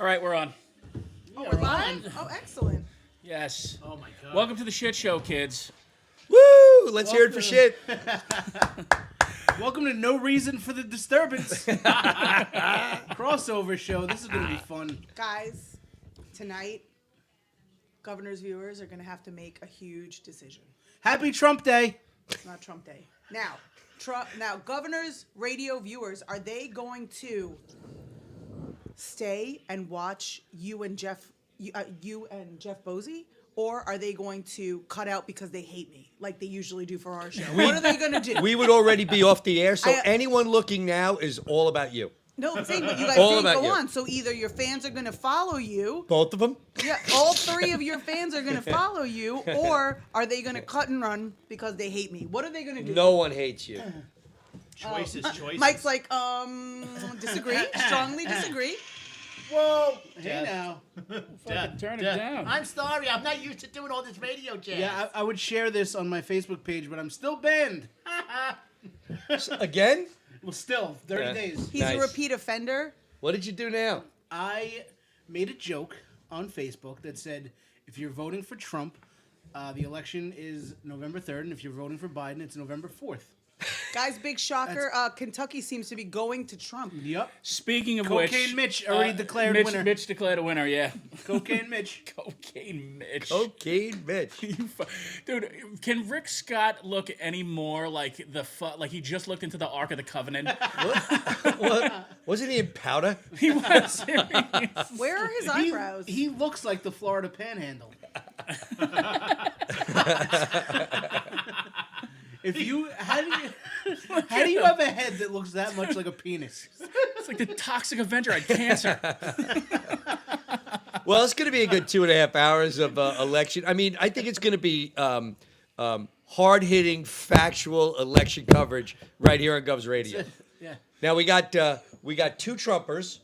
All right, we're on. Oh, we're live? Oh, excellent. Yes. Oh my God. Welcome to the shit show, kids. Woo! Let's hear it for shit. Welcome to No Reason for the Disturbance crossover show. This is going to be fun. Guys, tonight, Governor's viewers are going to have to make a huge decision. Happy Trump Day. It's not Trump Day. Now, Governor's radio viewers, are they going to stay and watch you and Jeff Bosey? Or are they going to cut out because they hate me, like they usually do for our show? What are they going to do? We would already be off the air, so anyone looking now is all about you. No, I'm saying, but you guys All didn't about go you. on. So either your fans are going to follow you. Both of them? Yeah, all three of your fans are going to follow you, or are they going to cut and run because they hate me? What are they going to do? No one hates you. Choices. Mike's like, disagree, strongly disagree. Whoa. Hey now. Fucking turn it down. I'm sorry, I'm not used to doing all this radio jazz. Yeah, I would share this on my Facebook page, but I'm still banned. Again? Well, still, 30 Yeah. days. He's Nice. a repeat offender. What did you do now? I made a joke on Facebook that said, if you're voting for Trump, the election is November 3rd, and if you're voting for Biden, it's November 4th. Guys, big shocker. Kentucky seems to be going to Trump. Yep. Speaking of Cocaine which, Mitch already declared winner. Mitch declared a winner. Yeah. Cocaine Mitch. Cocaine Mitch. Cocaine Mitch. Dude, can Rick Scott look any more like like he just looked into the Ark of the Covenant? What? Wasn't he in powder? He was serious. Where are his eyebrows? He looks like the Florida Panhandle. How do you have a head that looks that much like a penis? It's like the Toxic Avenger had cancer. Well, it's going to be a good 2.5 hours of election. I mean, I think it's going to be hard-hitting, factual election coverage right here on Gov's Radio. Yeah. Now we got two Trumpers.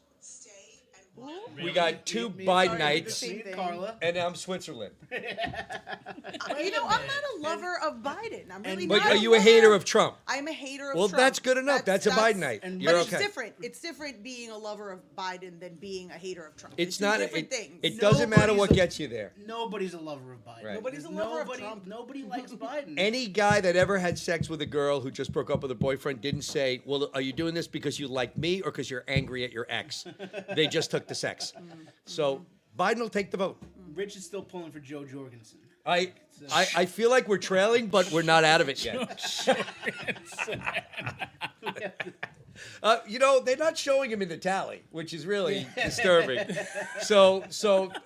We got two Bidenites, Same Me and thing. Carla. and now I'm Switzerland. You know, I'm not a lover of Biden. I'm really And- But not. are you a hater of Trump? I'm a hater of Well, Trump. that's good enough. That's a Bidenite. and- You're But it's okay. different. It's different being a lover of Biden than being a hater of Trump. It's two not. different things. It doesn't matter what Nobody's a- gets you there. Nobody's a lover of Biden. Right. Nobody's a lover of Trump. Nobody likes Biden. Any guy that ever had sex with a girl who just broke up with her boyfriend didn't say, "Well, are you doing this because you like me or because you're angry at your ex?" They just took the sex. So Biden will take the vote. Rich is still pulling for Joe Jorgensen. I feel like we're trailing, but we're not out of it yet. They're not showing him in the tally, which is really disturbing. So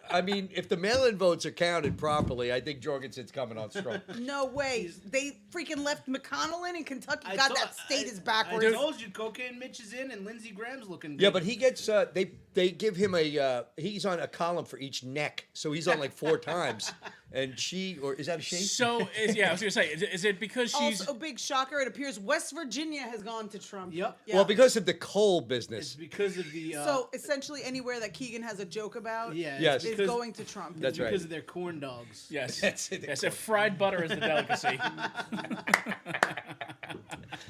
I mean, if the mail-in votes are counted properly, I think Jorgensen's coming on strong. No way. They freaking left McConnell in Kentucky. I God, thought- that state is I backwards. told you, Cocaine Mitch is in and Lindsey Graham's looking good. Yeah, but he gets they give him he's on a column for each neck, so he's on like 4 times, and is that a she? So, I was gonna say, is it because she's? Also, a big shocker. It appears West Virginia has gone to Trump. Yep. Yeah. Well, because of the coal It's business. because of the... So essentially, anywhere that Keegan has a joke about, yeah, Yes. it's is because, going to Trump. That's right. because of their corn dogs. Yes. That's it. Yes. If fried butter is the delicacy.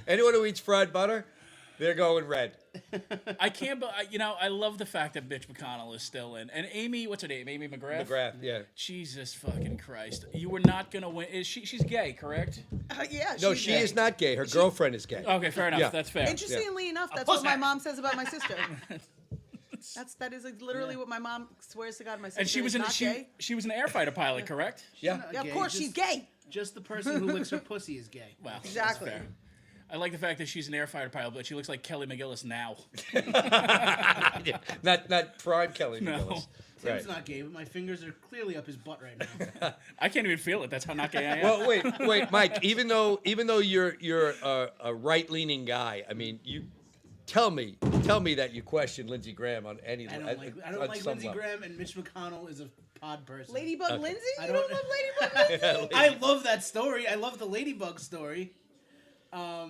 Anyone who eats fried butter, they're going red. I can't. I love the fact that Mitch McConnell is still in, and Amy, what's her name? Amy McGrath. McGrath, yeah. Jesus fucking Christ! You were not gonna win. Is she? She's gay, correct? Yeah. No, she's she gay. is not gay. Her girlfriend is gay. Okay, fair enough. Yeah. That's fair. Interestingly enough, that's what my mom says about my sister. That is like literally what my mom swears to God. My sister And she was is an not gay. she was an air fighter pilot, correct? Yeah. Yeah, of Gay, course just- she's gay. Just the person who licks her pussy is gay. Wow, Exactly. That's fair. I like the fact that she's an air fighter pilot, but she looks like Kelly McGillis now. Not prime Kelly No. McGillis. Tim's Right. not gay, but my fingers are clearly up his butt right now. I can't even feel it. That's how not gay I am. Well, wait, Mike. Even though you're a right-leaning guy, I mean, you tell me that you question Lindsey Graham on any. I don't on like some Lindsey level. Graham, and Mitch McConnell is a pod person. Ladybug Lindsay? I You don't- don't love Ladybug Lindsay? I love that story. I love the Ladybug story.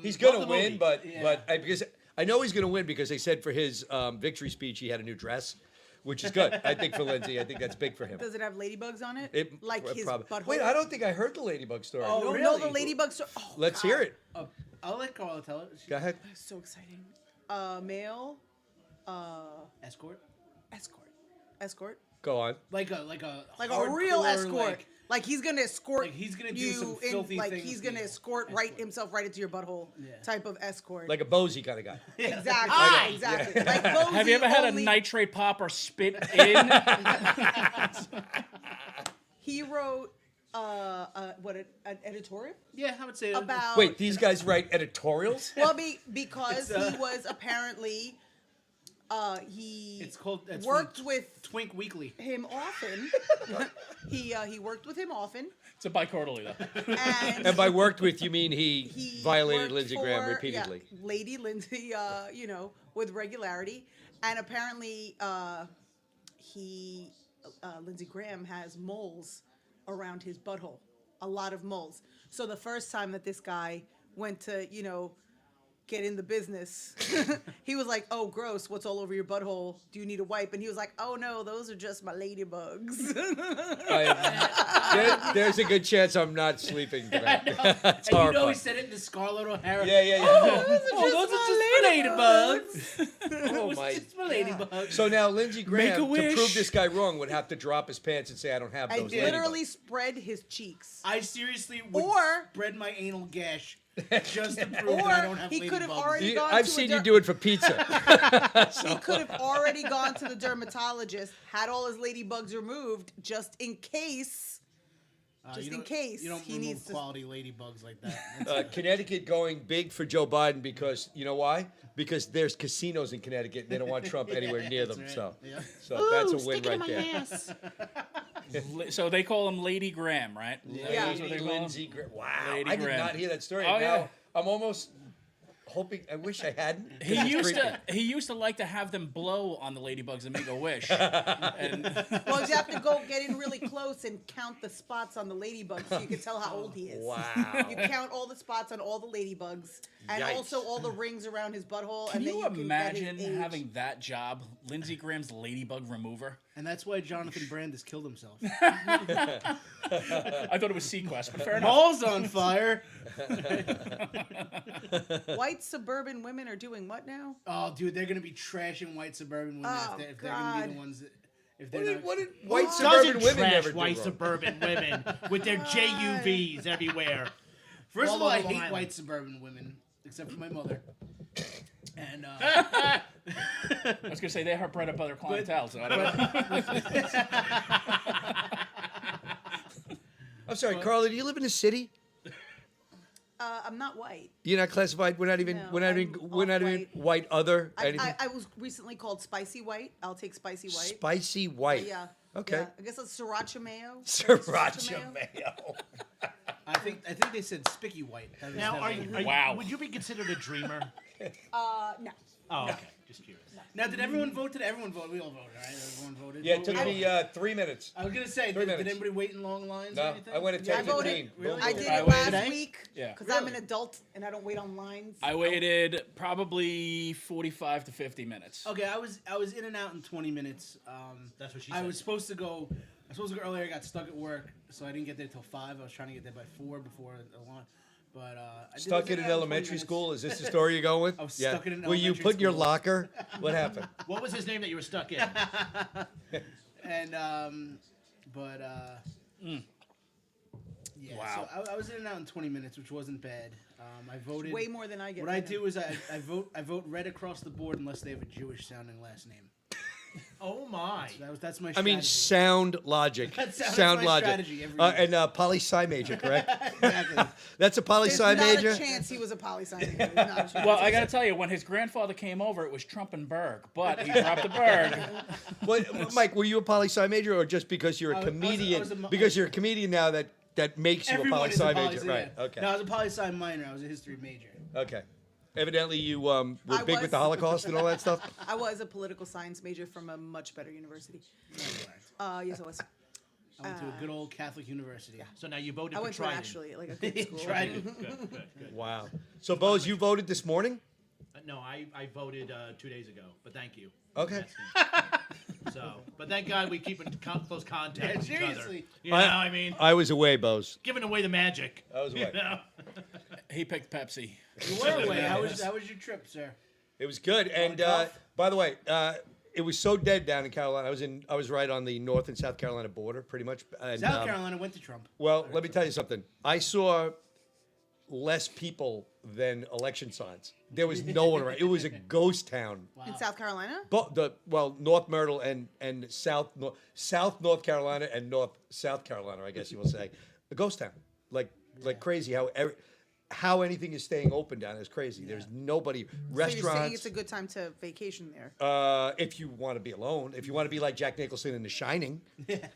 He's love gonna the win, movie. but Yeah. because I know he's gonna win because they said for his victory speech he had a new dress, which is good. I think for Lindsey, I think that's big for him. Does it have ladybugs on it? Like his butthole? Wait, I don't think I heard the ladybug story. Oh, You don't know the really? ladybug story? Oh, Let's God. hear it. I'll let Carla tell it. Go ahead. So exciting. Male Escort. escort escort. Go on. Like a Like a hardcore, real escort. Like he's gonna escort Like he's gonna do you some in, filthy like things he's to gonna you. escort himself right into your butthole type of escort. Like a Bozy kind of guy. exactly. Exactly. Like Have you ever had a only- nitrate pop or spit in? He wrote an editorial Yeah, I would say about Wait, these guys write editorials? well because he was apparently he It's called it's worked from with Twink Weekly. him often. he worked with him often, It's a biquarterly, though. And by worked with, you mean he violated worked Lindsey Graham for, repeatedly. yeah, Lady Lindsey, with regularity, and apparently Lindsey Graham has moles around his butthole, a lot of moles. So the first time that this guy went to, get in the business, he was like, "Oh, gross! What's all over your butthole? Do you need a wipe?" And he was like, "Oh no, those are just my ladybugs." There's a good chance I'm not sleeping tonight. That's And he horrifying. said it in the Scarlett O'Hara. Yeah. Oh, those are just my ladybugs. Oh my. Just my ladybugs. So now Lindsey Graham, to wish. prove this guy wrong, would have to drop his pants and say, "I don't have I those." literally ladybugs." spread his cheeks. I seriously would Or- spread my anal gash just to prove that I don't have he could have ladybugs. already gone I've to seen a you do it for pizza. He could have already gone to the dermatologist, had all his ladybugs removed, just in case. You in don't- case you don't he remove needs to- quality ladybugs like that. Connecticut going big for Joe Biden because you know why? Because there's casinos in Connecticut. And they don't want Trump anywhere near them. right. So, Yeah. so that's a win right there. So they call him Lady Graham, right? Yeah. That's what they call him? Lindsey Graham. Wow, Lady I did Graham. not hear that story. Oh, Now yeah. I'm almost hoping. I wish I hadn't. 'cause He it's used creepy. to. He used to like to have them blow on the ladybugs and make a wish. And Well, you have to go get in really close and count the spots on the ladybug so you can tell how old he is. Wow. You count all the spots on all the ladybugs and Yikes. also all the rings around his butthole. can and then you you can get his imagine age. having that job, Lindsey Graham's ladybug remover? And that's why Jonathan Brandis killed himself. I thought it was Sequest, but fair enough. Balls on fire. White suburban women are doing what now? Oh, dude, they're gonna be trashing white suburban women Oh, if they're gonna be God. the ones that. If they're not, What did white Doesn't suburban women trash never do white wrong? suburban women with their JUVs everywhere. First of all all, I over Long hate Island. white suburban women, except for my mother. And I was gonna say they're her bread and butter clientele. So I don't know. I'm sorry, Carla. Do you live in the city? I'm not white. You're not classified. We're not even. No, we're not even. I'm We're not even off-white. white. Other anything. I was recently called spicy white. I'll take spicy white. Spicy white. Yeah. Okay. Yeah. I guess it's sriracha mayo. Sriracha mayo. I think they said spicky white. That was- Now, that are was- you, Wow. would you be considered a dreamer? No. Oh, okay. Just curious. Now, did everyone vote today? Everyone voted. We all voted, right? Everyone voted. Yeah, it took me 3 minutes. I was gonna say, 3 did minutes. anybody wait in long lines or No, anything? I went at I 10:15. voted. Really? I did I it waited. last week Yeah. because I'm an adult and I don't wait on lines. I waited probably 45 to 50 minutes. Okay, I was in and out in 20 minutes. That's what she I said. was supposed to go. I was supposed to go earlier. I got stuck at work, so I didn't get there till 5. I was trying to get there by 4 before the launch. But I did Stuck was in an and out 20 elementary minutes. school? Is this the story you're going with? I was stuck in an Were you elementary put in your school. locker? What happened? What was his name that you were stuck in? And yeah. Wow. So I was in and out in 20 minutes, which wasn't bad. I voted. Way more than I get. What I right do now. is I vote red across the board unless they have a Jewish sounding last name. Oh my! So that's my I strategy. mean, sound logic. That's sound my logic. strategy every year. And poli-sci major, correct? Exactly. That's a There's poli-sci not major? a chance he was a poli-sci major. There's not a chance. Well, I gotta tell you, when his grandfather came over, it was Trump and Berg, but he dropped the Berg. What, Mike, were you a poli-sci major or just because you're a I was a- comedian? I was a- because you're a comedian now that makes you Everyone a is a poli-sci poli-sci major. yeah. Right, okay. No, I was a poli-sci minor. I was a history major. Okay. Evidently you were I big was. with the Holocaust and all that stuff? I was a political science major from a much better university. Yes, I was. I went to a good old Catholic university. So now you voted I for went to Trident. actually like a good school. Trident. Good. Wow. So, Bose, you voted this morning? No, I voted 2 days ago, but thank you. Okay. So, but thank God we keep in close contact with each other. seriously. You know, I mean, I was away, Bose. giving away the magic. I was away. You know? He picked Pepsi. You were away. How was your trip, sir? It was good. And tough? by the way, it was so dead down in Carolina. I was right on the North and South Carolina border, pretty much. And, South Carolina went to Trump. Well, let me tell you something. I saw less people than election signs. There was no one around. It was a ghost town. In South Carolina? North Myrtle and South North Carolina and North South Carolina, I guess you will say, a ghost town. Like crazy. How anything is staying open down is crazy. There's nobody. So you're Restaurants. saying it's a good time to vacation there? If you want to be alone, if you want to be like Jack Nicholson in The Shining,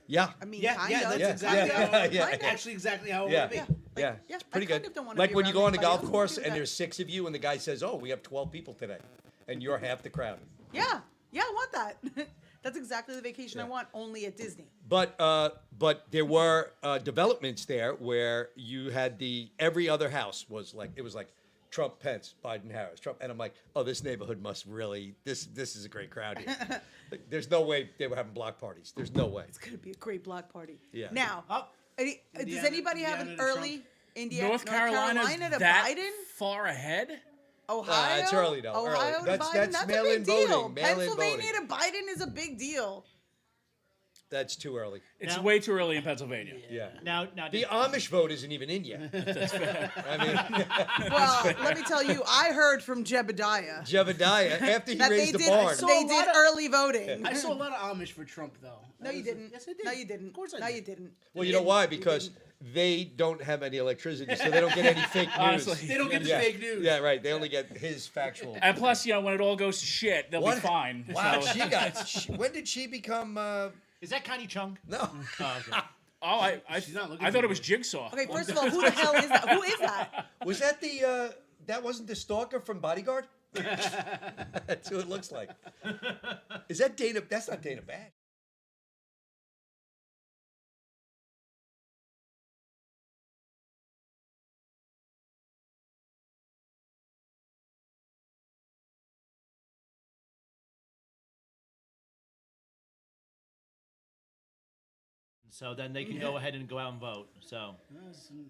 yeah, I mean, Yeah, kind yeah, of. that's exactly how yeah. Kinda. actually exactly how it yeah, would be. yeah, yeah, it's I pretty kind good. of don't wanna Like be when you around go on a anybody golf else. course Do and that. there's 6 of you, and the guy says, "Oh, we have 12 people today," and you're half the crowd. Yeah, I want that. That's exactly the vacation I want, only at Disney. But there were developments there where you had every other house was like Trump, Pence, Biden, Harris, Trump, and I'm like, oh, this neighborhood must really this is a great crowd here. Like, there's no way they were having block parties. There's no way. It's gonna be a great block party. Yeah. Now, does Indiana- anybody have an Indiana to early Indiana, North Carolina's to that Biden? far ahead? Ohio? it's early, though, Ohio early. to That's Biden? That's a mail-in big deal. voting, mail-in Pennsylvania voting. to Biden is a big deal. That's too early. It's Now- way too early in Pennsylvania. Yeah. Now, The Amish vote isn't even in yet. I mean, Well, let me tell you, I heard from Jebediah Jebediah, after he that they raised the did, barn. saw they a did lot of- early voting. I saw a lot of Amish for Trump, though. No, you didn't. Yes, I did. No, you didn't. Of course I No, did. you didn't. Well, you know why? Because they don't have any electricity, so they don't get any fake news. Honestly. They don't get the Yeah. fake news. Yeah, right. They only get his factual. And plus, when it all goes to shit, they'll be fine. Wow, So- when did she become? is that Connie Chung? No. Oh, okay. Oh, I She's not looking thought for it was you. Jigsaw. Okay, first of all, who the hell is that? Who is that? Was that that wasn't the stalker from Bodyguard? That's who it looks like. Is that Dana? That's not Dana Bash. So then they can go ahead and go out and vote. So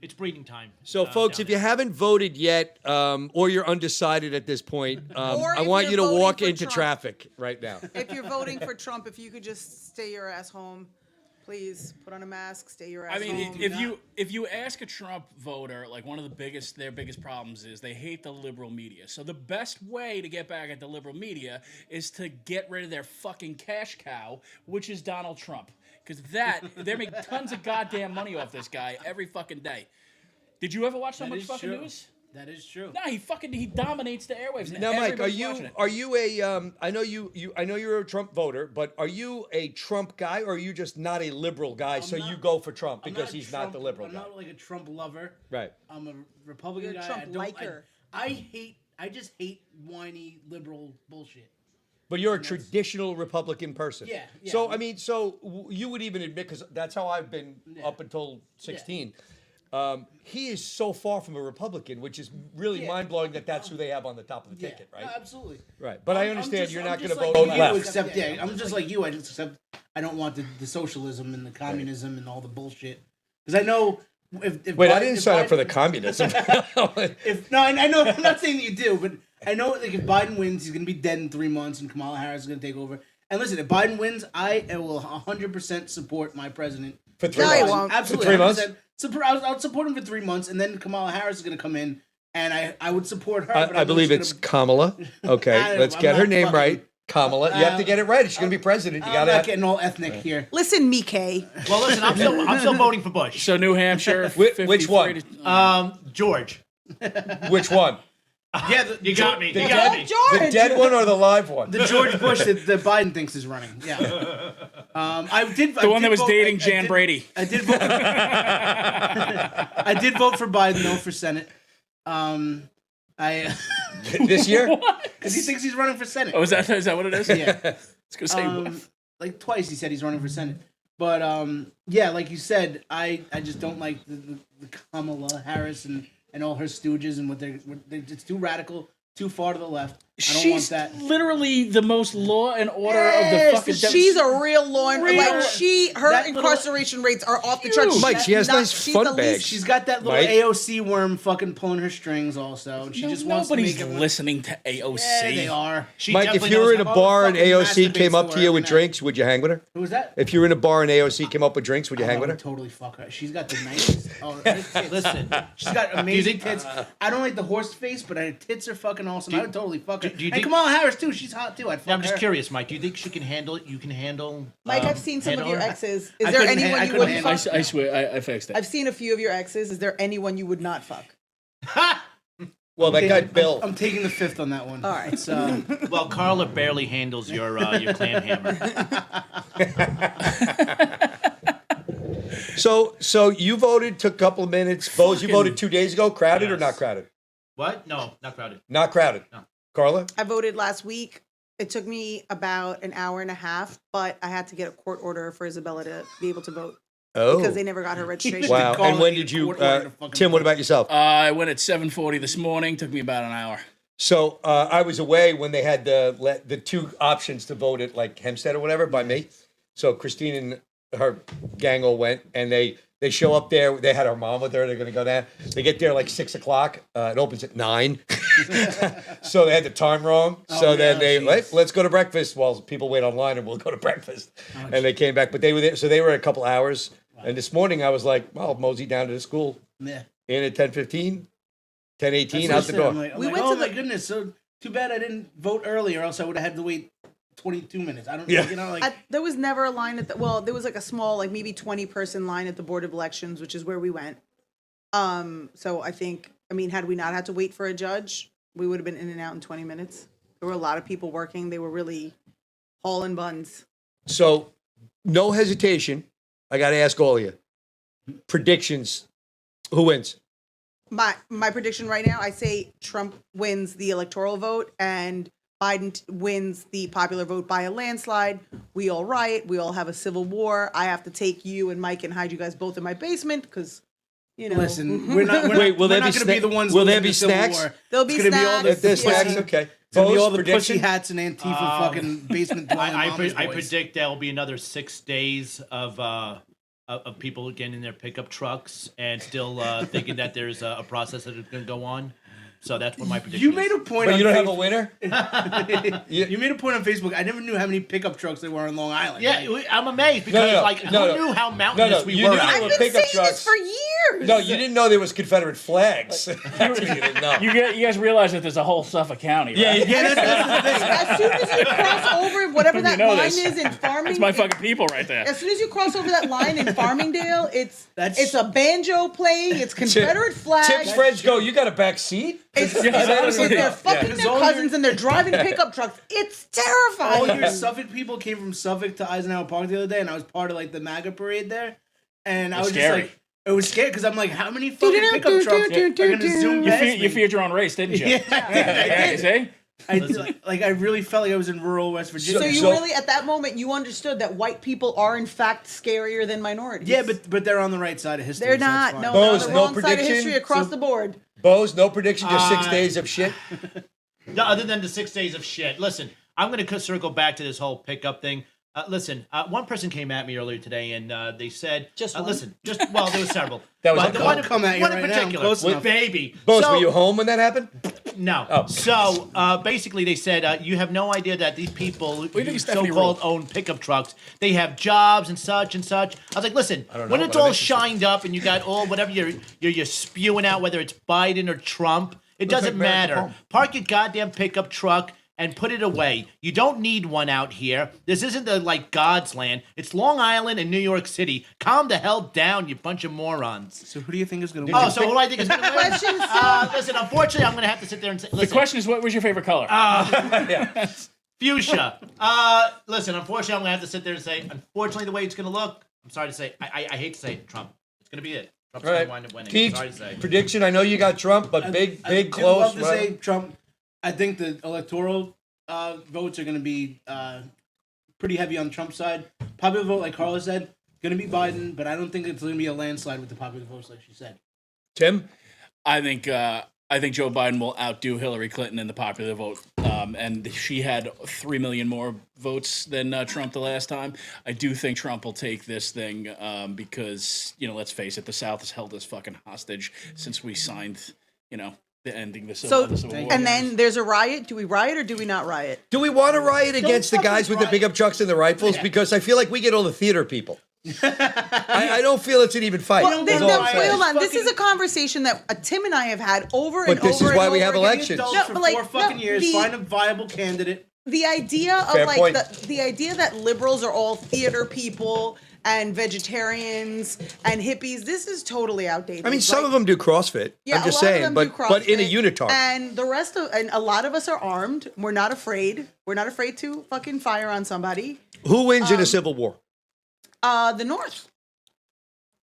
it's breeding time. So, folks, down if you haven't voted yet, or you're undecided at this point, Or I if want you're you to voting walk for into Trump. traffic right now. If you're voting for Trump, if you could just stay your ass home, please put on a mask, stay your ass I mean, home. if you ask a Trump voter, like one of their biggest problems is they hate the liberal media. So the best way to get back at the liberal media is to get rid of their fucking cash cow, which is Donald Trump. Because they make tons of goddamn money off this guy every fucking day. Did you ever watch so That much is fucking true. news? That is true. No, he dominates the airwaves. and Now, Mike, everybody's watching it. are you a? I know you're a Trump voter, but are you a Trump guy, or are you just not a liberal guy? So you go for Trump I'm because not a he's not the liberal I'm guy, not like a Trump lover. right? I'm a Republican You're a guy. Trump I don't, liker. I just hate whiny liberal bullshit. But you're a traditional Republican person. Yeah, yeah. So I mean, you would even admit, because that's how I've been up until 16. He is so far from a Republican, which is really Yeah. mind blowing that that's who they have on the top of the ticket, No, right? absolutely. Right. But I I'm understand just- you're I'm not going just to like vote you, left. Except, I'm just like you. I just accept. I don't want the socialism and the communism and all the bullshit. Because I know if Wait, I Biden- didn't if sign up Biden- for the communism. I know. I'm not saying that you do, but I know like if Biden wins, he's gonna be dead in 3 months, and Kamala Harris is gonna take over. And listen, if Biden wins, I will 100% support my president For 3 No, he months. won't. Absolutely, For 3 months? 100%. I'll support him for 3 months, and then Kamala Harris is gonna come in, and I would support her. but I believe know it's she's Kamala. Okay, I- let's I'm get her not name fucking- right. Kamala. You have to get it right. She's going to be president. You I'm got not to. getting all ethnic here. Listen, Mickey. Well, listen, I'm still voting for Bush. So New Hampshire, Which one? 53 to- George. Which one? Yeah, You got me. You George, got me. George. The dead one or the live one? the George Bush that Biden thinks is running. Yeah. I did. The one that was dating Jan Brady. I did vote. I did vote for Biden though for Senate. This year? Because he thinks he's running for Senate. Oh, is that what it is? Yeah. I was gonna say. Like twice he said he's running for Senate. But yeah, like you said, I just don't like the Kamala Harris and all her stooges and what they're it's too radical, too far to the left. don't want She's that. literally the most law and order of the Yes, fucking. She's a real law and Real. like her That little- incarceration rates are off the charts. Mike, she has nice she's fun the bags. least- She's got that little Mike? AOC worm fucking pulling her strings also. And she just wants to Nobody's make it. listening to AOC. Yeah, they are. She Mike, if definitely you were knows in a how- bar and fucking AOC came masturbates up to to her you every with night. drinks, would you hang with her? Who was that? If you were in a bar and AOC came up with drinks, would you hang I with would her? totally fuck her. She's got the nicest. Oh, her tits. Listen, She's got amazing think- tits. I don't like the horse face, but her tits are fucking awesome. I would totally fuck her. do you And think- Kamala Harris too. She's hot too. I'd fuck I'm just her. curious, Mike. Do you think she can handle it? You can handle. Mike, I've seen some of handle your her? exes. Is I there couldn't anyone I you couldn't wouldn't handle fuck? I swear, I fixed it. I've seen a few of your exes. Is there anyone you would not fuck? Well, that guy Bill. I'm taking the fifth on that one. All right. So Well, Carla barely handles your clam hammer. So you voted, took a couple of minutes. Bose, you voted 2 days ago. Crowded or Yes. not crowded? What? No, not crowded. Not crowded. No. Carla? I voted last week. It took me about an hour and a half, but I had to get a court order for Isabella to be able to vote Oh. because they never got her registration. Wow. Carla And when need did a you, court order to fucking Tim, what vote. about yourself? I went at 7:40 this morning. Took me about an hour. So I was away when they had the two options to vote at like Hempstead or whatever by me. So Christine and her gang all went, and they show up there. They had her mom with her. They're going to go down. They get there like 6 o'clock. It opens at 9. So they had the time wrong. So then they let's go to breakfast while people wait online, and we'll go to breakfast. And they came back, but they were there. So they were a couple hours. And this morning I was like, well, I'll mosey down to the school. yeah. In at 10:15, 10:18 out That's the what I door. said. I'm like, We I'm went like, to oh my the- goodness. So too bad I didn't vote early, or else I would have had to wait 22 minutes. I don't. Yeah. You know, like There was never a line at the, well, there was like a small, like maybe 20-person line at the Board of Elections, which is where we went. So I think, I mean, had we not had to wait for a judge, we would have been in and out in 20 minutes. There were a lot of people working. They were really hauling buns. So, no hesitation. I got to ask all of you. Predictions. Who wins? My prediction right now, I say Trump wins the electoral vote and Biden wins the popular vote by a landslide. We all riot. We all have a civil war. I have to take you and Mike and hide you guys both in my basement because, you know. listen, we're not. We're Wait, not, will we're there not be going to be sna- the ones. will there losing be the Civil snacks? War. There'll be It's gonna be all snacks. the There's Yeah. snacks. Okay. It's gonna be Bose, all the prediction? pussy hats and Antifa fucking basement dwelling I mama's boys. predict there will be another 6 days of people getting in their pickup trucks and still thinking that there's a process that is going to go on. So that's what my prediction You made a point. But on you don't have a Facebook- winner? You made a point on Facebook. I never knew how many pickup trucks there were on Long Island. Yeah, Like, I'm amazed because who knew how mountainous we you were? knew out there I've were been pickup saying trucks. this for years. No, you didn't know there was Confederate flags. That's what you didn't know. You guys realize that there's a whole Suffolk County, right? yeah, that's the thing. As soon as you cross over whatever that know line this. is in Farming, It's my fucking people right there. as soon as you cross over that line in Farmingdale, it's That's- a banjo playing, it's Confederate flags. Tim's friends go, you got a back seat? It's, honestly, they're yeah. fucking Yeah. their All cousins and they're driving pickup trucks. It's All terrifying. your Suffolk people came from Suffolk to Eisenhower Park the other day, and I was part of like the MAGA parade there, and I was scary. just like, it was scary because I'm like, how many fucking pickup trucks are gonna zoom You, past feared, you me? feared your own race, didn't you? Yeah, Yeah, you see? I did, like I really felt like I was in rural West Virginia. So you So- really, at that moment, you understood that white people are in fact scarier than minorities. yeah, but they're on the right side of history. they're so it's not. fine. No, Bose, they're on the no wrong side of prediction? history across So- the board. Bose, no prediction, just 6 Uh, days of shit? No, other than the 6 days of shit. Listen, I'm going to circle back to this whole pickup thing. Listen, one person came at me earlier today, and they said, Just one? listen, well, there were several. That was Well, a the couple. one, Come at you one right in now. I'm particular, close enough. baby. Bose, So- were you home when that happened? No. Oh. So basically, they said you have no idea that these people, do you think of Stephanie so-called Rule? own pickup trucks, they have jobs and such and such. I was like, listen, don't when know, it's but I'm all interested. shined up and you got all whatever you're spewing out, whether it's Biden or Trump, it Looks doesn't like Barrack matter. Obama. Park your goddamn pickup truck and put it away. You don't need one out here. This isn't the God's land. It's Long Island and New York City. Calm the hell down, you bunch of morons. So who do you think is gonna win? Oh, so who do I think is going to win? Questions? Listen, unfortunately, I'm going to have to sit there and say, The listen, question is, what was your favorite color? fuchsia. Listen, unfortunately, I'm going to have to sit there and say, unfortunately, the way it's going to look, I'm sorry to say, I hate to say it, Trump. It's going to be it. Trump's All going right. to wind up winning. Keith, I'm sorry to say. prediction, I know you got Trump, but big, I do close. love to whatever. say Trump. I think the electoral votes are going to be pretty heavy on Trump's side. Popular vote, like Carla said, going to be Biden, but I don't think it's going to be a landslide with the popular votes, like she said. Tim? I think I think Joe Biden will outdo Hillary Clinton in the popular vote. And she had 3 million more votes than Trump the last time. I do think Trump will take this thing because, let's face it, the South has held us fucking hostage since we signed, the ending the Civil War. And then there's a riot. Do we riot or do we not riot? Do we want to riot against the guys with the pickup trucks and the rifles? Yeah. Because I feel like we get all the theater people. I don't feel it's an even fight. Well, is all I'm saying. hold on. This is a conversation that Tim and I have had over and over. But this is why we have elections. Adults No, for but like, 4 fucking no, years, the- find a viable candidate. The idea of Fair like point. the idea that liberals are all theater people and vegetarians and hippies, this is totally outdated. I mean, some of them do CrossFit. Yeah, I'm just a lot of saying, them but do but in a CrossFit, unitard. and a lot of us are armed. We're not afraid. We're not afraid to fucking fire on somebody. Who wins in a civil war? The North.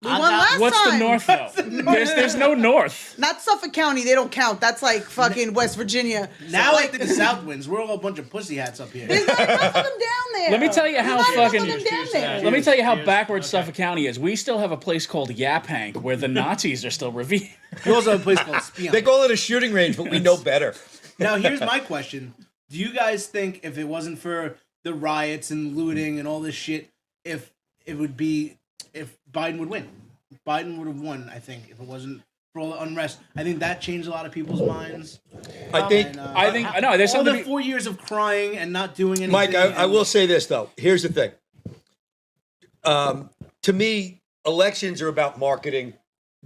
We I won got- last What's time. the North, though? There's no North. Not Suffolk County. They don't count. That's like fucking West Virginia. Now So, I think the South wins. We're all a bunch of pussy hats up here. there's not enough of them down there. Let me tell you how There's not fucking- enough of them down there. Let me tell you how Cheers. backwards Okay. Suffolk County is. We still have a place called Yap Hank where the Nazis are still revered. You also have a place called Spion. They call it a shooting range, but we know better. Now, here's my question. Do you guys think if it wasn't for the riots and looting and all this shit, if Biden would win? Biden would have won, I think, if it wasn't for all the unrest. I think that changed a lot of people's minds. I think, And, I know there's all the something. 4 years of crying and not doing anything. Mike, I and- will say this, though. Here's the thing. To me, elections are about marketing.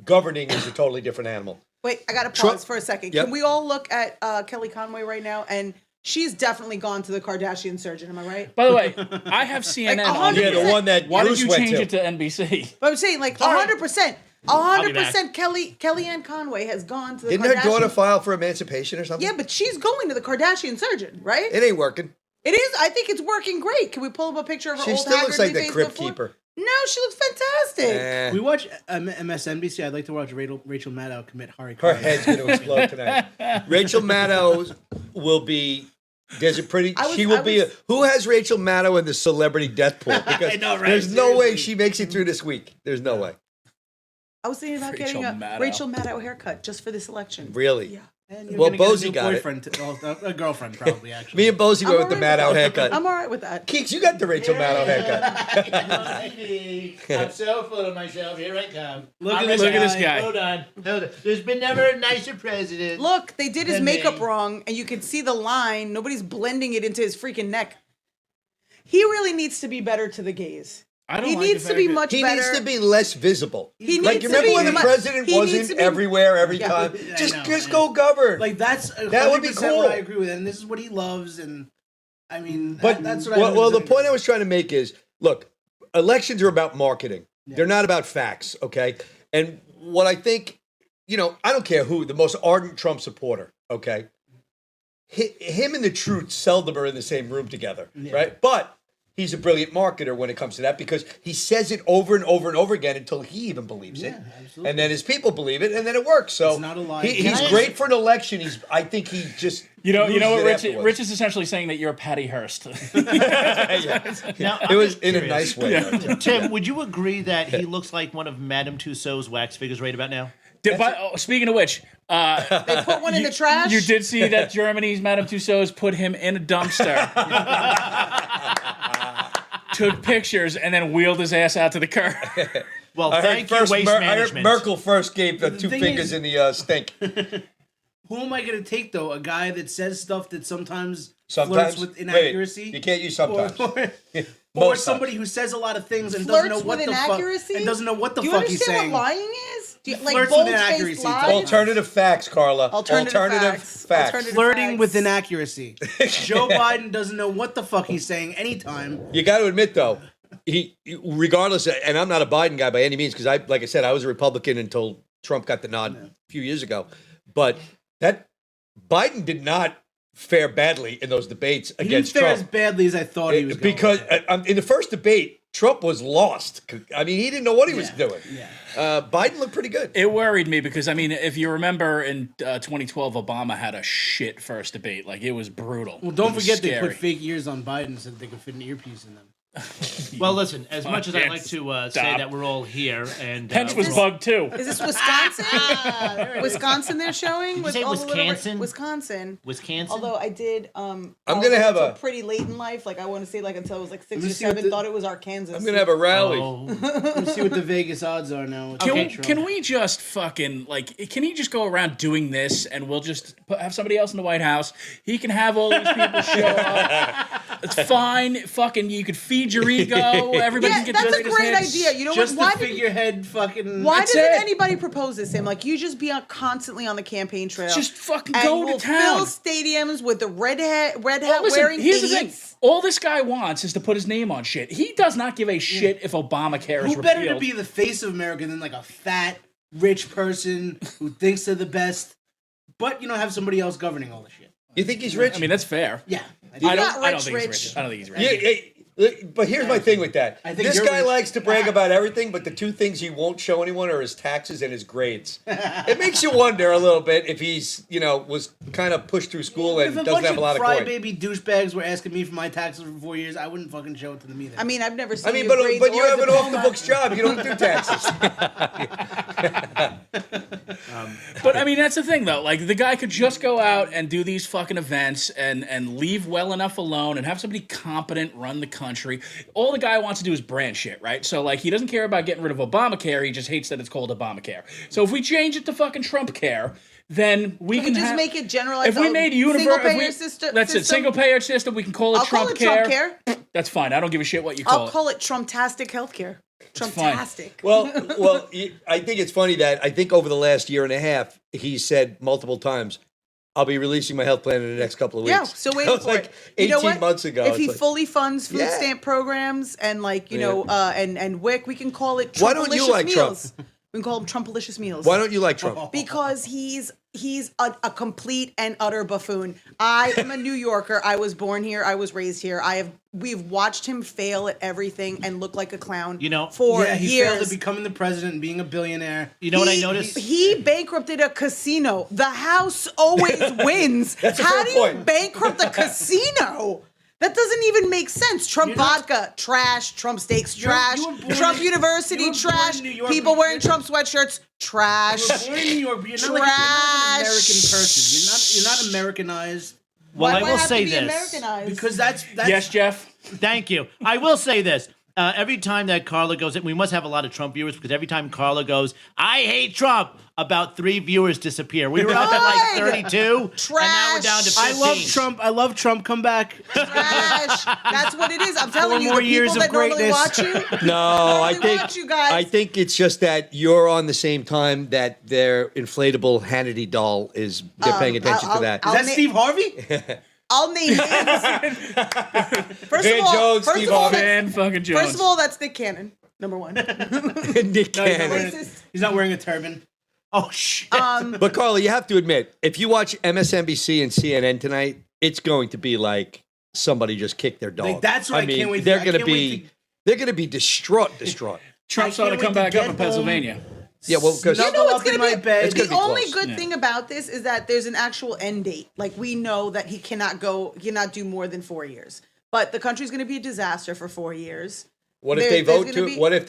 Governing is a totally different animal. Wait, I gotta pause Trump- for a second. Yep. Can we all look at Kelly Conway right now? And she's definitely gone to the Kardashian surgeon. Am I right? By the way, I have CNN Like, on 100%. Yeah, the one that Why did Bruce you went change to. it to NBC? But I'm saying like All right. 100%. be back. 100% Kellyanne Conway has gone to the Didn't Kardashian. her daughter file for emancipation or something? Yeah, but she's going to the Kardashian surgeon, right? It ain't working. It is. I think it's working great. Can we pull up a picture of her She old still looks like haggardly the face crypt before? keeper. No, she looks fantastic. Eh, We watch MSNBC. I'd like to watch Rachel Maddow commit Hari her crime. head's going to explode tonight. Rachel Maddow will be. There's a pretty. She will be. Who has Rachel Maddow in the celebrity death pool? Because I know, right? there's no way Seriously. she makes it through this week. There's no way. I was thinking about Rachel getting a Maddow. Rachel Maddow haircut just for this election. Really? Yeah. And you're Well, gonna get a Bozy new got it. boyfriend a girlfriend, probably, actually. Me and Bozy went with the all right Maddow with that. haircut. I'm all right with that. Keeks, you got the Rachel Maddow haircut. I'm so full of myself. Here I come. Look at I'm this ready. Look at this guy. Hold on. There's been never a nicer president. Look, they did his Than makeup me. wrong, and you can see the line. Nobody's blending it into his freaking neck. He really needs to be better to the gays. I don't He like needs the to fact be that- much He better. needs to be less visible. He Like, needs you to remember be when the mu- president he needs wasn't to be- everywhere every Yeah. time? I Just know, go govern. Like, that's That would be 100% cool. what I agree with. And this is what he loves. And, I mean, But that's what I well, the point I was trying to make is, look, elections are about marketing. They're not about facts, okay? And what I think, I don't care who, the most ardent Trump supporter, okay? Him and the truth seldom are in the same room together, right? But he's a brilliant marketer when it comes to that because he says it over and over and over again until he even believes it. absolutely. And then his people believe it, and then it works. So It's not a lie. he's Can I- great for an election. I think he just You know loses what, it Rich? afterwards. Rich is essentially saying that you're Patty Hearst. Now, It I'm was just in a curious. nice way. though. Tim, would you agree that he looks like one of Madame Tussauds wax figures right about now? Speaking of which, They put one in the trash. you did see that Germany's Madame Tussauds put him in a dumpster, took pictures, and then wheeled his ass out to the curb. Well, I heard, thank you, first, waste I heard management. Merkel first gave the two thing fingers is- in the stink. Who am I going to take, though? A guy that says stuff that sometimes Sometimes flirts with wait, inaccuracy? you can't use sometimes. Or Most somebody who says a lot of things and doesn't flirts know what with the fuck inaccuracy. and doesn't know what the Do you fuck he's understand saying. what lying is? Do you, like Flirts with bold-faced inaccuracy. lies? Alternative facts, Carla. Alternative facts. Alternative Flirting facts. with inaccuracy. Joe Biden doesn't know what the fuck he's saying anytime. You got to admit, though, regardless, and I'm not a Biden guy by any means, because like I said, I was a Republican until Trump got the nod a few years ago. But that Biden did not fare badly in those debates He didn't against fare Trump. as badly as I thought he was going Because to. in the first debate, Trump was lost. I mean, he didn't know what he was doing. Yeah. Biden looked pretty good. It worried me because, I mean, if you remember in 2012, Obama had a shit first debate. Like, it was brutal. Well, don't It was forget they scary. put fake ears on Biden so that they could fit an earpiece in them. Well, listen. As much as I'd like Fucking to say stop. that we're all here, and Hench was bugged too. Is this Wisconsin? Wisconsin they're showing? you say all the little Wisconsin? Wisconsin. Wisconsin. Although I did, I'm gonna have until a- pretty late in life. Like I want to say, like until I was like 6 me or see what 7, the- thought it was Arkansas. I'm gonna have a rally. Oh, Let's see what the Vegas odds are now. with Can, Donald we, Trump. can we just fucking like? Can he just go around doing this, and we'll just have somebody else in the White House? He can have all these people show up. It's fine. Fucking, you could feed your ego. Everybody Yeah, can get that's the a greatest great hits. idea. You know Just what? Why the did figurehead fucking. why That's didn't it. anybody propose this? Him like you just be constantly on the campaign trail. Just fucking and go to we'll town. fill stadiums with the red hat Well, listen, wearing here's the thing. idiots. All this guy wants is to put his name on shit. He does not give a shit if Obamacare is Who better to repealed. be the face of America than like a fat, rich person who thinks they're the best, but have somebody else governing all the shit? You think he's rich? I mean, that's fair. Yeah. I not don't rich, think he's rich. rich. I don't think he's rich. But here's my thing with that. I think This you're guy rich. likes to brag about everything, but the two things he won't show anyone are his taxes and his grades. It makes you wonder a little bit if he's, was kind of pushed through school and If a doesn't bunch have a lot of of coin. crybaby douchebags were asking me for my taxes for 4 years, I wouldn't fucking show it to them either. I mean, I've never seen. I mean, your but grades you or have an diploma. off the books job. You don't do taxes. But I mean, that's the thing, though. Like, the guy could just go out and do these fucking events and leave well enough alone and have somebody competent run the country. All the guy wants to do is brand shit, right? So, like, he doesn't care about getting rid of Obamacare. He just hates that it's called Obamacare. So if we change it to fucking Trump care, then we Can can we just have, make it generalized? If we made universal, single-payer system. that's it, single payer system. We can call it I'll Trump call it care. Trump care. That's fine. I don't give a shit what you call I'll it. call it Trumptastic healthcare. fine. Trumptastic. Well, I think it's funny that I think over the last year and a half, he said multiple times, I'll be releasing my health plan in the next couple of weeks. Yeah, so wait That was for like it. 18 You know what? months ago. If It's he like, fully funds food Yeah. stamp programs and and WIC, we can call it Trumpalicious Why don't you like Trump? meals. We can call them Trumpalicious meals. Why don't you like Trump? Because he's a complete and utter buffoon. I am a New Yorker. I was born here. I was raised here. We've watched him fail at everything and look like a clown. For yeah, he years. failed at becoming the president and being a billionaire. you know what I noticed? He bankrupted a casino. The house always wins. That's a How fair do you point. bankrupt a casino? That doesn't even make sense. Trump You're not- vodka, trash. Trump steaks, You're- trash. you were born Trump in- University, you were born trash. in New York, People but wearing you're- Trump sweatshirts, trash. You were born in New York, but you're not an American person. You're not Americanized. Well, Why I do will have say to be this. Americanized? Because that's Yes, Jeff? Thank you. I will say this. Every time that Carla goes in, we must have a lot of Trump viewers because every time Carla goes, I hate Trump, about 3 viewers disappear. We were up at like Good. 32, and now we're down to 15. I love Trump. I love Trump. Come back. Trash. That's what it is. I'm telling you, more the years people of that normally watch greatness. you. No, I Normally think watch you guys. I think it's just that you're on the same time that their inflatable Hannity doll is. They're paying attention to that. Is that Steve Harvey? I'll name names. First Van of all, Jones, first Steve of all, Harvey. Van fucking Jones. first of all, that's Nick Cannon, number one. Nick No, he's, not Cannon. wearing, Racist. he's not wearing a turban. Oh, shit. But Carla, you have to admit, if you watch MSNBC and CNN tonight, it's going to be like somebody just kicked their dog. Like, that's what I can't wait to- They're I going to can't wait be, to- they're going to be distraught. Trump's I ought to can't come wait to back up get in Pennsylvania. Yeah, well, because You know Snuggle what's up in gonna my be bed. It's gonna the be only close. good Yeah. thing about this is that there's an actual end date. Like we know that he cannot do more than 4 years. But the country's going to be a disaster for 4 years. what if There- they there's vote gonna to? be- What if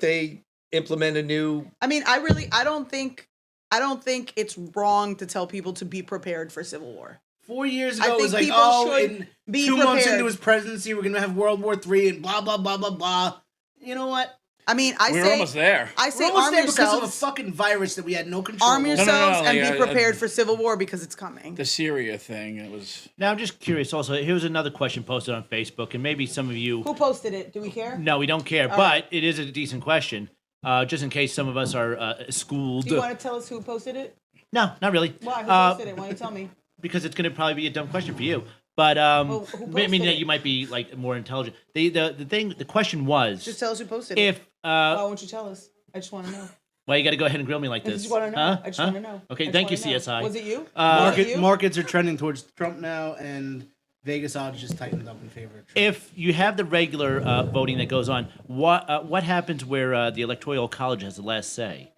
they implement a new? I mean, I don't think it's wrong to tell people to be prepared for civil war. 4 years I ago, it was think like, people should in be 2 months prepared. into his presidency, we're gonna have World War III and blah blah blah blah blah. You know what? I mean, We were almost there. I We're say almost arm there because of a yourselves. fucking virus that we had no control Arm over. yourselves no, and like, be prepared for civil war because it's coming. The Syria thing, it was... Now, I'm just curious also. Here's another question posted on Facebook, and maybe some of you. Who posted it? Do we care? No, we don't care, but it is a decent question. Just in case some of us are schooled. Do you want to tell us who posted it? No, not really. Why? Who posted it? Why don't you tell me? Because it's going to probably be a dumb question for you. But who I mean posted that it? you might be like more intelligent. The question was Just tell us who posted it. if Why won't you tell us? I just want to know. well, you got to go ahead and grill me like I this. just want to know. Huh? I just Huh? want to know. I Okay, just thank you, wanna know. CSI. Was it you? Was it you? Markets are trending towards Trump now, and Vegas odds just tightened up in favor of Trump. If you have the regular voting that goes on, what happens where the electoral college has the last say?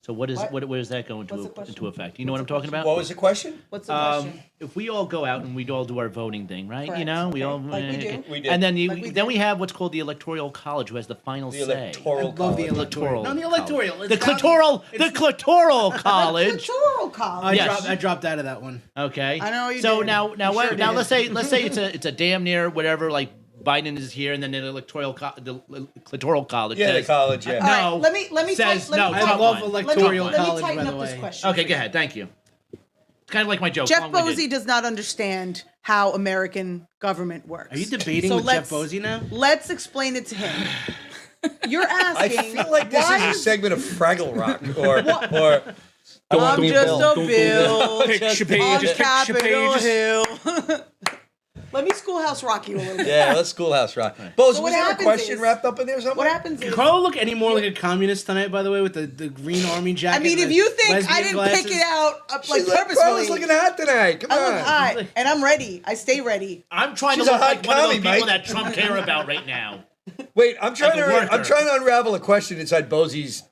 So what is What? where does that go What's the into question? effect? You know what I'm talking about? What was the question? What's the question? If we all go out and we all do our voting thing, right? You Correct, know, we okay. all Like we do. We did. and then Like we then we did. have what's called the electoral college, who has the final The say. electoral Love the college. electoral. No, the electoral. The clitoral college. Clitoral college. Yes. I dropped out of that one. Okay. I know you So did. now You sure now did. let's say it's a damn near whatever, like Biden is here, and then the clitoral college Yeah, the says, college. Yeah. All right, No, let me says let no, me I Trump love won. electoral let me college, by tighten the up this way. question. Okay, go ahead. Thank you. It's kind of like my joke. Jeff long-winded. Posey does not understand how American government works. Are you debating So with Jeff Posey now? Let's explain it to him. You're I asking. feel like this why is a segment of Fraggle Rock or I'm just a bill Picture page, on picture Capitol pages. Hill. Let me schoolhouse rock you a little bit. Yeah, let's Schoolhouse Rock. Bose, So was what there a happens question is- wrapped up in there somewhere? What happens is, Carla look any more like a communist tonight, by the way, with the green army jacket? I mean, and if the you think I lesbian didn't glasses? pick it out like She's like, purposefully, Carla's looking hot tonight. Come I look on. hot and I'm ready. I stay ready. I'm trying She's to a look hot like one of those commie, people Mike. that Trump care about right now. Wait, I'm trying Like a worker. I'm trying to unravel a question inside Bosey's.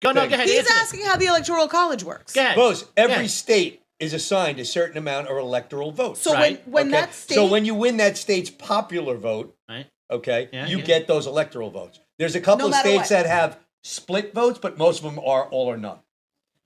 Go Thing. ahead. He's answer it. asking how the electoral college works. Go ahead. Bose, every Yeah. state is assigned a certain amount of electoral votes. So Right. when Okay? that state, So when you win that state's popular vote, Right. okay, Yeah, you yeah. get those electoral votes. There's a couple No of matter states what. that have split votes, but most of them are all or none.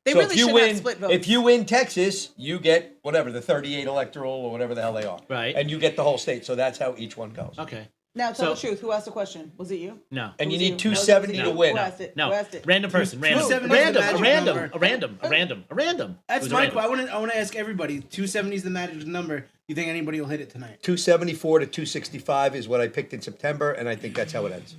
they So really if you should win, have split votes. if you win Texas, you get whatever the 38 electoral or whatever the hell they are, Right. And you get the whole state. So that's how each one goes. Okay. now tell so- the truth. Who asked the question? Was it you? No. And you Was it need No, it was 270 you. to win. Who asked it? No. Who asked it? Random person. Random. 270 is the Random. A magic random. number. A random. A random. A random. It That's was a my random. question. I want to ask everybody. 270 is the magic number. You think anybody will hit it tonight? 274 to 265 is what I picked in September, and I think that's how it ends.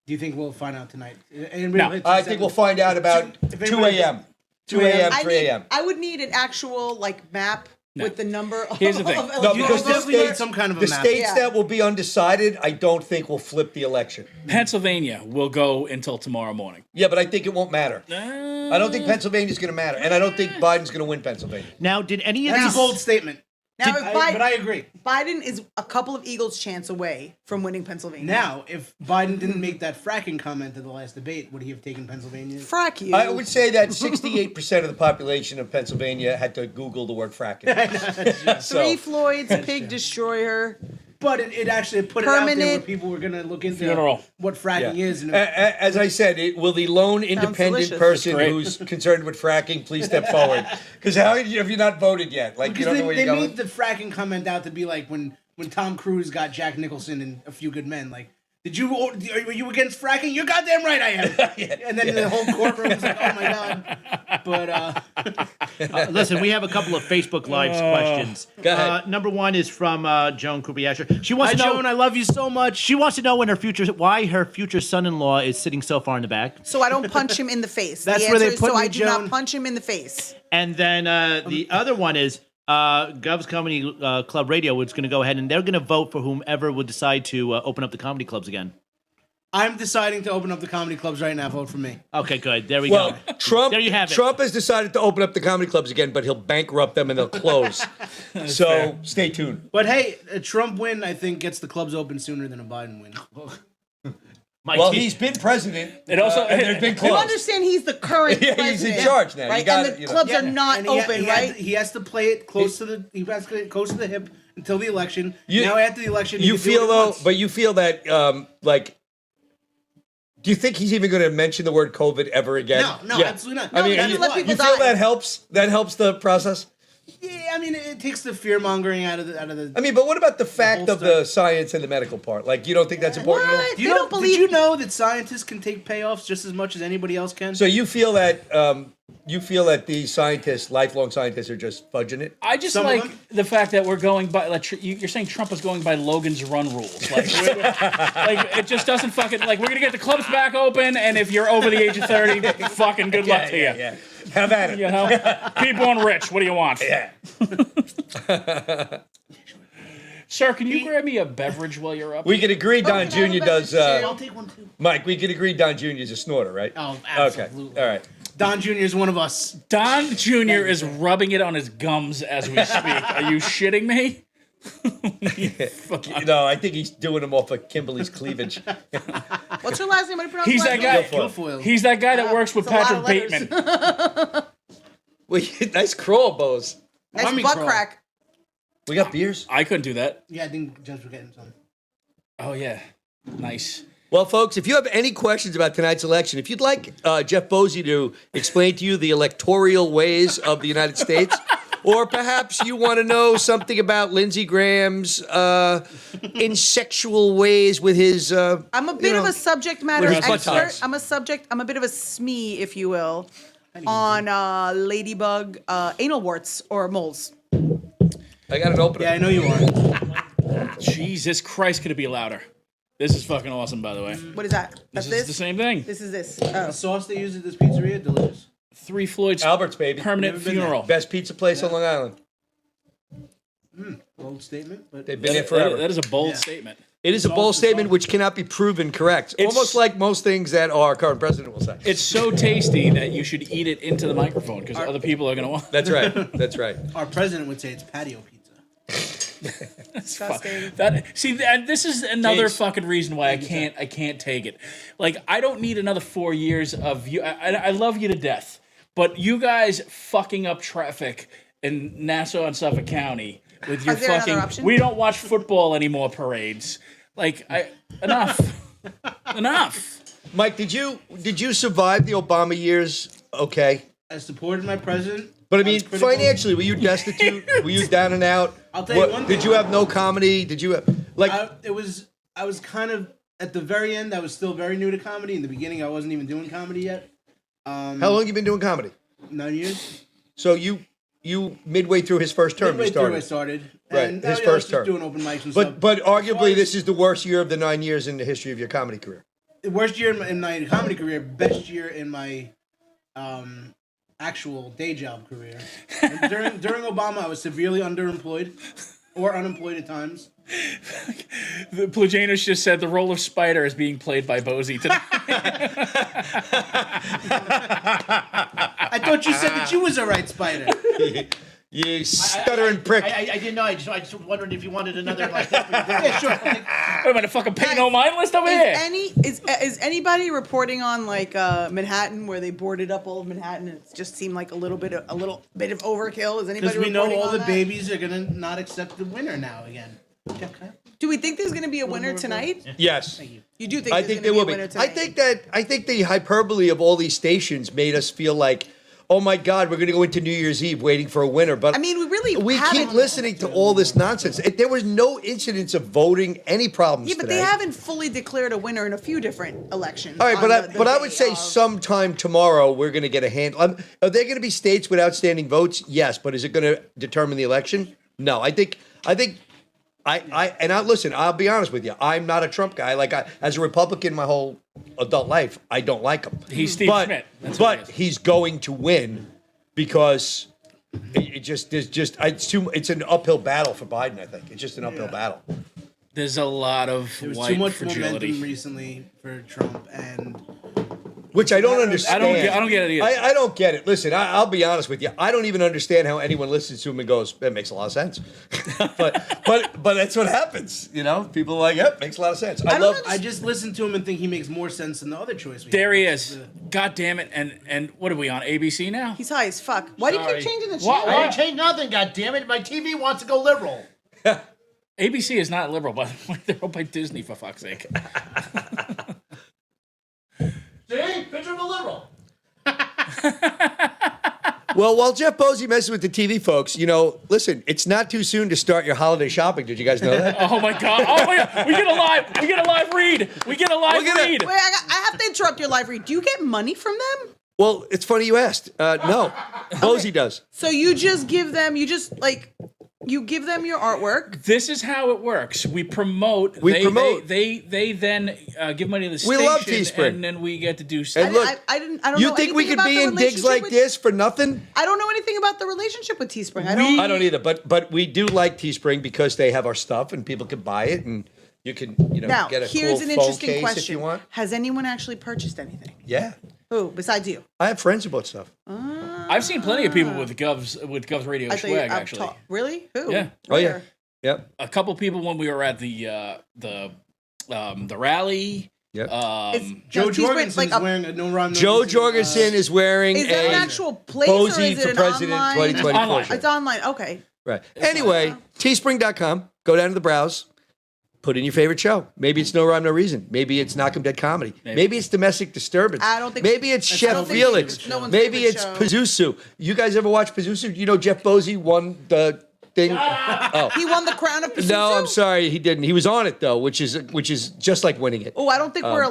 Do you think we'll find out tonight? Anybody No. will hit I think we'll find out about If 2 anybody- a.m. 2 a.m., 3 a.m. I would need an actual map with the number. Here's the thing. Of No, No, electoral because You the votes. definitely need states, some kind of a the map. states Yeah. that will be undecided, I don't think will flip the election. Pennsylvania will go until tomorrow morning. Yeah, but I think it won't matter. I don't think Pennsylvania's going to matter, and I don't think Biden's going to win Pennsylvania. Now, did any of That's these? a bold statement. Now, if But I agree. Biden is a couple of Eagles' chance away from winning Pennsylvania. Now, if Biden didn't make that fracking comment at the last debate, would he have taken Pennsylvania? frack you. I would say that 68% of the population of Pennsylvania had to Google the word fracking. Three Floyds, pig destroyer. But it actually put it out there where Permanent people were going to look into funeral. what fracking Yeah. is. And As I said, will the lone independent delicious. person Great. who's concerned with fracking please step forward? Because how have you not voted yet? Like, you because don't know where they you're going? made the fracking comment out to be like when Tom Cruise got Jack Nicholson in A Few Good Men. Like, were you against fracking? You're goddamn right I am. And then the whole courtroom was like, oh my God. But Listen, we have a couple of Facebook Live questions. Go ahead. Number one is from Joan Kubiasher. She wants hi, to know. Joan, I love you so much. She wants to know why her future son-in-law is sitting so far in the back. So I don't punch him in the face. That's the where they answer is put so me, I do Joan. not punch him in the face. And then the other one is Gov's Comedy Club Radio is going to go ahead and they're going to vote for whomever would decide to open up the comedy clubs again. I'm deciding to open up the comedy clubs right now. Vote for me. Okay, good. There we Well, go. Trump, There you have it. Trump has decided to open up the comedy clubs again, but he'll bankrupt them and they'll close. So stay tuned. But hey, a Trump win, I think, gets the clubs open sooner than a Biden win. My Well, team- he's been president. It also- and they've been You closed. understand he's the current Yeah, president. he's in charge now. You Right? got and it, the you know. clubs Yeah. are not And open, right? He has to play it close to the. He has to play it close to the hip until the election. You- now after the election, he You can do feel what he though, wants. but you feel that like. Do you think he's even going to mention the word COVID ever again? No, absolutely not. I mean, No, you, let people you feel die. that helps? That helps the process. Yeah, I mean, it takes the fear mongering out of the. I mean, but what about the fact of stuff. the science and the medical part? Like, you don't think that's important at all? What? Do you They know, don't believe. Did you know that scientists can take payoffs just as much as anybody else can? So you feel that these scientists, lifelong scientists, are just fudging it? I just Some of like them. the fact that we're going by. Like, you're saying Trump is going by Logan's Run rules. Like, like it just doesn't fucking like. We're gonna get the clubs back open, and if you're over the age of 30, fucking good luck to you. Have at it. You know, keep on rich. What do you want? Yeah. Sir, can you grab me a beverage while you're up? We could agree Don can I have a Jr. does. beverage I'll take one too. Mike, we could agree Don Jr. is a snorter, right? Oh, absolutely. Okay. All right. Don Jr. is one of us. Don Jr. is rubbing it on his gums as we speak. Are you shitting me? No, I think he's doing them off of Kimberly's cleavage. What's her last name? I pronounced He's her that last guy. name? Guilfoyle. He's that guy that works with it's a lot Patrick of letters. Bateman. Well, nice crawl, Bose. Nice Army butt crawl. crack. We got beers. I couldn't do that. Yeah, I think Judge was getting some. Oh yeah, nice. Well, folks, if you have any questions about tonight's election, if you'd like Jeff Bosey to explain to you the electoral ways of the United States, or perhaps you want to know something about Lindsey Graham's insexual ways with his. I'm a bit of a subject matter With his butt expert. tucks. I'm a bit of a SME, if you will, on ladybug anal warts or moles. I got an opener. Yeah, I know you are. Jesus Christ, could it be louder? This is fucking awesome, by the way. What is that? That's This is the same thing. This is this. The Oh. sauce they use at this pizzeria, delicious. 3 Floyd's Albert's, baby. permanent Never been there. funeral. Best pizza place on Long Island. Bold statement, but They've been there forever. That is a bold Yeah. statement. It is a bold statement which cannot be proven correct. It's- Almost like most things that our current president will say. It's so tasty that you should eat it into the microphone because other people are gonna want. That's right. That's right. our president would say it's patio pizza. Disgusting. This is another Jeez. fucking reason why I can't take it. Like, I don't need another 4 years of you. I love you to death, but you guys fucking up traffic in Nassau and Suffolk County with your Is there another fucking. option? We don't watch football anymore parades. Like, enough, enough. Mike, did you survive the Obama years? Okay. I supported my president. But I mean, was critical. financially, were you destitute? Were you down and out? I'll tell you one Did thing. you have no comedy? Did you have like? I was kind of at the very end. I was still very new to comedy. In the beginning, I wasn't even doing comedy yet. how long you been doing comedy? 9 years. So you midway through his first term, Midway you through, I started. started. Right, And, his I was first just term. doing open mics and stuff. But As far arguably, as- this is the worst year of the 9 years in the history of your comedy career. the worst year in my comedy career, best year in my actual day job career. And during Obama, I was severely underemployed or unemployed at times. The Plujanus just said the role of Spider is being played by Bosey today. I thought you said that you was a right spider. You stuttering prick. I didn't know. I just wondered if you wanted another like that. Yeah, sure. Wait a minute, fucking pay no mind list over here. Is anybody reporting on like Manhattan where they boarded up all of Manhattan and it just seemed like a little bit of overkill? Is anybody Because we know reporting all on the that? babies are gonna not accept the winner now again. Okay. Do we think there's going to be a winner tonight? Yes. You do think I there's think going there to be will a be. winner tonight? I think the hyperbole of all these stations made us feel like, oh my God, we're going to go into New Year's Eve waiting for a winner. But I mean, we keep haven't- listening to all this nonsense. There was no incidents of voting, any problems Yeah, but today. they haven't fully declared a winner in a few different elections. All right, on but I the would day say of. sometime tomorrow we're going to get a handle. Are there going to be states with outstanding votes? Yes, but is it going to determine the election? No, I think. Listen, I'll be honest with you. I'm not a Trump guy. Like, as a Republican my whole adult life, I don't like him. He's Steve but, Schmidt. That's what but he is. he's going to win because it's an uphill battle for Biden. I think it's just an uphill battle. There's a lot of There was white too much fragility. momentum recently for Trump, and Which I don't understand. I don't get it either. I don't get it. Listen, I'll be honest with you. I don't even understand how anyone listens to him and goes, "That makes a lot of sense." but that's what happens. You know, people are like, "Yep, makes a lot of sense." I just listen to him and think he makes more sense than the other choice. There he is. God damn it! And what are we on ABC now? He's high as fuck. Why do you keep changing the What? channel? I didn't change nothing. God damn it! My TV wants to go liberal. ABC is not liberal, by the way. They're owned by Disney, for fuck's sake. See, picture of a liberal. Well, while Jeff Bosey messes with the TV folks, listen, it's not too soon to start your holiday shopping. Did you guys know that? Oh my god! Oh my god! We get a live read. We get a live read. Wait, I have to interrupt your live read. Do you get money from them? Well, it's funny you asked. No, Bosey does. So you just give them, you give them your artwork. This is how it works. We promote. They then give money to the station. We love Teespring. And then we get to do stuff. And look, I don't you know think we anything could about be the in digs relationship like with- this for nothing? I don't know anything about the relationship with Teespring. I don't either, but we do like Teespring because they have our stuff and people can buy it and you can Now, get a here's cool an phone interesting case question. if you want. Has anyone actually purchased anything? Yeah, Who besides you? I have friends who bought stuff. I've seen plenty of people with Gov's Radio I thought you- swag I'm actually. Really? Who? Yeah. Oh, yeah. Where? Yep. a couple people when we were at the rally. Yep. Joe he's wearing, Jorgensen's like, a- wearing a no Ron. Joe Jorgensen is wearing Is that an a actual place or Posey is for it an President online? 2024 Online. shirt. It's online. Okay. Right. Anyway, teespring.com. Go down to the browse. Put in your favorite show. Maybe it's No Rhyme, No Reason. Maybe it's Knock 'em Dead Comedy. Maybe it's Domestic Disturbance. I don't think- Maybe it's I Chef don't think Felix. it's no one's Maybe favorite it's show. Pazuzu. You guys ever watch Pazuzu? You know Jeff Posey won the thing? Oh. He won the crown of Pazuzu? No, I'm sorry, he didn't. He was on it though, which is just like winning it. Oh, I don't think we're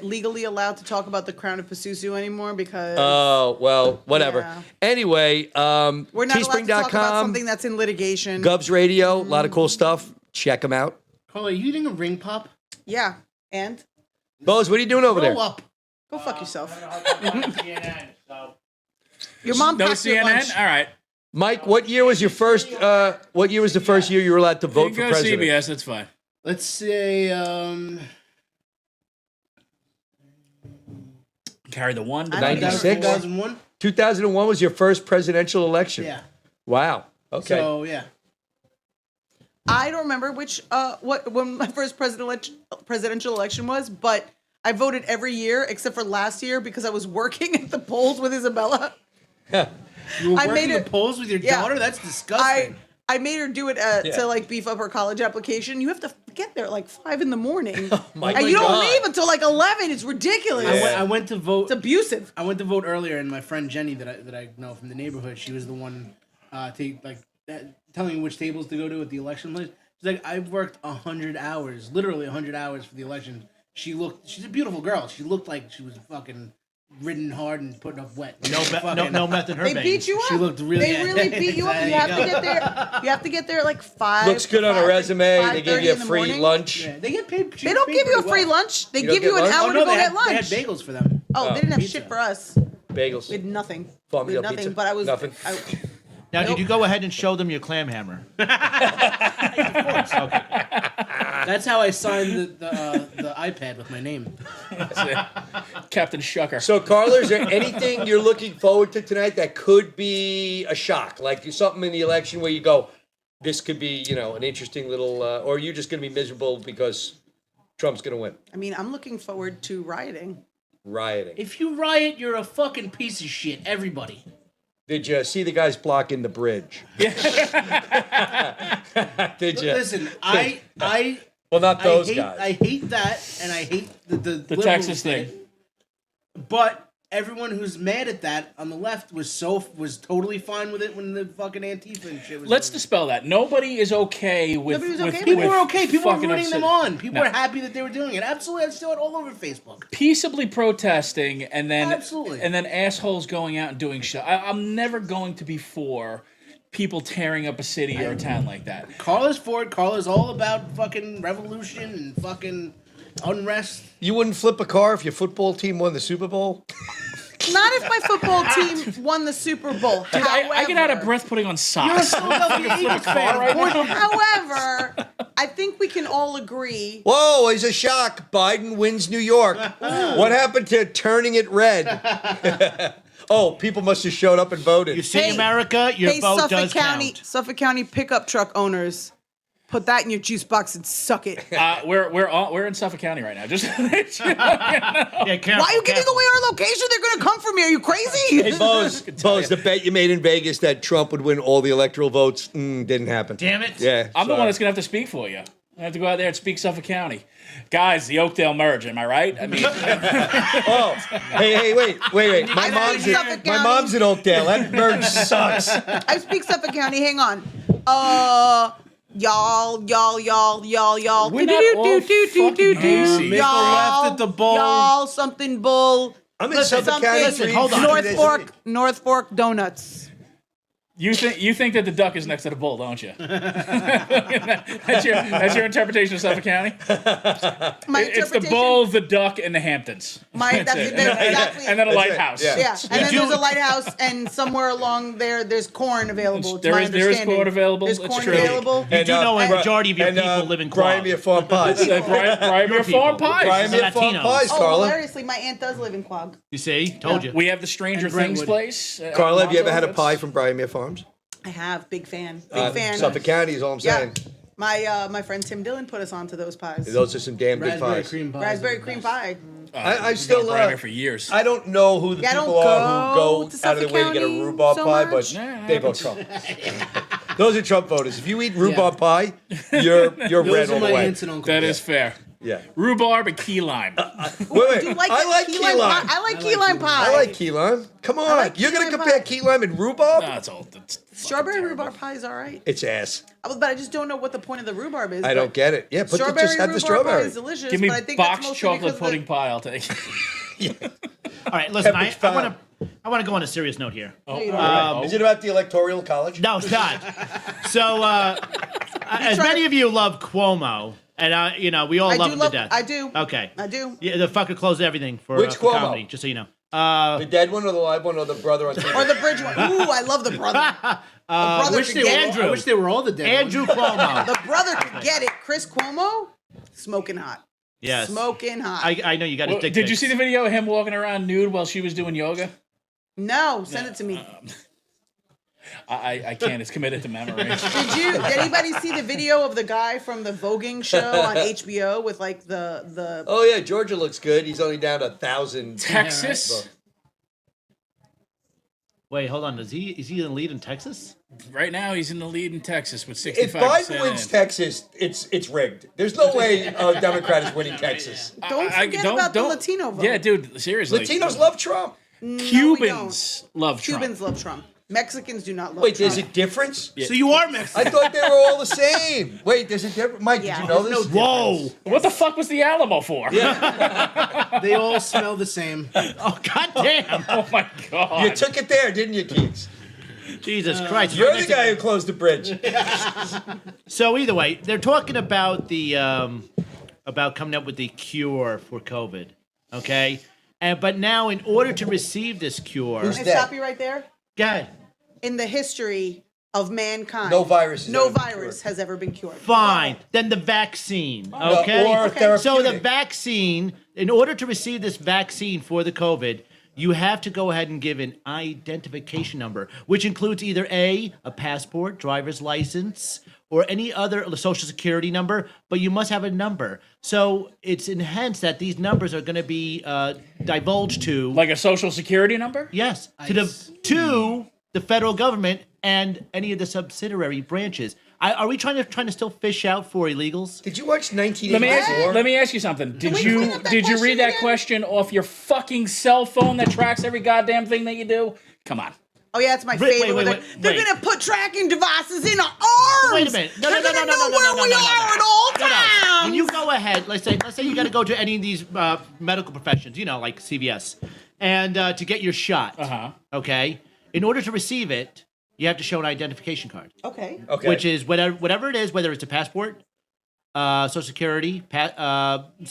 legally allowed to talk about the crown of Pazuzu anymore because Oh, well, whatever. Yeah. Anyway, we're not allowed to talk about teespring.com, something that's in litigation. Govs Radio, a lot of cool stuff. Check them out. Carla, are you eating a ring pop? Yeah. And Bose, what are you doing over there? Grow up. go fuck yourself. CNN, so. Your mom No packed your lunch. CNN. All right. Mike, what year was your first? What year was the first year you were allowed to You vote can for go president? CBS. That's fine. Let's say Carry the one. I don't think 96? 2001. 2001 was your first presidential election. Yeah. Wow. Okay. So yeah. I don't remember which when my first presidential election was, but I voted every year except for last year because I was working at the polls with Isabella. You were I working made the it- polls with your yeah. daughter? That's disgusting. I made her do it to like beef up her college application. You have to get there at like 5 in the morning. my and you don't God. leave until like 11. It's ridiculous. I went to vote. It's abusive. I went to vote earlier, and my friend Jenny, that I know from the neighborhood, she was the one, telling me which tables to go to at the election place. She's like, I've worked 100 hours, literally 100 hours for the election. She's a beautiful girl. She looked like she was fucking ridden hard and putting up wet. No method her They baby. beat you up. She looked really- They really beat you up. There You you have to go. get there. You have to get there at like 5. Looks good on a 5, resume. They give 5:30 you a in the free morning. lunch. Yeah, they get paid. They don't give you a free lunch. They You don't give you get an lunch? hour Oh, to no, go they get had lunch. bagels for them. Oh, they didn't have pizza. shit for us. Bagels. We had nothing. Farm We had Girl nothing. pizza? But I was Nothing? Now, did you go ahead and show them your clam hammer? Of course. Okay. That's how I signed the iPad with my name. Captain Shucker. So, Carla, is there anything you're looking forward to tonight that could be a shock? Like something in the election where you go, this could be, an interesting little, or are you just going to be miserable because Trump's going to win? I mean, I'm looking forward to rioting. Rioting. If you riot, you're a fucking piece of shit. Everybody. Did you see the guys blocking the bridge? Did you? Listen, I Well, not those hate, guys. I hate that, and I hate the liberals Texas thing. But everyone who's mad at that on the left was totally fine with it when the fucking Antifa and shit was. Let's going. dispel that. Nobody is okay with. Nobody was with- okay with People with were okay. People were fucking rooting them upset. on. People No. were happy that they were doing it. Absolutely, I saw it all over Facebook. Peaceably protesting and then Absolutely. and then assholes going out and doing shit. I'm never going to be for people tearing up a city or a town like that. Carla's for it. Carla's all about fucking revolution and fucking unrest. You wouldn't flip a car if your football team won the Super Bowl? Not if my football team won the Super Bowl. Dude, I get out of breath putting on You're a socks. Philadelphia Eagles fan. right Of course you- However, I think we can all agree. Whoa, it's a shock. Biden wins New York. What happened to turning it red? Oh, people must have showed up and voted. You see, Hey, America, your vote Suffolk does County, count. Suffolk County pickup truck owners, put that in your juice box and suck it. We're in Suffolk County right now. Just Yeah, careful, Why are you giving careful. away our location? They're gonna come for me. Are you crazy? Hey, Bose, the bet you made in Vegas that Trump would win all the electoral votes didn't happen. Damn it. Yeah. I'm the sorry. one that's gonna have to speak for you. I have to go out there and speak Suffolk County. Guys, the Oakdale merge, am I right? I mean, Oh, hey, wait. My I mom's speak Suffolk County. in Oakdale. That merge sucks. I speak Suffolk County. Hang on. Y'all. We're not all fucking hasty. Make a left at the bowl. Y'all, something bull. I'm in Suffolk County. Something. hold on. North Fork Donuts. you think that the duck is next to the bull, don't you? that's your interpretation of Suffolk County. My It's the interpretation. bull, the duck, and the Hamptons. That's exactly. And then a That's it, lighthouse. yeah. Yeah, and then there's a lighthouse, and somewhere along there's corn available. It's There my is understanding. corn available. There's It's corn true. available. You do know a Bri- majority of your and, people live in Brian Quad. Mia Farm Pies. Brian Your Farm people. Pies. Brian Mia Farm Latinos. Pies, Oh, Carla. hilariously, my aunt does live in Quag. You see? Told you. We have the Stranger And Things Brentwood. place. Carla, have you ever had a Montauk. pie from Brian Mia Farms? I have. Big fan. Big fan. Suffolk County is all I'm Yeah. saying. My friend Tim Dillon put us onto those pies. Those are some damn good Raspberry pies. cream pies. Raspberry are the cream best. pie. I We've still got Brian for years. I don't know who the Yeah, people don't are who go go to out of their Suffolk way to get a County rhubarb so pie, much. but Yeah, they vote Trump. Those are Trump voters. If you eat rhubarb pie, you're Those red are all the my way. aunts and uncles. That is fair. Yeah. Rhubarb and key lime. Wait, Do you like I that like key key lime lime. pie? I like key lime pie. I like key lime. Come on, like you're key gonna lime compare pie. key lime and rhubarb? That's all. That's fucking Strawberry terrible. rhubarb pie is all right. It's ass. But I just don't know what the point of the rhubarb is. I don't get it. Yeah, but Strawberry just have the rhubarb pie strawberry. is delicious. Give me but I think boxed that's mostly chocolate because pudding pie. I'll take. All right, listen, Pepperidge I Farm. want to go on a serious note here. Is it about the electoral college? No, it's not. So, as many of you love Cuomo, and we all love him to death. I do. Okay. I do. Yeah, the fucker closed everything for, Which for Cuomo? comedy, just so you know. The dead one or the live one or the brother on TV? Or the bridge one. Ooh, I love the brother. The brother wish could they get were, I wish they were all the dead Andrew ones. Cuomo. The brother could get it. Chris Cuomo, smoking hot. Yes. Smoking hot. I know you got his dick Did you pics. see the video of him walking around nude while she was doing yoga? No, send it to me. I can't. It's committed to memory. Did anybody see the video of the guy from the voguing show on HBO with like the Oh yeah, Georgia looks good. He's only down 1,000. Texas. Wait, hold on. Is he in the lead in Texas? Right now, he's in the lead in Texas with 65%. If Biden wins Texas, it's rigged. There's no way a Democrat is winning Texas. Don't forget about the Latino vote. Yeah, dude, seriously. Latinos love Trump. Cubans love Trump. Cubans love Trump. Mexicans do not love Wait, Trump. there's a difference? So you are Mexican. I thought they were all the same. Wait, there's a difference. Mike, Yeah. did you know There's this? no Whoa! What the fuck was the Alamo for? They all smell the same. Oh, goddamn! Oh my god. You took it there, didn't you, Keeks? Jesus Christ! You're the guy who closed the bridge. So either way, they're talking about the about coming up with the cure for COVID. Okay, but now in order to receive this cure, Can I stop you right there? go ahead. In the history of mankind, No virus has no ever been virus cured. has ever been cured. Fine. Then the vaccine. Okay. Or Okay. So the therapeutic. vaccine, in order to receive this vaccine for the COVID, you have to go ahead and give an identification number, which includes either a passport, driver's license, or any other social security number, but you must have a number. So it's enhanced that these numbers are going to be divulged to, Like a social security number? yes, to the federal government and any of the subsidiary branches. Are we trying to still fish out for illegals? Did you watch Let 1984? me ask you something. Did we you clean up that read question that again? question off your fucking cell phone that tracks every goddamn thing that you do? Come on. Oh yeah, it's my Wait, favorite. wait, where wait, they're wait. gonna put tracking devices in our arms. Wait a minute. No, they're no, no, gonna no, no, know no, where no, no, we no, no, are no. at all No, no. times. When you go ahead, let's say you got to go to any of these medical professions, like CVS, and to get your shot. Okay. In order to receive it, you have to show an identification card, Okay. Okay. which is whatever it is, whether it's a passport, Social Security, so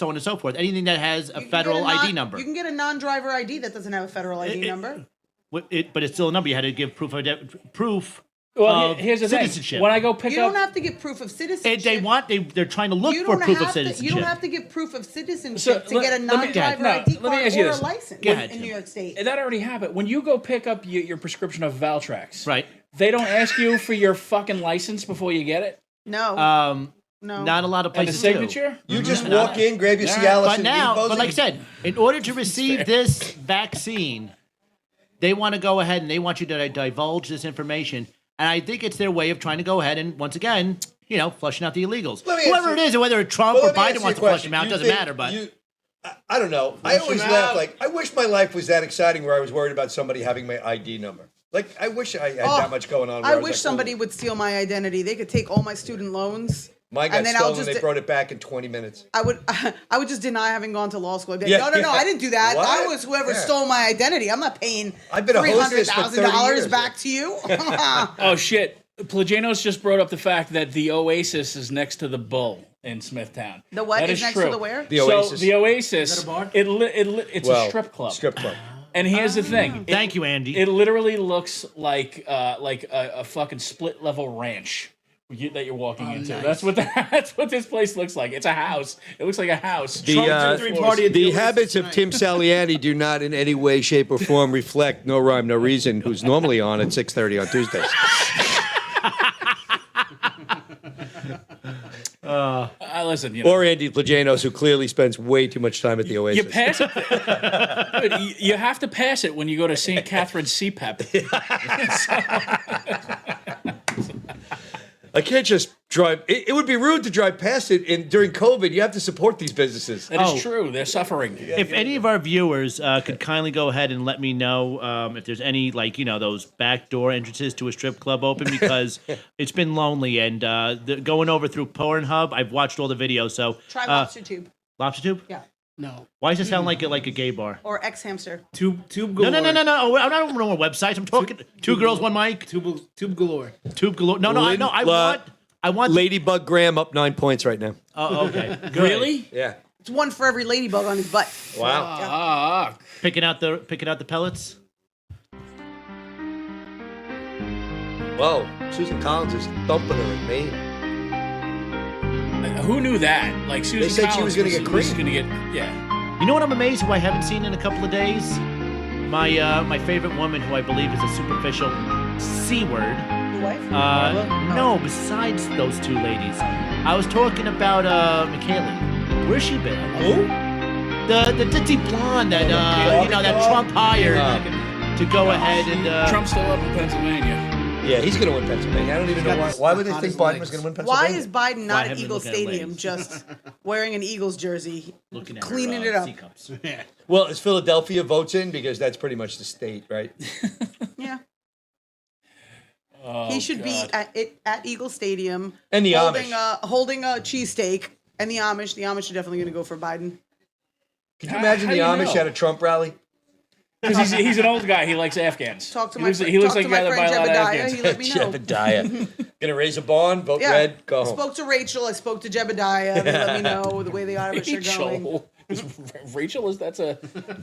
on and so forth. Anything that has a You can federal get a non- ID number. You can get a non-driver ID that doesn't have a federal ID number. But it's still a number. You had to give proof. Well, of here's the citizenship. thing. When I go pick You up, don't have to get proof of citizenship. They're trying to look You for don't proof have of citizenship. You don't have to get proof of citizenship So, to get a let me- non-driver no, ID let me card ask you or a this. license Go ahead, in Tim. New York State. that already happened. When you go pick up your prescription of Valtrex, Right. They don't ask you for your fucking license before you get it No. No. Not a lot of and the places signature. You just walk in, grab your Cialis, But and now, leave but like I said, in order to receive this vaccine, they want to go ahead and they want you to divulge this information. And I think it's their way of trying to go ahead and, once again, flushing out the illegals. Let me Whoever ask it you- is, or whether Trump Well, or let me ask Biden you a wants to flush question. them out, You doesn't think matter. But I don't know. I always them laugh. out. Like, I wish my life was that exciting where I was worried about somebody having my ID number. Like, I wish I had that much going on. Where I was wish like, somebody oh, would steal my identity. They could take all my student loans. Mine got and then stolen. I'll just They brought it back in 20 minutes. I would just deny having gone to law school. I'd be like, Yeah. no, I didn't do that. What? I was whoever Yeah. stole my identity. I'm not paying I've been a hostess for 30 $300,000 years. back to you. Oh shit! Plagano's just brought up the fact that the Oasis is next to the Bull in Smithtown. The what That is next true. to the where? The Oasis. So the Oasis. Is that a bar? It's a strip club. Strip club. And here's the thing. thank you, Andy. It literally looks like a fucking split level ranch that you're walking into. nice. That's what this place looks like. It's a house. It looks like a house. The habits of Tim Saliani do not in any way, shape, or form reflect No Rhyme, No Reason, who's normally on at 6:30 on Tuesdays. listen, you know, Or Andy Plajanos, who clearly spends way too much time at the Oasis. you pass it. Dude, you have to pass it when you go to St. Catherine's CPAP. I can't just drive. It would be rude to drive past it. And during COVID, you have to support these businesses. That is true. They're suffering. If any of our viewers could kindly go ahead and let me know if there's any, like, you know, those backdoor entrances to a strip club open, because it's been lonely. And going over through Pornhub, I've watched all the videos. So Try Lobster Tube. Lobster Tube? Yeah. No. Why does it sound like a gay bar? Or X Hamster. Tube No, galore. no. Oh, I don't know what websites. I'm talking two girls, one mic. Tube galore. Tube galore. No, I want. Ladybug Graham up 9 points right now. Oh, okay. Good. Really? Yeah. It's one for every ladybug on his butt. Wow. Ah, Picking out the pellets. Whoa. Susan Collins is thumping her in Maine. who knew that? Like Susan said she Collins was gonna get was cream. gonna get yeah. You know what I'm amazed who I haven't seen in a couple of days? My favorite woman, who I believe is a superficial C word. Your wife? No, besides those two ladies. I was talking about McKaylee. Where's she been? Who? The ditzy blonde that that Trump hired to go ahead and Trump's still up in Pennsylvania. Yeah, he's going to win Pennsylvania. I don't even know why. Why would they think Biden was going to win Why Pennsylvania? is Biden Why not at haven't Eagles looked at Stadium legs? just wearing an Eagles jersey, looking at cleaning her, it up? teacups. Well, is Philadelphia votes in? Because that's pretty much the state, right? Yeah. Oh, He should be God. at Eagle Stadium And the holding Amish. holding a cheesesteak. And the Amish are definitely going to go for Biden. Could you imagine How the do you Amish know? at a Trump rally? Because he's an old guy. He likes Afghans. Talk to he my looks, friend, he looks talk like to a my guy that friend buy a lot of Jebediah. Afghans. He let me know. Jebediah. Gonna raise a bond, vote Yeah. red, go I home. spoke to Rachel. I spoke to Jebediah. They let me know the way the Irish are going. Rachel, that's a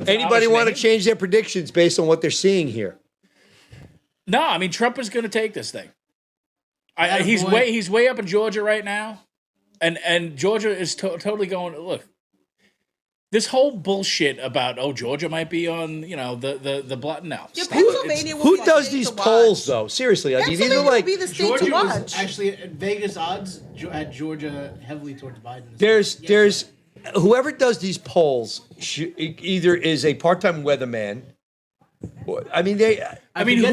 Anybody Amish want to name? change their predictions based on what they're seeing here? No, I mean Trump is going to take this thing. Attaboy. He's way up in Georgia right now, and Georgia is totally going. Look, this whole bullshit about Georgia might be on the block. No, Yeah, stop. Pennsylvania will Who be the does state these to watch. polls, though? Seriously, I mean, these Pennsylvania are like will be the state Georgia to was watch. actually at Vegas odds had Georgia heavily towards Biden. there's whoever does these polls either is a part-time weatherman. I mean, forget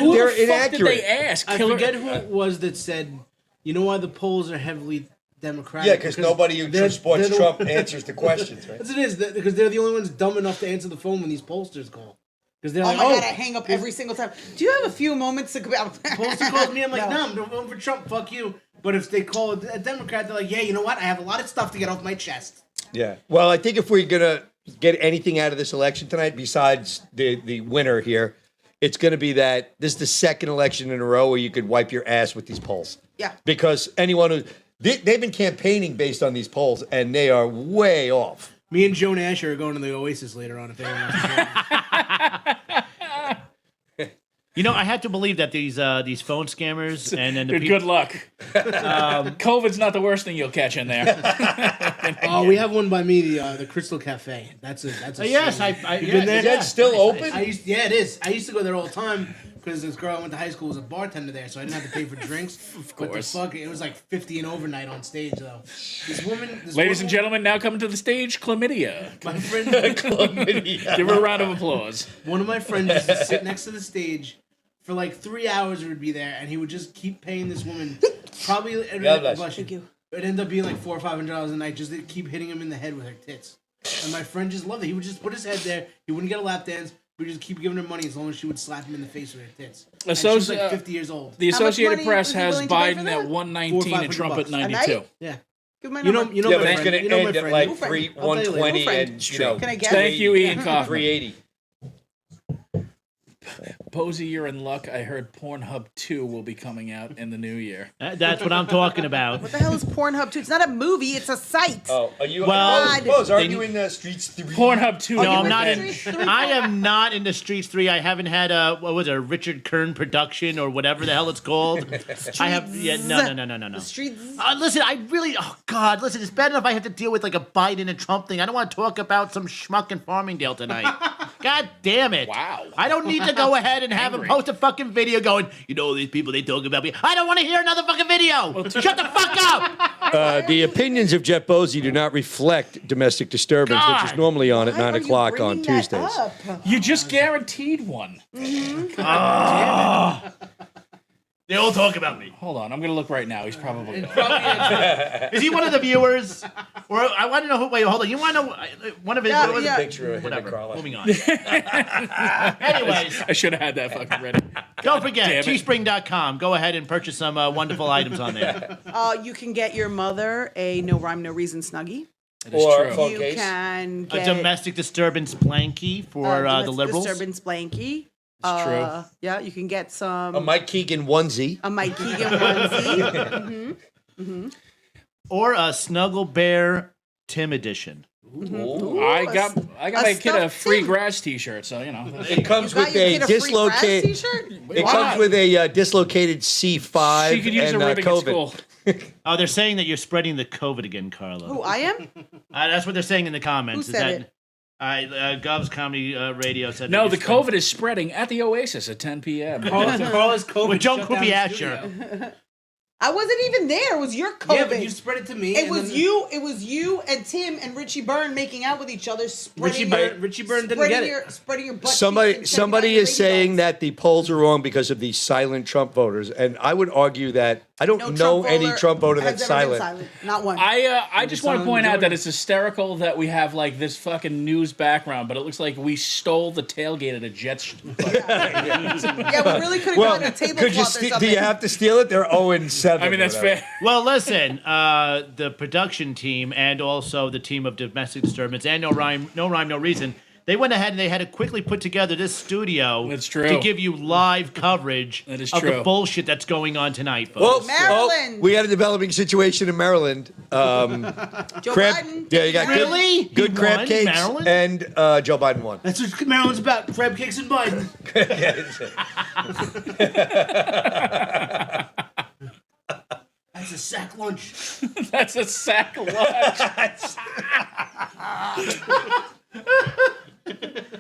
who they're the fuck did inaccurate. they ask? I Killer- forget who it was that said, you know why the polls are heavily Democratic? Yeah, because nobody who they're- supports they're the- Trump answers the questions, right? That's what it is, because they're the only ones dumb enough to answer the phone when these pollsters call. Because they're Oh like, my God, I hang up every single time. Do you have a few moments to go out? pollster calls me, I'm like, No. no, I'm voting for Trump, fuck you. But if they call a Democrat, they're like, yeah, you know what? I have a lot of stuff to get off my chest. Yeah. Well, I think if we're gonna get anything out of this election tonight, besides the winner here, it's gonna be that this is the second election in a row where you could wipe your ass with these polls. Yeah. Because anyone who they've been campaigning based on these polls, and they are way off. Me and Joan Asher are going to the Oasis later on if anyone wants to join. You know, I have to believe that these phone scammers and then the Dude, people. good luck. COVID's not the worst thing you'll catch in there. Oh, we have one by me, the Crystal Cafe. That's a Yes, sight. I You been there? Is that still open? Yeah, it is. I used to go there all the time because this girl I went to high school was a bartender there, so I didn't have to pay for drinks. Of course. But it was like 50 and overnight on stage though. This woman, Ladies and gentlemen, now coming to the stage, Chlamydia. my friend, Give her a round of applause. one of my friends used to sit next to the stage for like 3 hours. He would be there, and he would just keep paying this woman. Probably, God bless. Thank you. It'd end up being like $400 or $500 a night just to keep hitting him in the head with her tits. And my friend just loved it. He would just put his head there. He wouldn't get a lap dance. We just keep giving her money as long as she would slap him in the face with her tits. And she was like 50 years old. The How much Associated money Press was he has willing to pay for Biden that? at 119 and $400 Trump at a 92. night? Yeah. Give my You know, number. you know Yeah, my but it's friend. going You to know my end at friend. like Who friend? 120 Who friend? and Can I guess? Thank you, Ian Kaufman. 380. Posey, you're in luck. I heard Pornhub 2 will be coming out in the new year. That's what I'm talking about. What the hell is Pornhub 2? It's not a movie. It's a site. Oh, are you? Well, Bose, aren't you in the Streets 3? Pornhub 2. No, you I'm in not the in. Streets 3? I am not in the Streets 3. I haven't had a a Richard Kern production or whatever the hell it's called. I have. Yeah, no. The streets. Listen, I really. Oh God, listen. It's bad enough I have to deal with like a Biden and Trump thing. I don't want to talk about some schmuck in Farmingdale tonight. God damn it. Wow. I don't need to go ahead and have him Angry. post a fucking video going, these people, they talk about me. I don't want to hear another fucking video. Shut the fuck up. The opinions of Jeff Bosey do not reflect domestic disturbance, which is God. normally on at Why 9 are you o'clock on bringing that Tuesdays. up? You just guaranteed one. They all talk about me. Hold on, I'm gonna look right now. He's probably. Is he one of the viewers? Or I want to know who. Wait, hold on. You want to know one of his? Yeah, what was yeah. it? Picture of him and Whatever. Carla. Moving on. Anyways, I should have had that fucking ready. don't forget damn it. teespring.com. Go ahead and purchase some wonderful items on there. You can get your mother a No Rhyme No Reason Snuggie. It is Or true. phone You case. can A get domestic disturbance blankie for the domestic liberals. disturbance blankie. It's true. Yeah, you can get some A Mike Keegan onesie. a Mike Keegan onesie. Or a Snuggle Bear Tim edition. Ooh, I got my kid a stuffed free Tim. grass T-shirt, so you know. It comes Got with your a kid a free grass dislocated. t-shirt? It Why? comes with a dislocated C5 She could use and a ribbing at COVID. school. Oh, they're saying that you're spreading the COVID again, Carla. Who I am? That's what they're saying in the comments. Who said is that Gov's Comedy Radio said No, that the you're spreading- COVID is spreading at the Oasis at 10 p.m. Carla's COVID. With Joan shut down the Kupiascher. studio. I wasn't even there. It was your COVID. Yeah, but you spread it to me. It and was then you. It was you and Tim and Richie Byrne making out with each other, spreading Richie Byrne didn't get it. spreading your butt. cheeks Somebody and sending out is your saying rainbows. that the polls are wrong because of the silent Trump voters, and I would argue that I don't No know Trump any voter Trump voter has that's ever been silent. Not one. I just want to silent point out that majority. it's hysterical that we have like this fucking news background, but it looks like we stole the tailgate at a Jets. Yeah, we really could have Well, gotten a could you tablecloth or do something. you have to steal it? They're 0-7. I mean, that's whatever. fair. Well, listen, the production team and also the team of domestic disturbance and no rhyme, no reason. They went ahead and they had to quickly put together this studio That's true. to give you live coverage That is of the true. bullshit that's going on tonight, Well, folks. Maryland. we had a developing situation in Maryland. Joe Crab, Biden. yeah, you got Really? good He crab won, cakes, Maryland? and Joe Biden won. That's what Maryland's about. Crab cakes and Biden. That's a sack lunch. That's a sack lunch.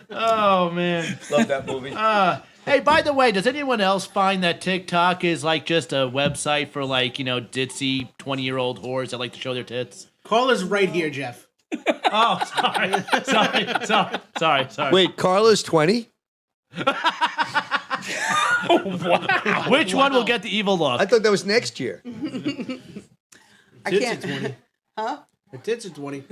Oh man. Love that movie. Hey, by the way, does anyone else find that TikTok is like just a website for like, ditzy 20-year-old whores that like to show their tits? Carla's right here, Jeff. Oh, sorry. Wait, Carla's 20? Which one will get the evil look? I thought that was next year. I Tits can't. are 20. Huh? Her tits are 20.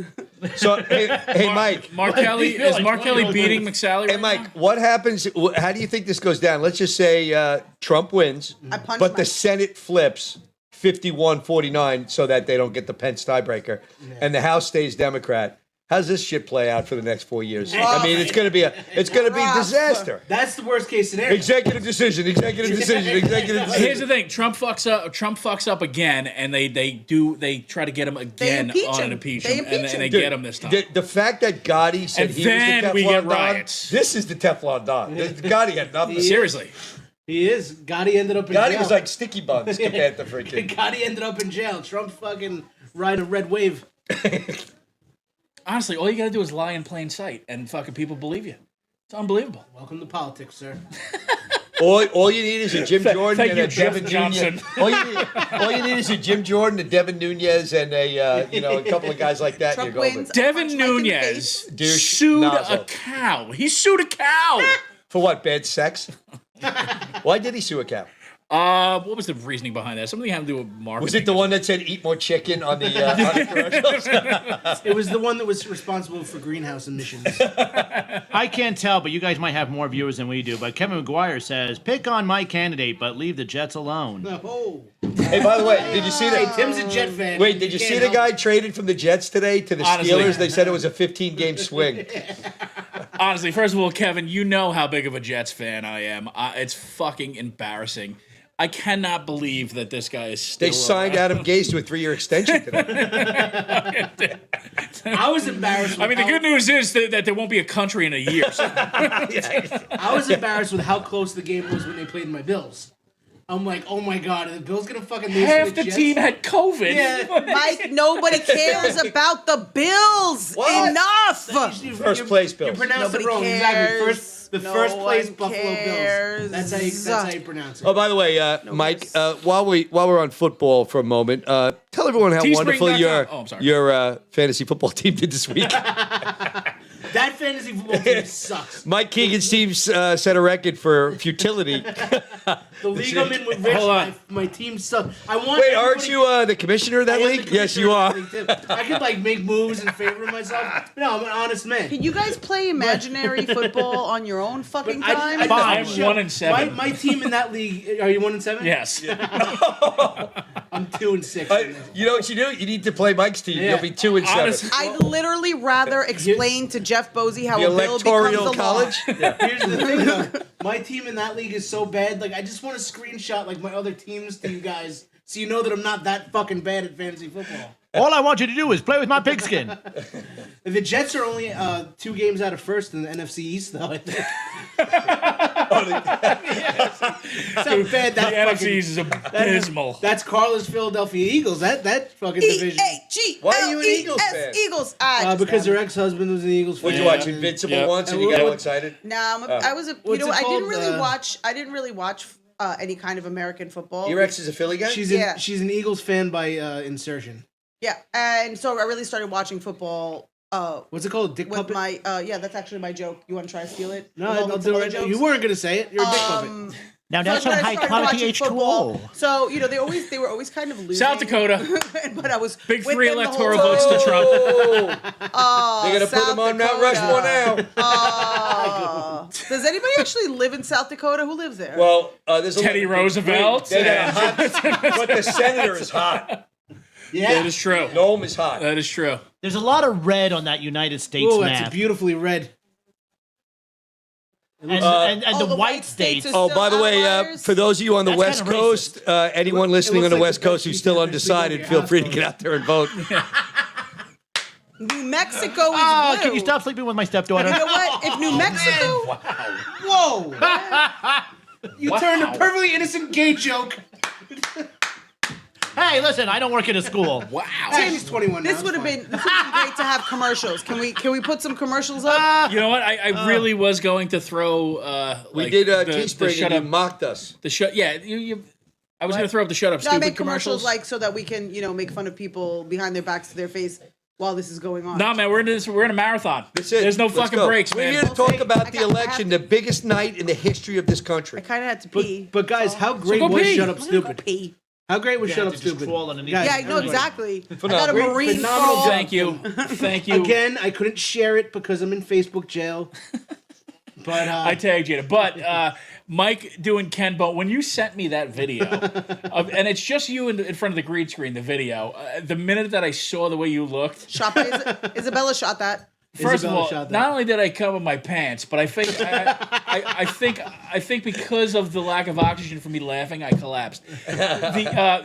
So, hey Mike. Mark Kelly feel is like Mark Kelly 20-year-old beating McSally Hey, right Mike, now? what happens? How do you think this goes down? Let's just say Trump wins, I punched but the Mike. Senate flips 51-49 so that they don't get the Pence tiebreaker, and the House stays Democrat. How's this shit play out for the next 4 years? I mean, it's going to be a disaster. That's the worst case scenario. Executive decision. Here's the thing: Trump fucks up again, and they try to get him again impeach on an him. impeachment, They and impeach they him. get him this time. The fact that Gotti said And he was then the Teflon we get Don, riots. this is the Teflon Don. Gotti had nothing. Seriously, He is. Gotti ended up in Gotti jail. was like sticky buns compared to freaking. Gotti ended up in jail. Trump fucking ride a red wave. honestly, all you gotta do is lie in plain sight, and fucking people believe you. It's unbelievable. Welcome to politics, sir. All you need is a Jim Jordan thank and you, a Devin Jeff Johnson. Nunez. All you need is a Jim Jordan, a Devin Nunez, and a couple of guys like that. Trump and you're golden. wins. Devin Punch Mike in the Nunez face. Douche sued nozzle. a cow. He sued a cow. For what? Bad sex? Why did he sue a cow? What was the reasoning behind that? Something had to do with marketing. Was it the one that said "eat more chicken" on the commercials? It was the one that was responsible for greenhouse emissions. I can't tell, but you guys might have more viewers than we do. But Kevin McGuire says, pick on my candidate, but leave the Jets alone. Oh. Hey, by the way, did you see Hey, that? Tim's a Jet fan. Wait, did you Can't see the help guy it. traded from the Jets today to the Honestly. Steelers? They said it was a 15-game swing. Honestly, first of all, Kevin, you know how big of a Jets fan I am. It's fucking embarrassing. I cannot believe that this guy is still. They signed around. Adam Gase to a 3-year extension today. I was embarrassed. I mean, the good news is that there won't be a country in a year. So. I was embarrassed with how close the game was when they played my Bills. I'm like, oh my god, are the Bills gonna fucking lose Half to the Jets? team had COVID. Yeah. Mike, nobody cares about the Bills. What? Enough. First place Bills. You pronounced Nobody it wrong. cares. Exactly. No First place one Buffalo cares. Bills. That's how you pronounce it. Oh, by the way, Mike, while we're on football for a moment, tell everyone how wonderful Teespring.com. your fantasy football team did this week. That fantasy football team sucks. Mike Keegan's team set a record for futility. The league I'm in with Rich, Hold on. my team sucks. Wait, aren't you the commissioner of that I am the league? Yes, commissioner you of are. the league, too. I could like make moves in favor of myself. No, I'm an honest man. Can you guys play imaginary football on your own fucking time? I'm 1-7. My team in that league. Are you 1-7? Yes. I'm 2-6. You know what you do? You need to play Mike's team. Yeah. You'll be 2-7. Honestly, I'd literally rather explain to Jeff Bosey how The a bill becomes electoral a law. college. Here's the thing, though. My team in that league is so bad. Like, I just want to screenshot like my other teams to you guys, so you know that I'm not that fucking bad at fantasy football. All I want you to do is play with my pigskin. The Jets are only 2 games out of first in the NFC East, though. I think. That's how bad the that NFC fucking. is abysmal. That's Carla's Philadelphia Eagles. That fucking division. Why are you an Eagles fan? Eagles. Because their ex-husband was an Eagles fan. Would you watch Invincible Yeah. once and you got all excited? Nah, I was a. You What's know, it I didn't called? really watch. I didn't really watch any kind of American football. Your ex is a Philly guy? She's Yeah. she's an Eagles fan by insertion. Yeah, and so I really started watching football. What's it called? Dick With puppet? my yeah, that's actually my joke. You want to try to steal it? No, With all I'll the do it other right now. jokes? You weren't gonna say it. You're a dick puppet. Now that's when on I high started quality watching H2O. football, so you know they were always kind of losing. South Dakota. But I was Big with 3 them the whole electoral time. votes to Trump. Oh, They're going to put South him on Mount Dakota. Rushmore now. Oh. Does anybody actually live in South Dakota? Who lives there? Well, there's a Teddy Roosevelt. They got a hot, but the senator is hot. Yeah. That is true. Nome is hot. That is true. There's a lot of red on that United States Oh, that's map. beautifully red. And Oh, the white states. are Oh, still by the way, outliers? for those of you on the That's West kinda Coast, anyone listening looks on the like West the best Coast who's still pizza undecided, that's feel been free to on get out there and vote. New Mexico is Oh, blue. can you stop sleeping with my stepdaughter? You know what? If New Mexico, Whoa! You turned a perfectly innocent gay joke. Hey, listen, I don't work at a school. Wow. He's 21 now. this would have been great to have commercials. Can we put some commercials up? You know what? I really was going to throw. We like did the Teespring shut and you up. mocked us. The shut. Yeah. You. I was going to throw up the shut up No, I stupid make commercials like so that we can make fun of people behind their backs to their face while this is going on. Nah, man, we're in a marathon. That's it. There's no Let's fucking go. breaks, We're man. here to talk about I the got- I election, have the biggest night in the history of this I country. kind of had to pee. But guys, how great go was pee. Shut Up I'm gonna go Stupid? pee. How great was Yeah, Shut to Up just Stupid? crawl underneath Guys, Yeah, I know everybody. exactly. I got a Phenomenal. marine Phenomenal frog. job. Thank you. Thank you. Again, I couldn't share it because I'm in Facebook jail. But I tagged you. But Mike doing Ken Bone, when you sent me that video, and it's just you in front of the green screen, the video, the minute that I saw the way you looked, Shot by Isabella shot that. first Isabella of shot all, that. not only did I cover my pants, but I think I think because of the lack of oxygen for me laughing, I collapsed.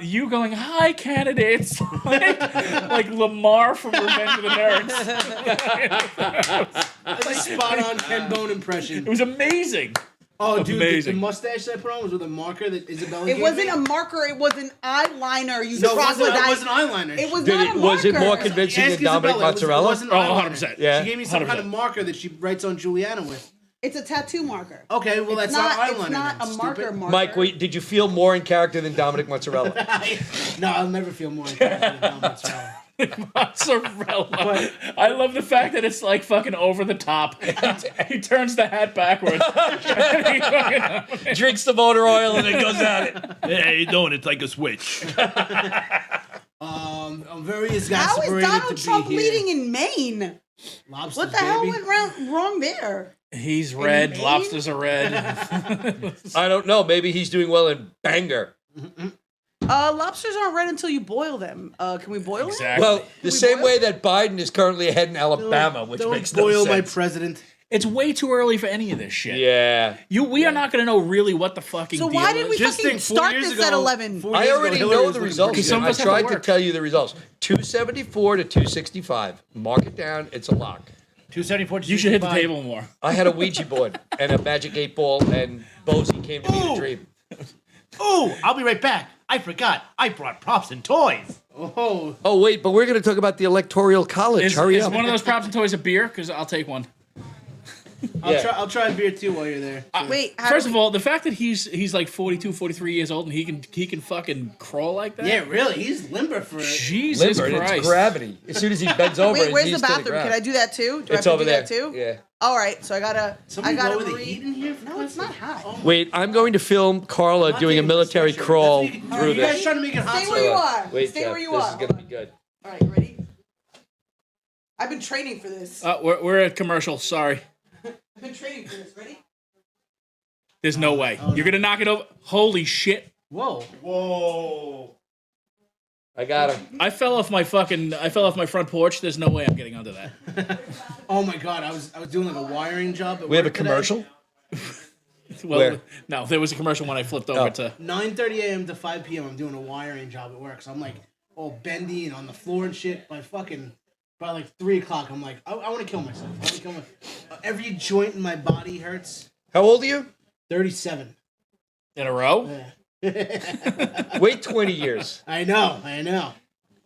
You going, "Hi, candidates," like Lamar from Revenge of the Nerds. spot on Ken Bone impression. It was amazing. Oh, dude, the Amazing. mustache that I put on was with a marker that Isabella It gave wasn't me. a marker. It was an eyeliner. You No, it wasn't, troglodyte. it wasn't eyeliner. It was Did not it, a was it marker. more convincing Ask than Dominic Isabella, Mozzarella? It wasn't Oh, eyeliner. 100%. Yeah. She gave me some kind of 100%. marker that she writes on Juliana with. It's a tattoo marker. Okay, well, It's that's not eyeliner. It's not then, a marker. stupid. Marker. Mike, did you feel more in character than Dominic Mozzarella? No, I'll never feel more embarrassed than mozzarella. Mozzarella. I love the fact that it's like fucking over the top. He turns the hat backwards. Drinks the motor oil and then goes at it. Hey, how you doing? It's like a switch. I'm very How is exasperated Donald to Trump be here. leading in Maine? Lobsters, What the hell baby. went wrong there? He's red. Maine? Lobsters are red. I don't know. Maybe he's doing well in Bangor. Lobsters aren't red until you boil them. Can we boil them? Exactly. Well, the we same boil? way that Biden is currently ahead in Alabama, which Don't makes no boil my sense. president. It's way too early for any of this shit. Yeah. We are not going to know really what the fucking So deal why did we is. Just fucking think, 4 start years this ago- at 11? 4 I years ago, already Hillary know was the looking results. pretty some I of us have to tried to work. tell you the results. 274 to 265. Mark it down. It's a lock. 274 to You should hit the 265. table more. I had a Ouija board and a magic 8 ball, and Bozy came to me in a dream. Ooh, I'll be right back. I forgot. I brought props and toys. Oh, Oh wait, but we're going to talk about the Electoral College. Is Hurry up. one of those props and toys a beer? Because I'll take one. I'll try a beer too while you're there. Wait, how First do of all, the fact that he's like 42, 43 years old and he can fucking crawl like that. Yeah, really, he's limber for it. Jesus Limber, Christ. it's gravity. As soon as he bends over, Wait, it where's knees the to bathroom? ground. Can I do that too? Do I have It's to over do there. that too? Yeah. All right, so I gotta Lower the read. heat in here. No, it's not hot. Wait, I'm going to film Carla doing a military crawl You through guys this. trying to make it hot. Stay where you are. Wait, Stay Jeff, where you this are. is going to be good. All right, ready? I've been training for this. We're at commercial. Sorry. I've been training for this. Ready? There's no way. You're going to knock it over. Holy shit. Whoa. I got him. I fell off my front porch. There's no way I'm getting under that. Oh my god, I was doing like a wiring job. At We have a work today. commercial? Well, Where? no, there was a commercial when I flipped over to. 9:30 a.m. to 5 p.m. I'm doing a wiring job at work, so I'm like all bendy and on the floor and shit. By like 3 o'clock, I'm like, I want to kill myself. I want to kill every joint in my body hurts. How old are you? 37. In a row? Wait 20 years. I know.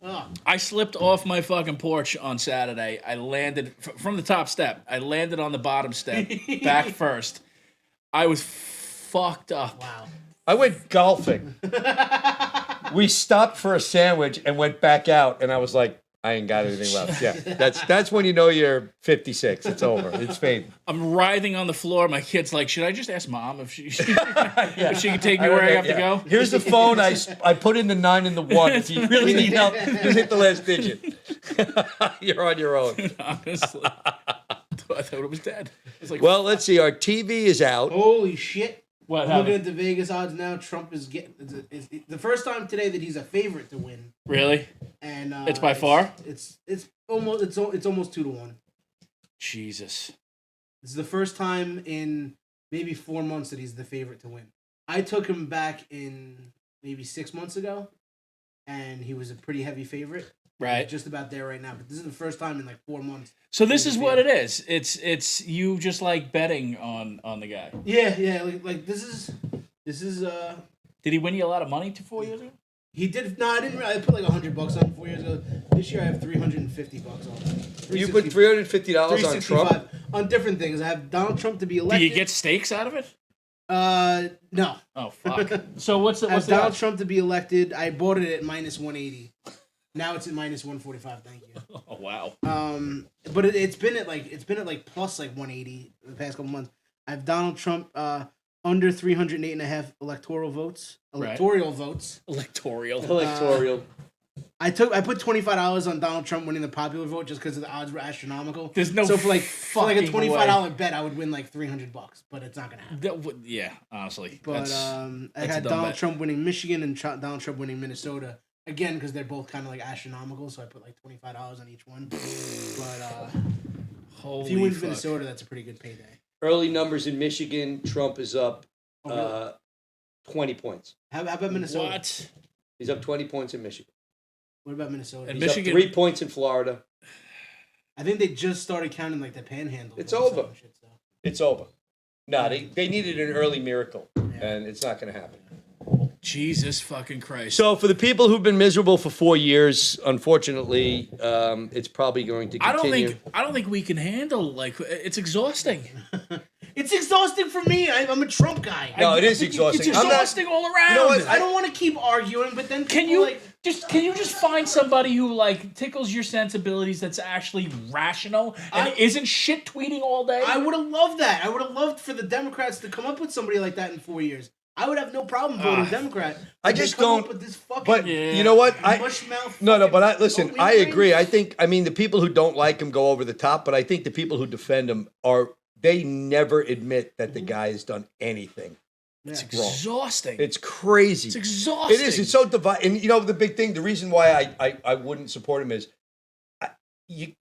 Oh. I slipped off my fucking porch on Saturday. I landed from the top step. I landed on the bottom step, back first. I was fucked up. Wow. I went golfing. We stopped for a sandwich and went back out, and I was like, I ain't got anything left. Yeah, that's when you know you're 56. It's over. It's fading. I'm writhing on the floor. My kid's like, should I just ask mom if she if she can take me where I have to go? Here's the phone. I put in the 9 and the 1. If you really need help, just hit the last digit. You're on your own. Honestly. I thought it was dead. I was like, Well, let's see. Our TV is out. Holy shit. what I'm looking happened? at the Vegas odds now. Trump is getting it's the first time today that he's a favorite to win, Really? and It's by far? It's almost 2-1. Jesus. This is the first time in maybe 4 months that he's the favorite to win. I took him back in maybe 6 months ago, and he was a pretty heavy favorite. Right. Just about there right now, but this is the first time in like 4 months. So this is what it is. It's you just like betting on the guy. Yeah, like this is Did he win you a lot of money 4 years ago? he did. No, I didn't. I put like $100 on 4 years ago. This year I have $350 on. You put $350 on Trump? on different things. I have Donald Trump to be Do elected. you get stakes out of it? No. Oh fuck. So what's I have the Donald odds? Trump to be elected. I bought it at -180. Now it's at -145. Thank you. Oh wow. But it's been at like plus like 180 the past couple months. I have Donald Trump under 308.5 electoral votes. Electoral votes. Electoral. Electoral. I put $25 on Donald Trump winning the popular vote just because the odds were astronomical. There's no so for like a fucking $25 bet, I would win like $300, but it's not gonna happen. Yeah, honestly. But That's I a had dumb Donald bet. Trump winning Michigan and Donald Trump winning Minnesota again because they're both kind of like astronomical. So I put like $25 on each one. But Holy if he wins fuck. Minnesota, that's a pretty good payday. Early numbers in Michigan, Trump is up Oh, really? 20 points. How about Minnesota? What? He's up 20 points in Michigan. What about Minnesota? And He's Michigan- up 3 points in Florida. I think they just started counting like the panhandle. It's votes over. and shit, so. It's over. No, they needed an early miracle, and it's not going to happen. Jesus fucking Christ. So for the people who've been miserable for 4 years, unfortunately, it's probably going to continue. I don't think we can handle it's exhausting. It's exhausting for me. I'm a Trump guy. No, it is exhausting. It's I'm not- exhausting all around. You know what? I don't want to keep arguing, but then Can people, you can you just find somebody who tickles your sensibilities that's actually rational and isn't shit tweeting all day? I would have loved that. I would have loved for the Democrats to come up with somebody like that in 4 years. I would have no problem voting Democrat. I But just they come don't- up with this fucking But you know what? mushmouth. No, fucking- but listen, don't I leave agree. range. I mean, the people who don't like him go over the top, but I think the people who defend him they never admit that the guy has done anything. it's exhausting. It's crazy. It's exhausting. It is. It's so divided. And the big thing, the reason why I wouldn't support him is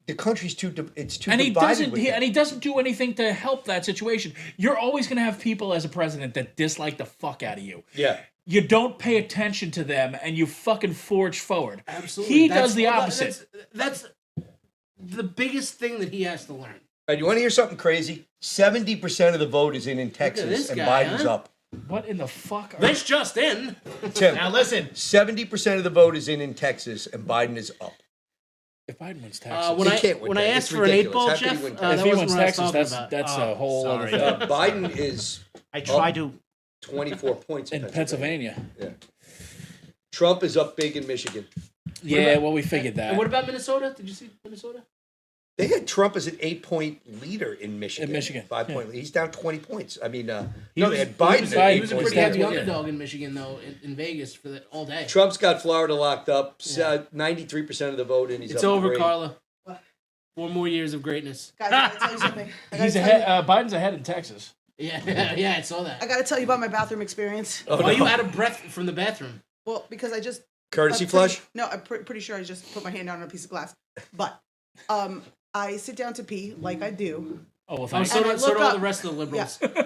the country's it's too and he divided. doesn't with him. and he doesn't do anything to help that situation. You're always going to have people as a president that dislike the fuck out of you. Yeah. You don't pay attention to them and you fucking forge forward. Absolutely. He does the opposite. That's the biggest thing that he has to learn. All right, you want to hear something crazy? 70% of the vote is in Texas, this and guy, Biden's huh? up. What in the fuck? Are This just in. Tim, Now listen. 70% of the vote is in Texas, and Biden is up. if Biden wins Texas? When He I can't win when I that. asked It's for an ridiculous. 8-ball, How can he Jeff, win if that he wasn't wins what I was Texas, talking that's about. that's a whole sorry. other thing. Biden is I tried to. 24 points In Pennsylvania. Yeah. Trump is up big in Michigan. Yeah, well, we figured that. And what about Minnesota? Did you see Minnesota? They had Trump as an 8-point leader in Michigan. In Michigan, 5-point. He's down 20 points. I mean, He they was- had Biden. He was a pretty Yeah. heavy underdog in Michigan, though, in Vegas for all day. Trump's got Florida locked up. 93% of the vote, and he's It's up over, 3. Carla. 4 more years of greatness. Guys, I gotta tell you something. He's ahead. Biden's ahead in Texas. Yeah, yeah, I saw that. I gotta tell you about my bathroom experience. Oh, Why no. are you out of breath from the bathroom? Well, because I just Courtesy I'm pretty- flush? No, I'm pretty sure I just put my hand down on a piece of glass. But I sit down to pee like I do. Oh, well, Oh, thanks. so And I do, so look do all up- the rest of the liberals. I look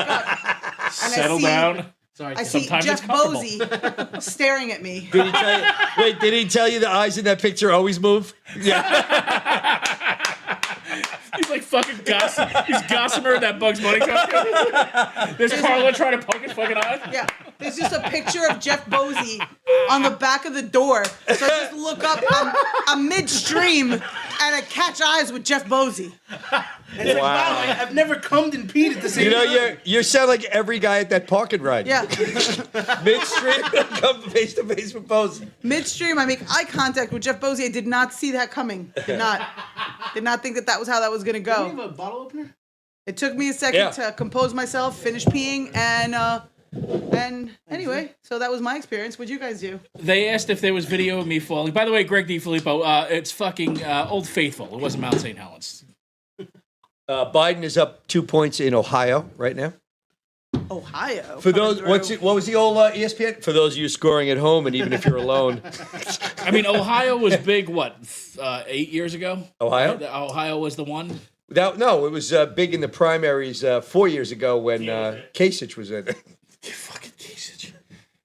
up and Settle I see down. Sorry, I Tim. see Sometimes Jeff it's comfortable. Bosey staring at me. Did he tell you? Wait, did he tell you the eyes in that picture always move? Yeah. He's like fucking gossip. He's Gossamer in that Bugs Bunny cartoon. There's Carla trying to poke his fucking eye. Yeah, there's just a picture of Jeff Bosey on the back of the door. So I just look up, I'm midstream, and I catch eyes with Jeff Bosey. And it's like, wow, I've never cummed and peed at the same You know, time. you sound like every guy at that park and ride. Yeah, Midstream, come face to face with both. midstream, I make eye contact with Jeff Bosey. I did not see that coming. Did not think that was how that was gonna Do you have go. a bottle opener? It took me a second Yeah. to compose myself, finish peeing, and anyway, so that was my experience. What'd you guys do? They asked if there was video of me falling. By the way, Greg DiFilippo, it's fucking Old Faithful. It wasn't Mount St. Helens. Biden is up 2 points in Ohio right now. Ohio. For coming those, through. what was the old ESPN? For those of you scoring at home, and even if you're alone, I mean, Ohio was big, 8 years ago? Ohio. Ohio was the one. No, it was big in the primaries 4 years ago when Kasich was in it. Fucking Kasich.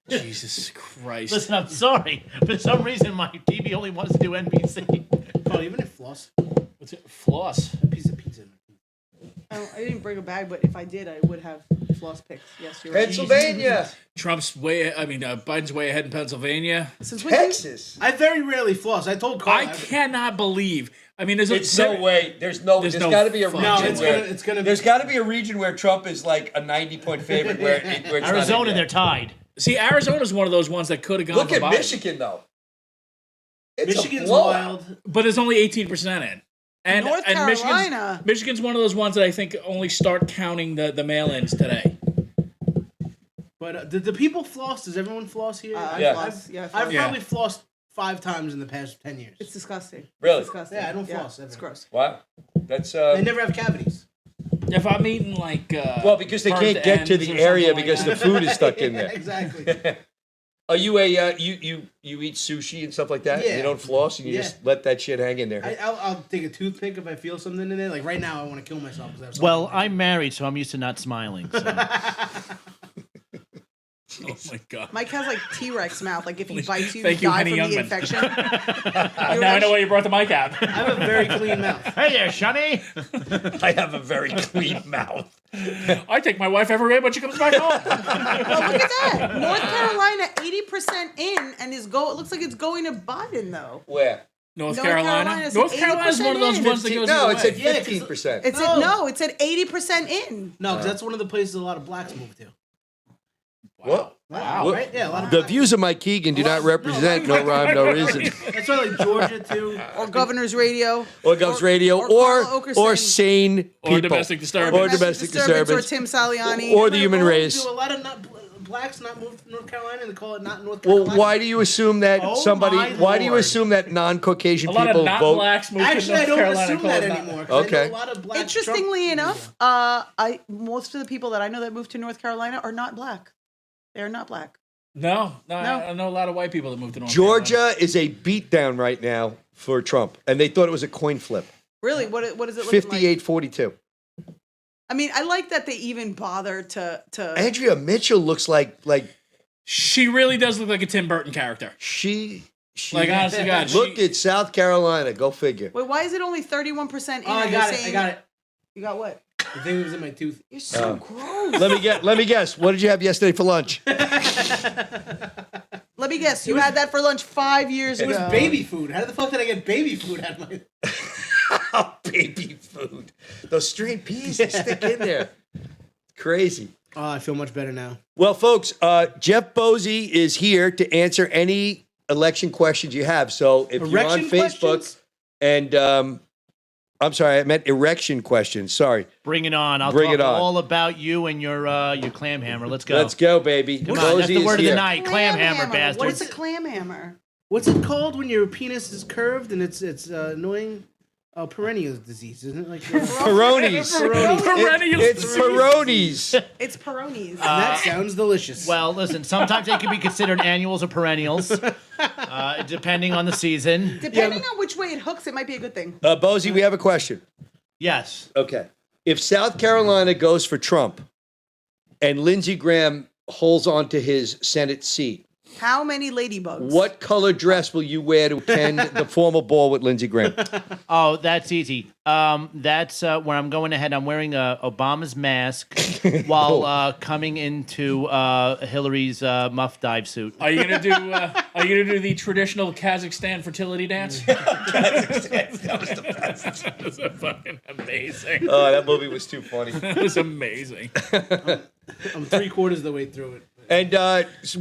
Jesus Christ. Listen, I'm sorry. For some reason, my TV only wants to do NBC. Oh, even if floss. What's it? Floss. A piece of pizza. I didn't bring a bag, but if I did, I would have floss picks. Yes, you're right. Pennsylvania, Biden's way ahead in Pennsylvania. Since when you, Texas. I very rarely floss. I told Carla. I cannot believe. I mean, there's No way. There's There's There's no got to be a fuck. region No, it's where gonna- it's gonna be- There's got to be a region where Trump is like a 90-point favorite. Where it's not in Arizona, yet. they're tied. See, Arizona's one of those ones that could have gone Look for at Biden. Michigan though. It's Michigan's a blowout. wild. But there's only 18% in. And, North and Carolina. Michigan's one of those ones that I think only start counting the mail-ins today. But did the people floss? Does everyone floss here? Yeah. floss. Yeah, I've floss. probably flossed 5 times in the past 10 years. It's disgusting. Really? It's disgusting. Yeah, I don't floss It's ever. gross. Wow. That's They never have cavities. If I'm eating like well because they burnt can't get to ends the or area something because like the food is stuck in there. Exactly. Are you a you eat sushi and stuff like that? Yeah. You don't floss and you Yeah. just let that shit hang in there. I'll take a toothpick if I feel something in there. Like right now, I want to kill myself because I have something. Well, I'm married, so I'm used to not smiling. So. oh my god. Mike has like T-Rex mouth. Like if he bites you, Thank you you, die Henny from the Youngman. infection. Now I know why you brought the mic out. I have a very clean mouth. Hey there, Shunny. I have a very clean mouth. I take my wife everywhere, but she comes back home. Well, look at that. North Carolina, 80% in, and it looks like it's going to Biden though. Where? North North Carolina. Carolina's North at Carolina's one of those 80% ones that goes No, either it's way. at Yeah, 15%. It's No. at 80% in. No, because that's one of the places a lot of blacks move to. What? Wow. Right? Yeah, a lot of The blacks. views of Mike Keegan do not represent no rhyme, no reason. That's why like Georgia too. Or Governor's Radio. Or Gov's Radio, or Carla Oakerson. or sane people. Or domestic disturbance. Or domestic disturbance. Or Tim Saliani. Or the human Well, race. Do a lot of blacks not move to North Carolina and they call it not North Well, Carolina? why do you assume that Oh somebody? my Why do you Lord. assume that non-Caucasian A lot people of not vote? blacks move to Actually, I North don't Carolina. assume call that it not- anymore. 'Cause Okay. I know a lot of black Interestingly Trump enough, most of the people that I know that moved to North Carolina are not black. They are not black. No. No. I know a lot of white people that moved to North Carolina. Georgia is a beatdown right now for Trump, and they thought it was a coin flip. Really, what is it looking like? 58-42. I mean, I like that they even bother to. Andrea Mitchell looks like She really does look like a Tim Burton character. she. Like, honest to God, Look she- at South Carolina. Go figure. Wait, why is it only 31% in? Oh, I and got they're it. I saying- got it. You got what? The thing was in my tooth. You're so gross. Let me guess. What did you have yesterday for lunch? Let me guess. You had that for lunch 5 years It ago. was baby food. How the fuck did I get baby food out of my... Oh, baby food. Those string peas, they stick in there. Crazy. Oh, I feel much better now. Well, folks, Jeff Bosey is here to answer any election questions you have. So if you're on Erection Facebook questions? and I'm sorry, I meant erection questions. Sorry. Bring it on. I'll Bring talk it on. all about you and your clam hammer. Let's go. Let's go, baby. Come on, that's Bosey the is word of the here. night. Clam hammer, bastards. What is a clam hammer? What's it called when your penis is curved and it's annoying? Perennial disease, isn't it? Like Peroni's. Perennial It's disease. Peroni's. It's Peroni's. that sounds delicious. Well, listen, sometimes they can be considered annuals or perennials, depending on the season. Depending on which way it hooks, it might be a good thing. Bosey, we have a question. Yes. Okay. If South Carolina goes for Trump and Lindsey Graham holds on to his Senate seat, How many ladybugs? what color dress will you wear to attend the formal ball with Lindsey Graham? Oh, that's easy. That's where I'm going ahead. I'm wearing Obama's mask while coming into Hillary's muff dive suit. Are you gonna do? Are you gonna do the traditional Kazakhstan fertility dance? That was fucking amazing. Oh, that movie was too funny. That was amazing. I'm 3/4 of the way through it. And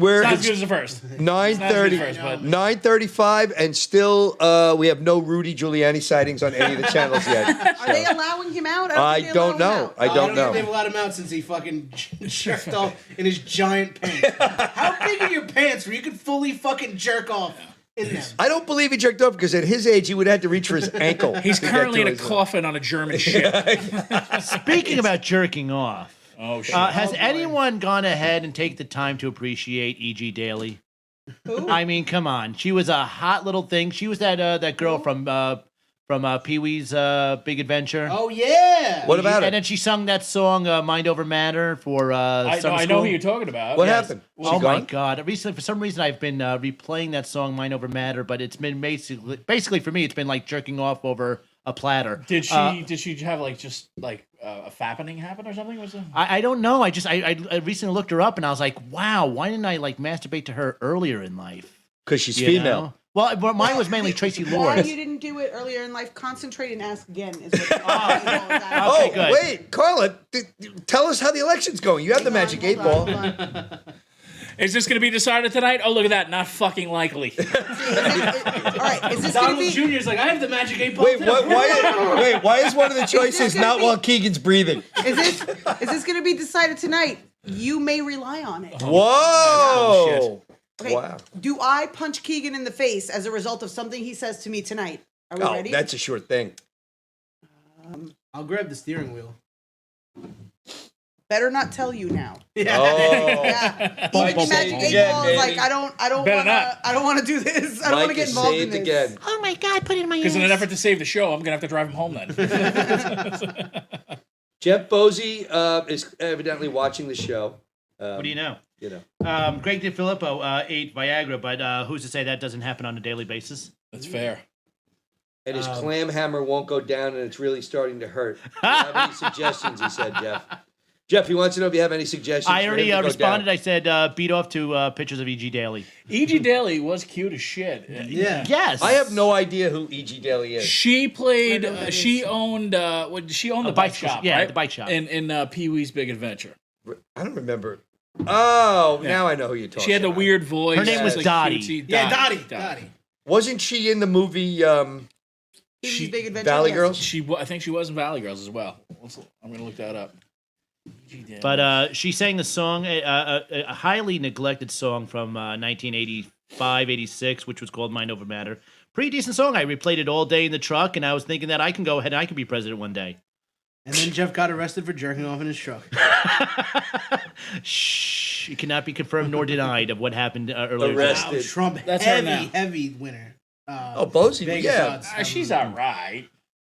we're Not as good as the first. 9:30, first, but- 9:35, and still we have no Rudy Giuliani sightings on any of the channels yet. Are they allowing him out? I think they don't allow him know. out. I don't think know. they've allowed him out since he fucking jerked off in his giant pants. How big are your pants where you could fully fucking jerk off in them? I don't believe he jerked off because at his age he would have to reach for his ankle. He's to get currently to in a his- coffin on a German ship. Speaking about jerking off, Oh shit! has anyone gone ahead and take the time to appreciate E.G. Daily? Who? I mean, come on. She was a hot little thing. She was that girl from Pee Wee's Big Adventure. Oh yeah. What about And it? then she sung that song "Mind Over Matter" for I summer know school. who you're talking about. What Yes. happened? Oh She my gone? God! Recently, for some reason, I've been replaying that song "Mind Over Matter," but it's been basically for me, it's been like jerking off over a platter. Did she have like just like a fappening happen or something? Was it? I don't know. I recently looked her up and I was like, wow, why didn't I like masturbate to her earlier in life? Because she's You female. know? Well, mine was mainly Tracy Why Lords. you didn't do it earlier in life? Concentrate and ask again. Is what Oh, Okay, good. wait, Carla, tell us how the election's going. You have the magic 8 ball. Is this going to be decided tonight? Oh, look at that! Not fucking likely. All right, is this going to Donald be? Jr.'s like, I have the magic 8 ball Wait, too. what? Why is one of the choices gonna not be- while Keegan's breathing? Is this going to be decided tonight? You may rely on it. Whoa! Okay, Wow. do I punch Keegan in the face as a result of something he says to me tonight? Are we Oh, ready? that's a sure thing. I'll grab the steering wheel. Better not tell you now. Oh, Yeah. Even the magic it 8 again, ball is like, baby. I don't Better want not. to. I don't want to do this. I don't want to Mike, get you involved say in it this. again. Oh my God, put it in my Because in an effort to save the show, I'm gonna have to drive him home then. Jeff Bosey is evidently watching the show. What do you know? You know. Greg DeFilippo ate Viagra, but who's to say that doesn't happen on a daily basis? That's fair. And his clam hammer won't go down, and it's really starting to hurt. Do you have any suggestions? He said, Jeff. Jeff, he wants to know if you have any suggestions. I for already him to go responded. down. I said beat off to pictures of E.G. Daily. E.G. Daily was cute as shit. Yeah. Yes. I have no idea who E.G. Daly is. She played. I know who it She is. owned. She owned the bike bike shop. yeah, right? the bike shop. In Pee Wee's Big Adventure. I don't remember. Oh, now I know who you're talking about. She had the weird voice. Her name was like Dottie. cutesy- Yeah, Dottie. Wasn't she in the movie Pee-wee's She- Big Adventure. Valley yes. Girls? I think she was in Valley Girls as well. I'm gonna look that up. E.G. Daily. But she sang the song, a highly neglected song from 1985, 86, which was called Mind Over Matter. Pretty decent song. I replayed it all day in the truck, and I was thinking that I can go ahead and I can be president one day. And then Jeff got arrested for jerking off in his truck. Shh. It cannot be confirmed nor denied of what happened earlier. Arrested. Wow, Trump, That's her heavy, now. heavy winner. Oh, Bosey, Vegas yeah. odds. She's all right.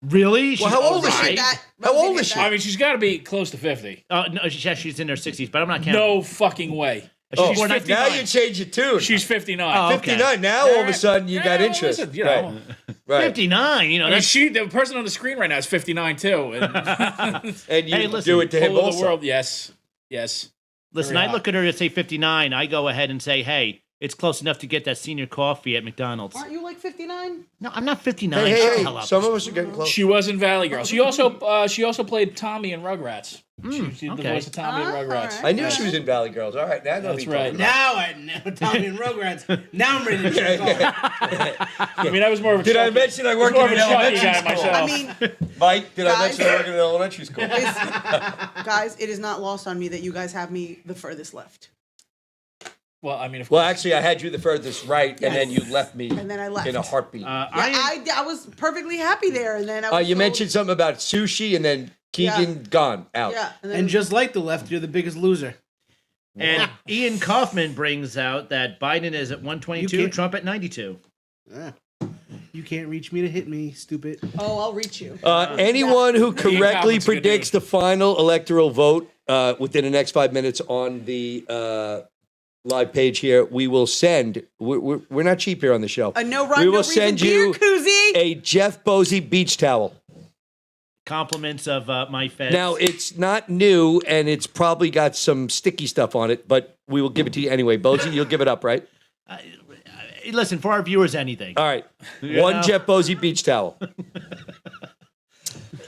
Really? Well, how old is Don't she? say that. How Don't say old is she? that. I mean, she's got to be close to 50. No, she's in her 60s, but I'm not counting. No fucking way. Oh, She's born now 59. you change your tune. She's 59. Oh, okay. 59. Now all of a sudden you got Yeah, interest. listen, you know, Right. Right. 59. You know, I mean, that's the person on the screen right now is 59 too. And And you Hey, listen, do it to him Pull of also. the world, yes. listen. very I look at her and say 59. I go ahead and say, hey, it's close enough to get that senior coffee at McDonald's. Aren't you like 59? No, I'm not 59. Hey, Shut hey, the hell hey. up. Some of us are getting close. She was in Valley Girl. She also played Tommy in Rugrats. She did the okay. voice of Tommy in Rugrats. alright. I knew she was in Valley Girls. All right, now I know That's what you're right. talking about. Now I know Tommy and Rugrats. Now I'm ready to check off. I mean, I was more of a Did I Chucky- mention I worked more in of an a Chucky elementary guy school? myself. I mean, Mike, did I Guys. mention I worked in an elementary school? guys, it is not lost on me that you guys have me the furthest left. Well, I mean, of Well, course. actually, I had you the furthest right, and then you left me And then I left. in a heartbeat. Yeah, I was perfectly happy there, and then I was You so- mentioned something about sushi, and then Keegan gone out. Yeah, and then And just like the left, you're the biggest loser. And Ian Kaufman brings out that Biden is at 122, You can't- Trump at 92. You can't reach me to hit me, stupid. oh, I'll reach you. Anyone who correctly Kaufman's a good predicts dude. the final electoral vote within the next 5 minutes on the live page here, we will send. We're not cheap here on the show. No rhyme, we no will reason send beer you koozie. a Jeff Bosey beach towel. Compliments of my feds. Now it's not new, and it's probably got some sticky stuff on it, but we will give it to you anyway. Bosey, you'll give it up, right? Listen, for our viewers, anything. All right. One Jeff Bosey beach towel.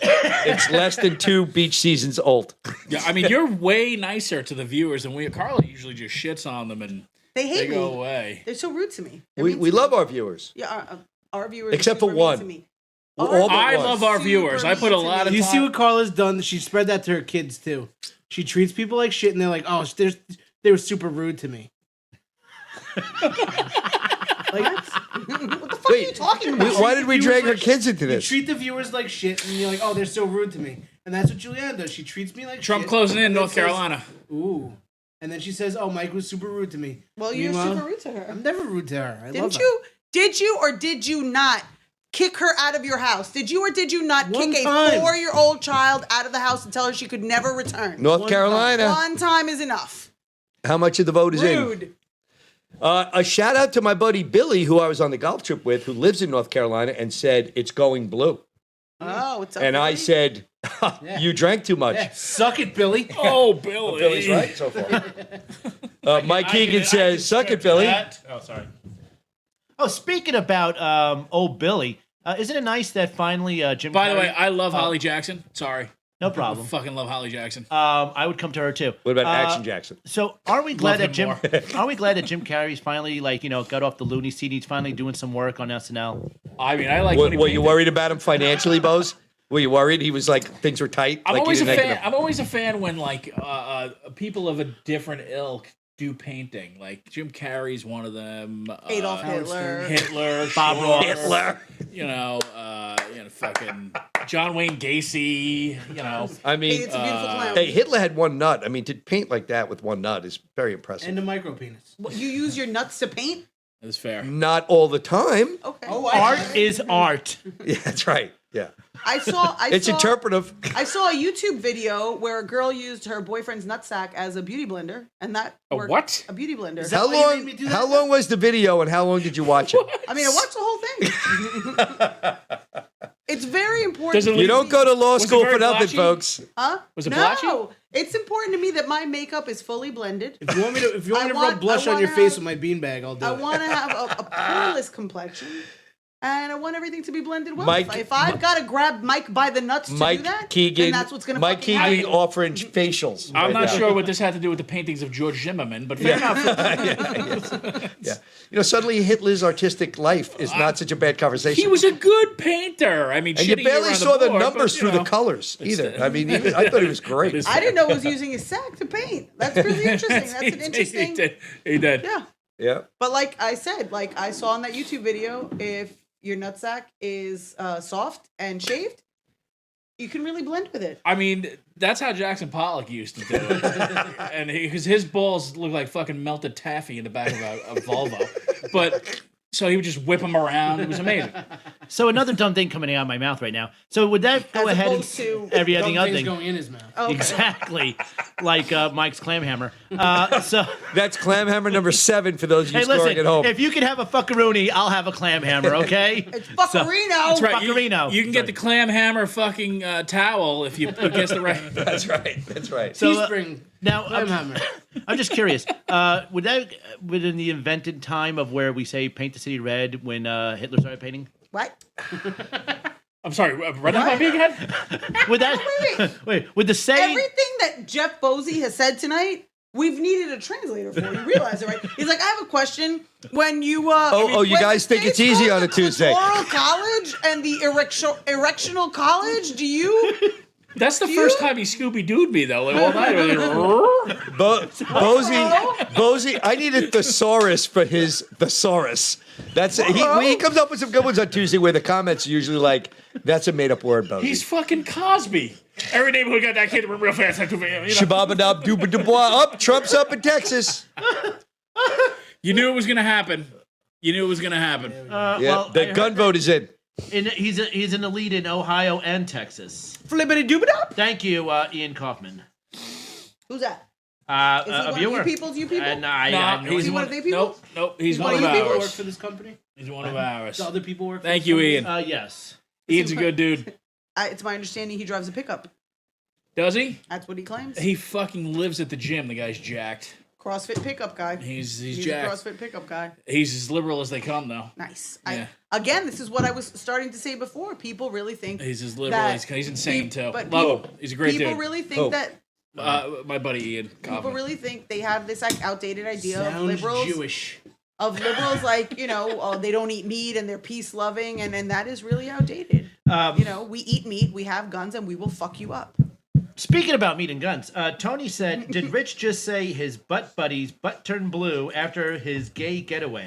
It's less than 2 beach seasons old. Yeah, I mean, you're way nicer to the viewers than we. Carla usually just shits on them and They they hate go me. away. They're so rude to me. They're We mean we to love me. our viewers. Yeah, our viewers. are Except for super mean one. to me. All but I one. love our Super viewers. I put a mean to lot me. of Do you time. see what Carla's done? She spread that to her kids too. She treats people like shit, and they're like, "Oh, they were super rude to me." Like, what the fuck are you talking about? Why did we drag our kids into You this? treat the viewers like shit, and you're like, "Oh, they're so rude to me." And that's what Julianne does. She treats me like Trump shit. closing in and then North says, Carolina. Ooh. And then she says, "Oh, Mike was super rude to me." Well, you're Meanwhile, super rude to her. I'm never rude to her. I love Didn't her. you? Did you or did you not kick her out of your house? Did you or did you not One kick time. a 4-year-old child out of the house and tell her she could never return? North One Carolina. One time is enough. How much of the vote is in? Rude. A shout out to my buddy Billy, who I was on the golf trip with, who lives in North Carolina, and said it's going blue. Oh, what's up? And I Billy? said, "You drank too much." Yeah, suck it, Billy. Oh, Billy. Billy's right so far. Mike Keegan I says, can "Suck it, script Billy." that. Oh, sorry. Oh, speaking about old Billy, isn't it nice that finally Jim By the Carrey- way, I love Holly Jackson. Sorry. no I problem. fucking love Holly Jackson. I would come to her too. What about Uh, Action Jackson? So, are we glad Love that Jim? him Are we glad that Jim Carrey's finally got off the loony seat? He's finally doing some work on SNL. I mean, I like when he Were you painted. worried about him financially, Bose? Were you worried he was like things were tight? I'm like always you a didn't fan. make enough- I'm always a fan when like people of a different ilk do painting. Like Jim Carrey's one of them. Adolf Hitler. Hitler, Bob Schwartz, Ross. Hitler. Fucking John Wayne Gacy. You know, I Hey, mean, it's a beautiful clown. hey, Hitler had one nut. I mean, to paint like that with one nut is very impressive. And a micro penis. What, you use your nuts to paint? that's fair. Not all the time. Okay. Oh, Art is art. Yeah, that's right. Yeah, I saw. it's interpretive. I saw a YouTube video where a girl used her boyfriend's nutsack as a beauty blender, and that A worked. what? A beauty blender. that How why you long? made me do that? How long was the video, and how long did you watch it? I mean, I watched the whole thing. It's very important. Does it to leave- You don't me- go to law Was it school very for nothing, blotchy? folks. Huh? Was it no, blotchy? it's important to me that my makeup is fully blended. If you want me to, if you want I me to want- rub blush I on your wanna face have- with my beanbag, I'll do I it. want to have a poreless complexion, and I want everything to be blended well. Mike- if I've got to grab Mike by the nuts to Mike do that, Keegan. then that's what's going to Mike fucking Keegan happen. offering facials. I'm right not now. sure what this had to do with the paintings of George Zimmerman, but fair enough. Yeah, you know, suddenly Hitler's artistic life is not such a bad conversation. He was a good painter. I mean, and you shitty barely around saw the board, numbers but, through you the know. colors either. I mean, I thought he was great. It's- I didn't know it was using his sack to paint. That's really interesting. That's an He interesting. did. He did. Yeah. Yeah. But like I said, like I saw in that YouTube video, if your nutsack is soft and shaved, you can really blend with it. I mean, that's how Jackson Pollock used to do it. And because his balls look like fucking melted taffy in the back of a Volvo. But so he would just whip them around. It was amazing. So another dumb thing coming out of my mouth right now. So would that go As ahead and opposed to every Dumb other things thing? going in his mouth. Okay. Exactly, like Mike's clam hammer. So That's clam hammer number 7 for those of you hey, scoring listen, at home. if you can have a fuckaroonie, I'll have a clam hammer. Okay. It's Fuckerino. That's right. Fuckerino. You can get the clam hammer fucking towel if you guess the right. That's right. That's right. So, Teespring. Now Clam hammer. I'm just curious. Would that within the invented time of where we say paint the city red when Hitler started painting? What? I'm sorry. Run that by me again. Would that Wait. Would the say Everything that Jeff Bosey has said tonight, we've needed a translator for. You realize it, right? He's like, I have a question. When you you when guys the think it's state's easy called on a the Tuesday. Clitoral College and the erectional college. Do you? That's the first time he Scooby Dooed me though. Like all night. Bosey, I need a thesaurus for his thesaurus. That's he comes up with some good ones on Tuesday where the comments are usually like, "That's a made-up word, Bosey." He's fucking Cosby. Every neighborhood got that kid real fast. You know? Shababadab dooba dubois up. Trump's up in Texas. You knew it was gonna happen. Yeah, well, the gun vote is in. he's an elite in Ohio and Texas. Flippity doobadop. Thank you, Ian Kaufman. Who's that? A Is he one of viewer. you people's you people? And I No, have no he's Is he idea. one of they people? Nope. He's one one of of you people Work ours. for this company? He's one of ours. The other people work for Thank this you, company? Ian. Yes. Ian's a good dude. It's my understanding he drives a pickup. Does he? That's what he claims. He fucking lives at the gym. The guy's jacked. CrossFit pickup guy. He's He's a jacked. CrossFit pickup guy. He's as liberal as they come, though. Nice. Yeah. Again, this is what I was starting to say before. People really think He's as liberal. that He's insane too. but Love him. He's a great people dude. really think that My buddy Ian. people Kaufman. really think they have this like outdated idea of Sounds liberals. Jewish. Of liberals, like they don't eat meat and they're peace loving, and that is really outdated. We eat meat, we have guns, and we will fuck you up. Speaking about meat and guns, Tony said, "Did Rich just say his butt buddy's butt turned blue after his gay getaway?"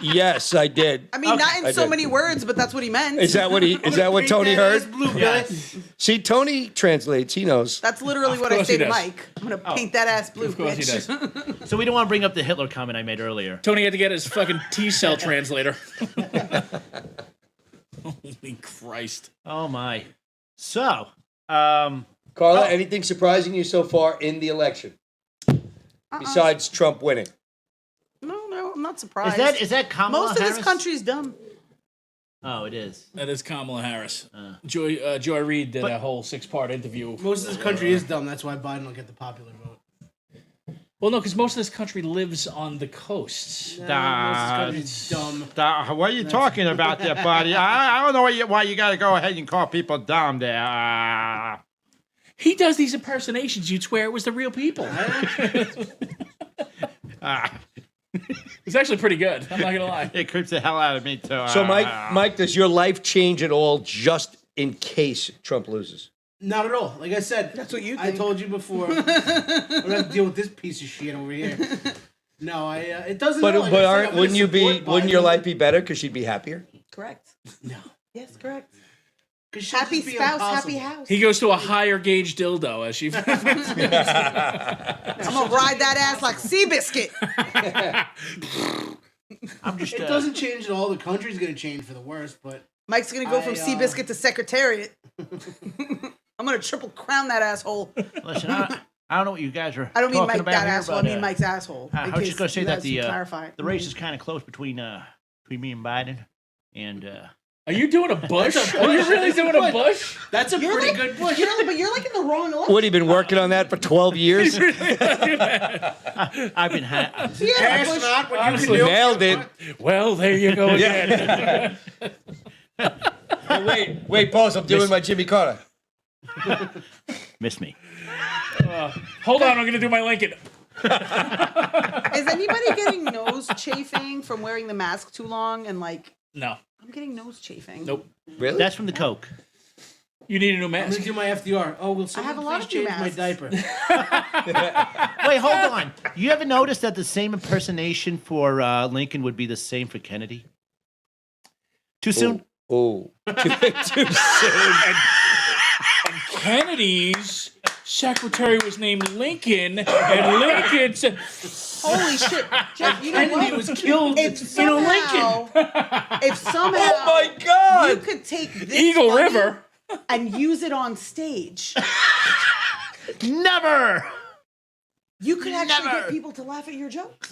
Yes, I did. I mean, not in I so did. many words, but that's what he meant. Is that what Tony heard? Blue, Yes. See, Tony translates. He knows. That's literally what I course say he to does. Mike. I'm gonna paint that ass blue, Of course he bitch. does. So we don't want to bring up the Hitler comment I made earlier. Tony had to get his fucking T-cell translator. Holy Christ. Oh my. So, Carla, anything surprising you so far in the election besides Trump winning? No, I'm not surprised. is that Kamala Most of Harris? this country's dumb. Oh, it is. That is Kamala Harris. Joy Reid did a whole 6-part interview. Most of this country is dumb. That's why Biden will get the popular vote. Well, no, because most of this country lives on the coasts. Most of this country's dumb. What are you talking about there, buddy? I don't know why you got to go ahead and call people dumb there. He does these impersonations. You'd swear it was the real people. It's actually pretty good. I'm not gonna lie. It creeps the hell out of me, too. So, Mike, does your life change at all just in case Trump loses? Not at all. Like I said, That's what you I think. told you before. I don't have to deal with this piece of shit over here. No, it doesn't. But know. Like I said, I'm gonna wouldn't you be? support Wouldn't your Biden. life be better because she'd be happier? Correct. No. Yes, correct. 'Cause she'll Happy just be spouse, happy impossible. house. He goes to a higher gauge dildo as she. I'm gonna ride that ass like Seabiscuit. I'm just. It doesn't change at all. The country's gonna change for the worse, but Mike's gonna go from I, Seabiscuit to Secretariat. I'm gonna triple crown that asshole. Listen, I don't know what you guys are I don't mean talking Mike about that here, asshole. I but, mean Mike's asshole. I was just going to say You that guys should the clarify. race is kind of close between me and Biden. And Are you doing a bush? Are you really doing a bush? that's a pretty good push. But you're like in the wrong election. What, have you been working on that for 12 years? I've been Ask not what you can do. Nailed it. Well, there you go again. Wait, pause. I'm doing my Jimmy Carter. miss me. Hold on, I'm gonna do my Lincoln. Is anybody getting nose chafing from wearing the mask too long? And like, No, I'm getting nose chafing. nope. Really? That's from the Coke. You need a new I'm mask. gonna do my FDR. Oh, will someone have a lot please of new change my masks. diaper? Wait, hold on. You ever noticed that the same impersonation for Lincoln would be the same for Kennedy? Too soon? Oh. Too soon. Kennedy's secretary was named Lincoln, and Lincoln said, Holy shit, Jeff! You know Kennedy what? was killed If in a somehow, if somehow, Oh my God! you could take this Eagle funny River. and use it on stage, Never. you could actually Never. get people to laugh at your jokes.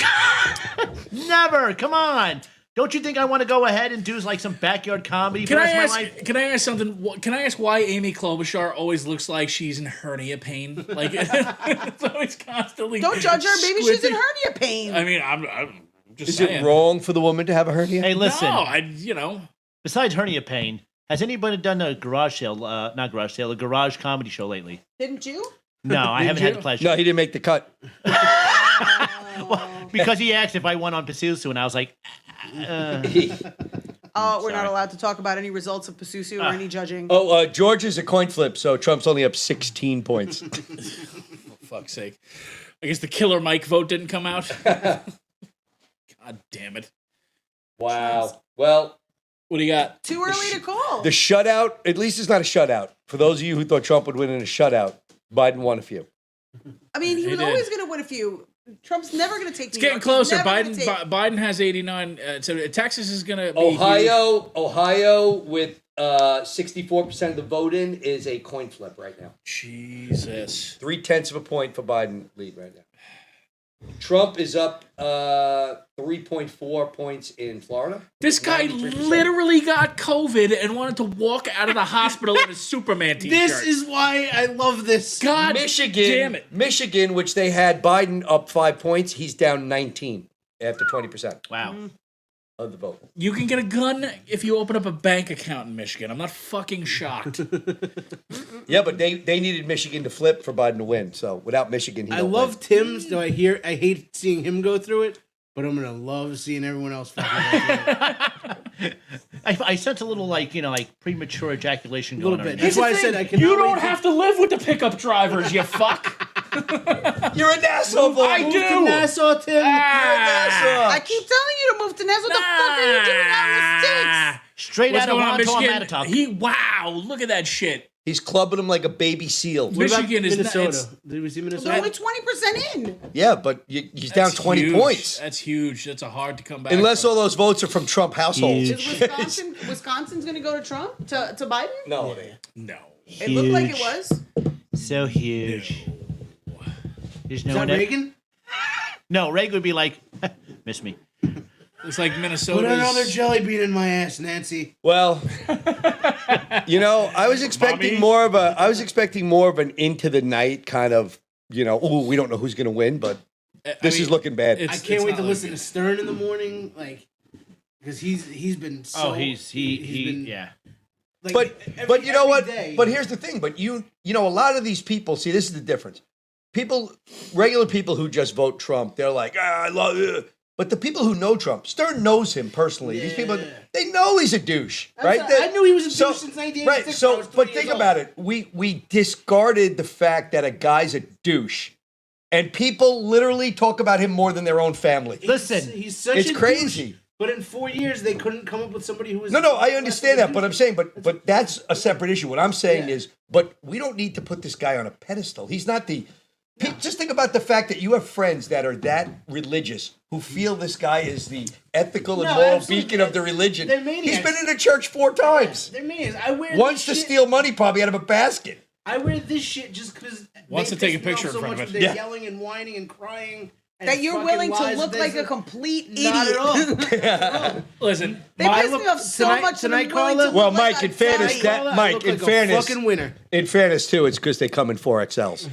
Never. Come on. Don't you think I want to go ahead and do like some backyard comedy for Can the I rest of my ask? life? Can I ask something? Can I ask why Amy Klobuchar always looks like she's in hernia pain? Like it's always constantly. Don't judge her. Maybe she's in squinting. hernia pain. I mean, I'm just Is saying. it wrong for the woman to have a hernia? Hey, listen. No, Besides hernia pain, has anybody done a garage sale? Not garage sale, a garage comedy show lately? Didn't you? No, I haven't had the you? pleasure. No, he didn't make the cut. Because he asked if I went on Pasusu, and I was like, Oh, we're not Sorry. allowed to talk about any results of Pasusu or any judging. Oh, Georgia's a coin flip, so Trump's only up 16 points. for fuck's sake. I guess the Killer Mike vote didn't come out. God damn it! Wow. Well, What do you got? Too early to call. the shutout, at least it's not a shutout. For those of you who thought Trump would win in a shutout, Biden won a few. I mean, he was did. always going to win a few. Trump's never going to take. It's getting closer. Biden has 89. So Texas is going to be Ohio with 64% of the vote in is a coin flip right now. Jesus. 0.3 of a point for Biden lead right now. Trump is up 3.4 points in Florida. This guy 93%. literally got COVID and wanted to walk out of the hospital in a Superman t-shirt. This is why I love this. God Michigan, damn it. Michigan, which they had Biden up 5 points, he's down 19 after 20% wow. of the vote. You can get a gun if you open up a bank account in Michigan. I'm not fucking shocked. Yeah, but they needed Michigan to flip for Biden to win. So without Michigan, he I don't love win. Tim's, though I hate seeing him go through it, but I'm gonna love seeing everyone else fucking go through it. I sense a little like premature ejaculation A going little on. bit. Right That's why I said I can. You don't have to live with the pickup drivers, you fuck. You're a Nassau boy. I do. to Nassau, Tim. I keep telling you to move to Nassau. What the fuck are you doing out in the sticks? Straight What's out of going on, Wonton, Michigan? Manitowoc. Wow, look at that shit. He's clubbing him like a baby seal. What about Michigan is Minnesota. nuts. Did we see They're Minnesota? only 20% in. Yeah, but he's down That's 20 huge. points. That's huge. That's a hard to come back. Unless from. all those votes are from Trump households. Huge. Is Wisconsin's going to go to Trump to Biden? No, No. It looked like it was. So huge. There's Is no that one. Reagan? No, Reagan would be like, miss me. It's like Minnesota. Put another jelly bean in my ass, Nancy. Well, I was expecting more of an into the night kind of, ooh, we don't know who's going to win, but this is looking bad. I can't wait to listen to Stern in the morning, like, because he's been so. Oh, he's been, yeah. Like, But you know every what? day- But here's the thing. But a lot of these people, see, this is the difference. Regular people who just vote Trump, they're like, I love you. But the people who know Trump, Stern knows him personally. These people, they know he's a douche, right? I knew he was a douche since 1986. Right. when I So, was 3 but years think old. about it. We discarded the fact that a guy's a douche, and people literally talk about him more than their own family. Listen, He's such It's a crazy. douche, but in 4 years, they couldn't come up with somebody who was. No, I understand less that, of a but I'm douche. saying, but that's a separate issue. What I'm saying Yeah. is, but we don't need to put this guy on a pedestal. He's not the. Just think about the fact that you have friends that are that religious who feel this guy is the ethical and No, moral absolutely. beacon of the religion. They're maniacs. He's been in a church 4 times. They're mean. I wear Once this to shit- steal money, probably out of a basket. I wear this shit just because. Wants to take a picture in so front much of it. when They're Yeah. yelling and whining and crying. And That you're fucking willing to lies. look like a There's complete idiot. Not at all. Listen, They piss me off so tonight- much. that tonight, I'm willing Carla? to Well, look like Mike, in I'm fairness, dying. that- I Mike, look in like fairness- a fucking winner. In fairness, too, it's because they come in 4XLs.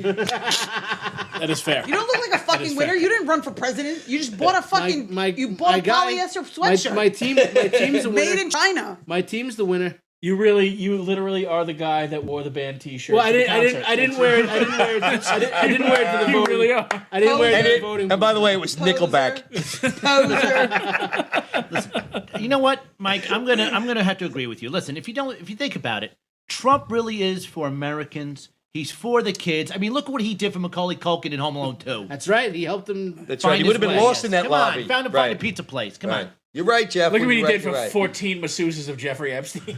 that is fair. You don't look like a fucking fair. winner. You didn't run for president. You just bought a fucking. you bought a polyester sweatshirt. My team's the winner. made in China. My team's the winner. You literally are the guy that wore the band T-shirt. Well, I didn't wear it. I didn't wear it for the You voting. really are. I didn't wear it for the And, voting. and by the way, it was Nickelback. Poser. you know what, Mike? I'm gonna have to agree with you. Listen, if you think about it, Trump really is for Americans. He's for the kids. I mean, look what he did for Macaulay Culkin in Home Alone 2. That's right. He helped him. That's Find right. He his would have been way. lost in that Come lobby. on, found him Right. find a pizza place. Come Right. on. You're right, Jeff. Look at what he You're did for right. 14 masseuses of Jeffrey Epstein.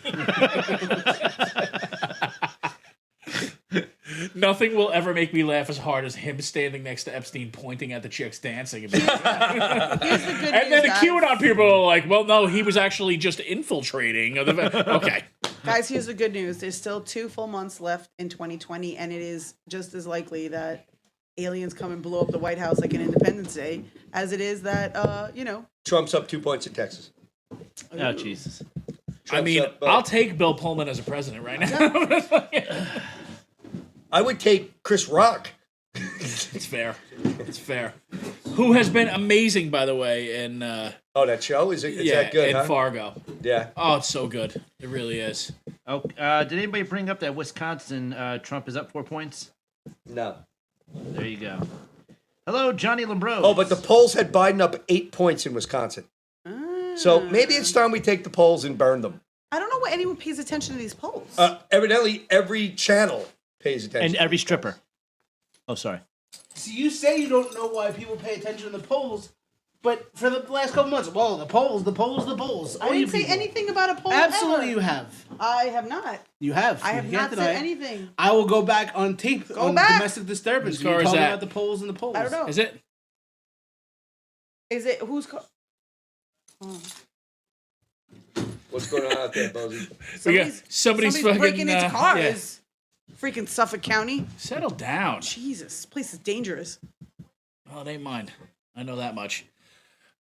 Nothing will ever make me laugh as hard as him standing next to Epstein pointing at the chicks dancing. Here's the good And then news, the guys. QAnon people are like, well, no, he was actually just infiltrating. Okay. Guys, here's the good news. There's still 2 full months left in 2020, and it is just as likely that aliens come and blow up the White House like an Independence Day as it is that, Trump's up 2 points in Texas. Oh, Jesus. I mean, I'll take Bill Pullman as a president right now. I would take Chris Rock. It's fair. It's fair. Who has been amazing, by the way, in Oh, that show? Is that good, in huh? Fargo. Yeah. Oh, it's so good. It really is. Oh, did anybody bring up that Wisconsin Trump is up 4 points? No. There you go. Hello, Johnny Lambro. Oh, but the polls had Biden up 8 points in Wisconsin. So maybe it's time we take the polls and burn them. I don't know why anyone pays attention to these polls. Evidently, every channel pays attention. And every stripper. Oh, sorry. So you say you don't know why people pay attention to the polls, but for the last couple months, well, the polls. I didn't say anything about a poll. Absolutely, ever. you have. I have not. You have. I have You not can't said deny it. anything. I will go back on tape on back. domestic disturbance. Whose car You're is talking that? about the polls and the polls. I don't know. Is it? Is it who's? What's going on out there, Bozy? Somebody's fucking breaking into cars. yeah. Freaking Suffolk County. Settle down. Jesus, this place is dangerous. Oh, it ain't mine. I know that much.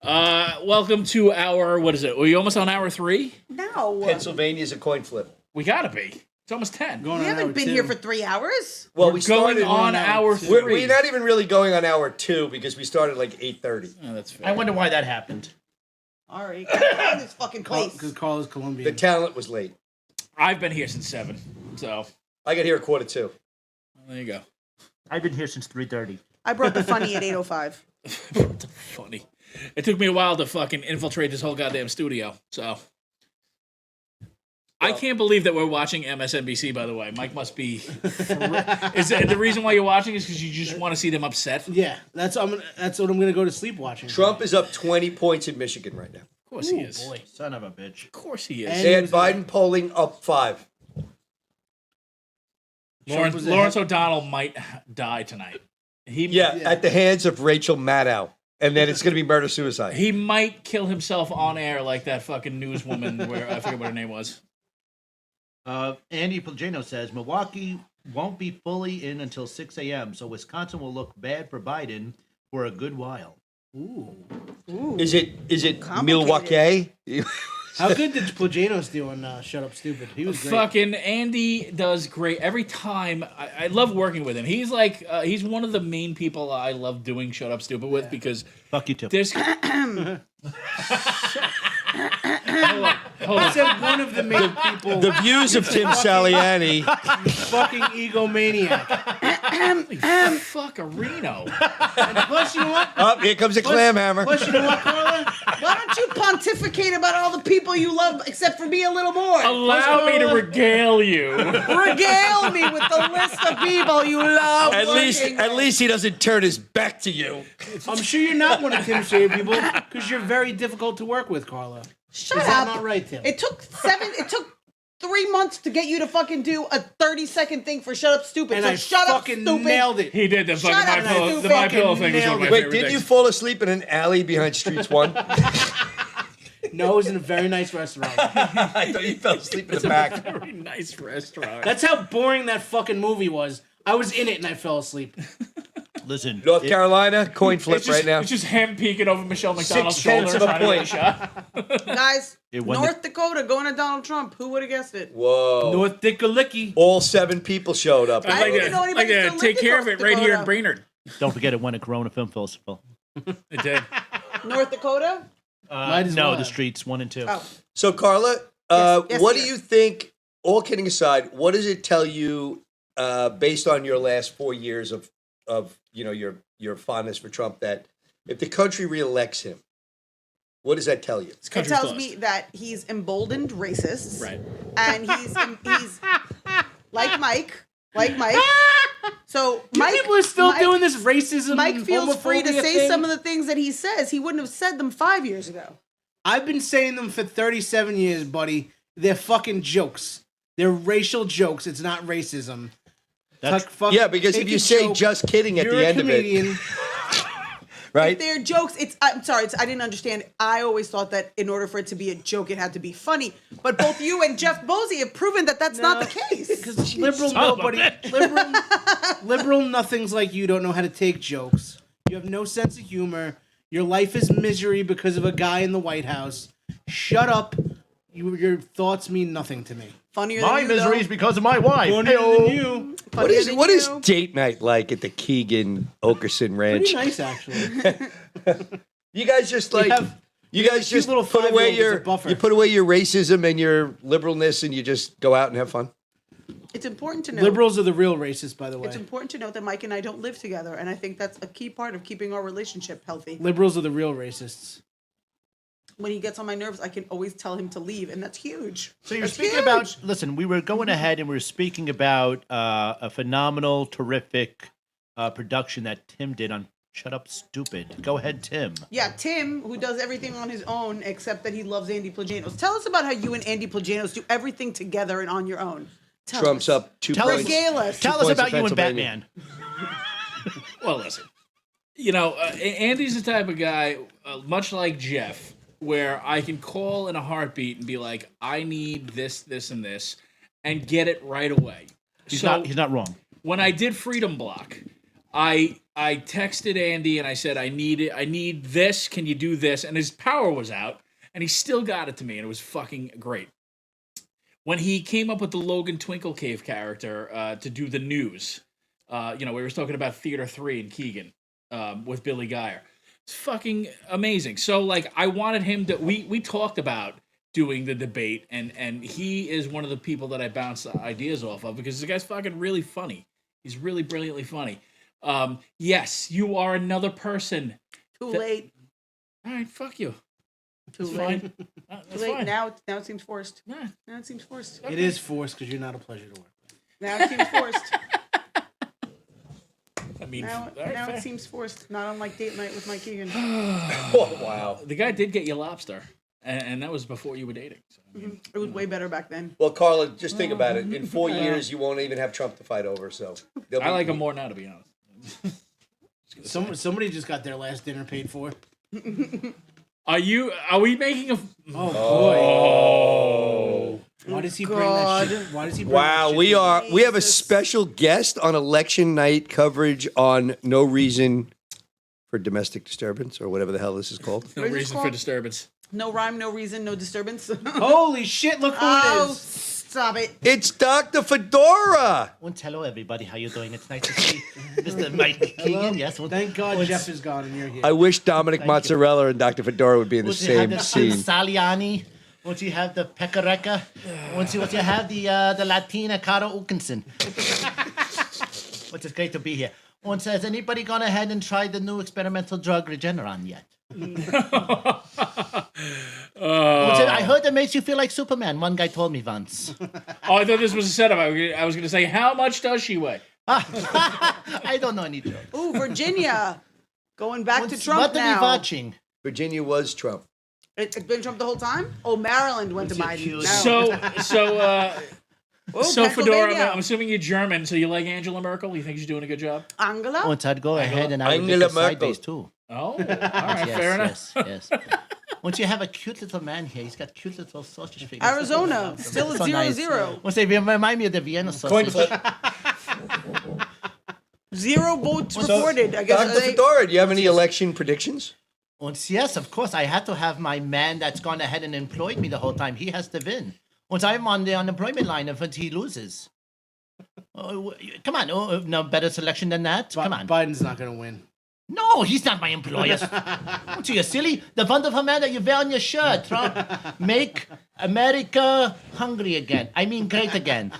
Welcome to our, what is it? Are you almost on hour 3? No, Pennsylvania's a coin flip. We gotta be. It's almost 10. Going we on haven't hour been 2. here for 3 hours. Well, We're we going started on hour 3. We're not even really going on hour 2 because we started like 8:30. Oh, that's fair. I wonder why that happened. All right, find this fucking place. Because Carla's Colombian. The talent was late. I've been here since 7. So, I got here at 1:45. there you go. I've been here since 3:30. I brought the funny at 8:05. Funny. It took me a while to fucking infiltrate this whole goddamn studio. So, I can't believe that we're watching MSNBC, by the way. Mike must be. Is that the reason why you're watching is because you just want to see them upset? Of Yeah, that's what I'm gonna go to sleep watching. Trump is up 20 points in Michigan right now. course he is. Boy, son of a bitch. Of course he is. And- They had Biden polling up 5. Lawrence, was Lawrence O'Donnell might die tonight. Yeah, at the hands of Rachel Maddow. And then it's going to be murder-suicide. He might kill himself on air like that fucking newswoman where I forget what her name was. Andy Plagano says Milwaukee won't be fully in until 6 a.m., so Wisconsin will look bad for Biden for a good while. Ooh. Is it Complicated. Milwaukee? How good did Plajanos do on Shut Up Stupid? He was great. Fucking Andy does great every time. I love working with him. He's like he's one of the main people I love doing Shut Up Stupid with because Fuck you too. there's hold I on. said one of the main people. The views of Tim Saliani. fucking egomaniac. Fuck a Reno. And plus, you know what? Oh, here comes a clam hammer. Plus, you know what, Carla? Why don't you pontificate about all the people you love, except for me a little more? Allow me to regale you. Regale me with the list of people you love. At working with. least he doesn't turn his back to you. I'm sure you're not one of Tim's favorite people because you're very difficult to work with, Carla. Shut Is up. that not right, Tim? It took 3 months to get you to fucking do a 30-second thing for Shut Up Stupid. And so I shut up, fucking stupid. nailed it. He did the fucking Shut my up, pillow. you The my fucking pillow thing was one of my nailed it. Wait, favorite did you things. fall asleep in an alley behind Streets 1? No, it was in a very nice restaurant. I thought you fell asleep in the back. Very nice restaurant. That's how boring that fucking movie was. I was in it and I fell asleep. Listen, North Carolina, coin flip It's just, right now. it's just him peeking over Michelle McDonald's 6/10 shoulder of a trying to get a point. shot. Guys, It won North Dakota going to Donald Trump. Who would have guessed it? Whoa. North Dickalicky. All 7 people showed up. I didn't even know like anybody to still take lived in care of North it right here in Dakota. Brainerd. don't forget it won a Corona Film Festival. It did. North Dakota? Might as No, well the have. streets 1 and 2. Oh. So, Carla, Yes, what do dear. you think, all kidding aside, what does it tell you based on your last 4 years of your fondness for Trump that if the country reelects him, what does that tell you? It's It country tells closed. me that he's emboldened racists. Right. And he's like Mike. So You Mike, people are still Mike- doing this racism. Mike and feels free to homophobia say thing. some of the things that he says. He wouldn't have said them 5 years ago. I've been saying them for 37 years, buddy. They're fucking jokes. They're racial jokes. It's not racism. That's fuck, Yeah, because if take you a say joke, just kidding at you're the a end comedian. of it, right? If they're jokes, I'm sorry, I didn't understand. I always thought that in order for it to be a joke, it had to be funny. But both you and Jeff Bosey have proven that that's not the case. Because liberal Son of a nobody, liberal nothings like you don't know how to take jokes. You have no sense of humor. Your life is misery because of a guy in the White House. Shut up. Your thoughts mean nothing to me. Funnier my than you, misery is because of my wife. Funnier Hey-o. than you. What is Funnier than you. date night like at the Keegan Oakerson Ranch? Pretty nice, actually. You guys just like you guys cute just little put away 5-year-old as a your buffer. you put away your racism and your liberalness and you just go out and have fun. It's important to know. Liberals are the real racists, by the way. It's important to note that Mike and I don't live together, and I think that's a key part of keeping our relationship healthy. Liberals are the real racists. When he gets on my nerves, I can always tell him to leave, and that's huge. So you're That's speaking huge. about. Listen, we were going ahead and we were speaking about a phenomenal, terrific production that Tim did on Shut Up, Stupid. Go ahead, Tim. Yeah, Tim, who does everything on his own except that he loves Andy Plagianos. Tell us about how you and Andy Plagianos do everything together and on your own. Tell Trumps us. up 2 Tell points. us, Regale us. tell us points about of you and Pennsylvania. Batman. Well, listen. Andy's the type of guy, much like Jeff, where I can call in a heartbeat and be like, I need this, this, and this, and get it right away. He's not wrong. When I did Freedom Block, I texted Andy and I said, I need this, can you do this? And his power was out, and he still got it to me, and it was fucking great. When he came up with the Logan Twinkle Cave character to do the news, we were talking about Theater 3 and Keegan with Billy Geyer. It's fucking amazing. So, like, I wanted him to... We talked about doing the debate, and he is one of the people that I bounce ideas off of because the guy's fucking really funny. He's really brilliantly funny. Yes, you are another person. Too late. All right, fuck you. Too That's late. fine. Too That's late. fine. Now it seems forced. Yeah. Now it seems forced. It is forced because you're not a pleasure to work with. Now it seems forced. I mean, Now all right, it fair. seems forced. Not unlike date night with Mike Keegan. Oh, wow. The guy did get you lobster, and that was before you were dating. So, I mean, It was way better back then. Well, Carla, just think about it. In 4 years, you won't even have Trump to fight over. So I like him more now, to be honest. Somebody just got their last dinner paid for. Are we making a? Oh boy! Oh. Why does he bring that shit? Why does he bring that Wow, shit we to- we have a Jesus. special guest on election night coverage on No Reason for Domestic Disturbance or whatever the hell this is called. No What is it reason for called? disturbance. No rhyme, no reason, no disturbance. Holy shit! Look who Oh, it is. stop it. It's Dr. Fedora. Once, hello, everybody. How you doing? It's nice to see Mr. Mike Keegan. Yes. Thank God once- Jeff is gone and you're here. I wish Dominic Thank you. Mozzarella and Dr. Fedora would be in the Once you have same the scene. Saliani. Once you have the Pecoreka. Once you have the Latina Carla Oakerson. Which is great to be here. Once, has anybody gone ahead and tried the new experimental drug Regeneron yet? I heard it makes you feel like Superman. One guy told me once. Oh, I thought this was a setup. I was going to say, how much does she weigh? I don't know any jokes. Ooh, Virginia. Going back to Once, Trump what are we now. watching? Virginia was Trump. It's been Trump the whole time? Oh, Maryland went to Once Biden. you choose- Maryland. So Oh, Fedora, Pennsylvania. I'm assuming you're German, so you like Angela Merkel? You think she's doing a good job? Angela? Once I'd go ahead and I would Angela look Merkel. sideways too. Oh, all right, Yes, fair enough. yes, yes. Once you have a cute little man here, he's got cute little sausage fingers. Arizona. Still at So 0-0. nice. Once they remind me of the Vienna Coin sausage. flip. 0 votes reported. I guess Dr. Fedora, do you have any election predictions? Once, yes, of course, I had to have my man that's gone ahead and employed me the whole time. He has to win. Once I'm on the unemployment line if he loses. Come on, no better selection than that. Come on. Biden's not going to win. No, he's not my employer. What are you, silly? The wonderful man that you wear on your shirt, Trump. Make America hungry again. I mean, great again.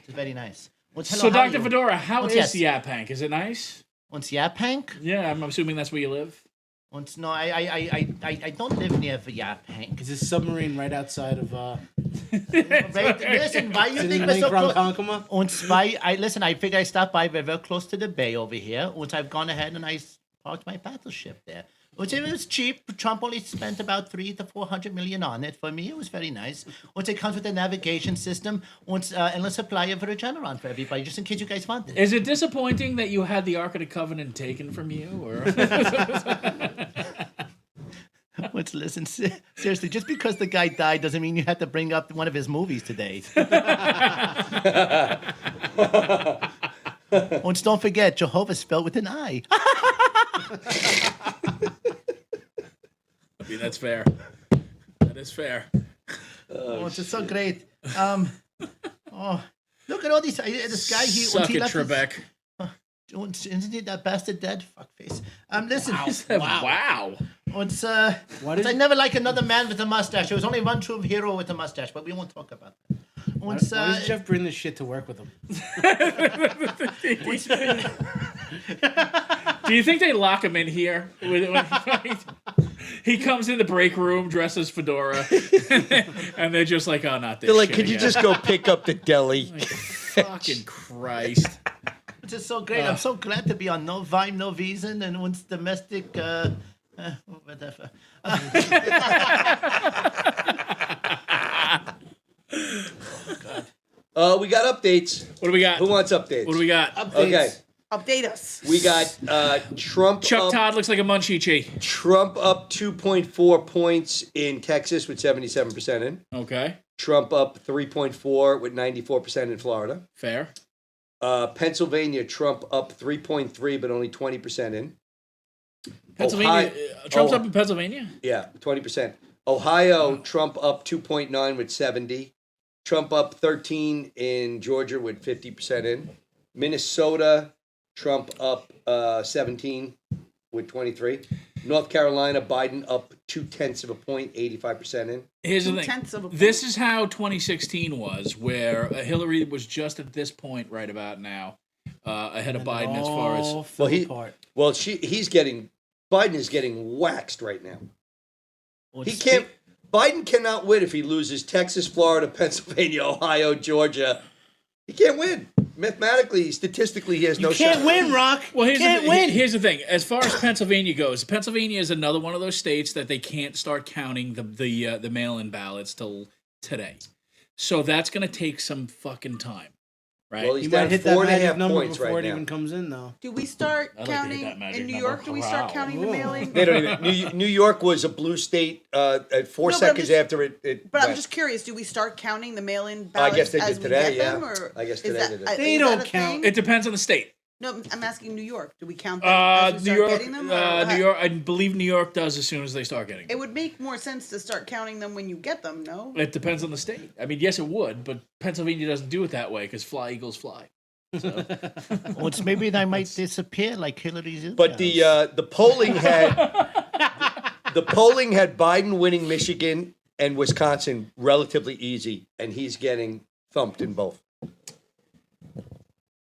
It's very nice. Once, hello, So, how are Dr. you? Fedora, how Once, is yes. Yapank? Is it nice? Once, Yapank? Yeah, I'm assuming that's where you live. Once, no, I don't live near Yapank. Is this submarine right outside of Right? Listen, why you think we're so close? Ronkonkoma? Once, I figure I stopped by. We're very close to the bay over here. Once I've gone ahead and I parked my battleship there. Which it was cheap. Trump only spent about 300 to 400 million on it. For me, it was very nice. Once it comes with a navigation system, once endless supply of Regeneron for everybody, just in case you guys want it. Is it disappointing that you had the Ark of the Covenant taken from you? Or Once listen, seriously, just because the guy died doesn't mean you have to bring up one of his movies today. Once don't forget, Jehovah spelled with an I. I mean, that's fair. That is fair. It's just so great. Look at all these. This guy here. Suck it, left his- Trebek. Isn't he that bastard dead? Fuckface. Listen. Wow. Once, Why did I you- never like another man with a mustache. There was only one true hero with a mustache, but we won't talk about that. Once, Why does Jeff bring this shit to work with him? Do you think they lock him in here? He comes in the break room dressed as Fedora, and they're just like, "Oh, not this." They're like, shit could you again." just go pick up the deli? Fucking Christ! It's just so great. I'm so glad to be on No Vime, No Reason, and once domestic. Whatever. We got updates. What do we got? Who wants updates? What do we got? Okay, Update us. we got Trump. Chuck up, Todd looks like a munchie. Trump up 2.4 points in Texas with 77% in. Okay, Trump up 3.4 with 94% in Florida. fair. Pennsylvania, Trump up 3.3 but only 20% in. Pennsylvania. Trump's Oh. up in Pennsylvania. Yeah, 20%. Ohio, Trump up 2.9 with 70. Trump up 13 in Georgia with 50% in. Minnesota, Trump up 17 with 23. North Carolina, Biden up 0.2 of a point, 85% in. Here's the thing. 2/10 of a point. This is how 2016 was, where Hillary was just at this point right about now, ahead of Biden as far as. Well, Biden is getting waxed right now. He can't. Biden cannot win if he loses Texas, Florida, Pennsylvania, Ohio, Georgia. He can't win. Mathematically, statistically, he has no You can't shot. win, Rock. Well, Can't win. here's the thing. As far as Pennsylvania goes, Pennsylvania is another one of those states that they can't start counting the mail-in ballots till today. So that's going to take some fucking time, right? Well, You he's might down hit that 4.5 magic number points before right it now. even comes in, though. Do we start I'd like to hit counting that magic in New number. York? Do we start Wow. counting the mailing? They don't even. New York was a blue state at 4 No, but I'm seconds just- after it. But I'm went. just curious. Do we start counting the mail-in I ballots guess they as did we today, get them? yeah. Or I guess is today that- they did. is They that don't a count. thing? It depends on the state. No, I'm asking New York. Do we count them as we New start York, getting them? or New York. I believe New York does as soon as they start getting It them. would make more sense to start counting them when you get them. No. It depends on the state. I mean, yes, it would, but Pennsylvania doesn't do it that way because fly eagles fly. Once maybe they might disappear like Hillary's. But the polling had Biden winning Michigan and Wisconsin relatively easy, and he's getting thumped in both.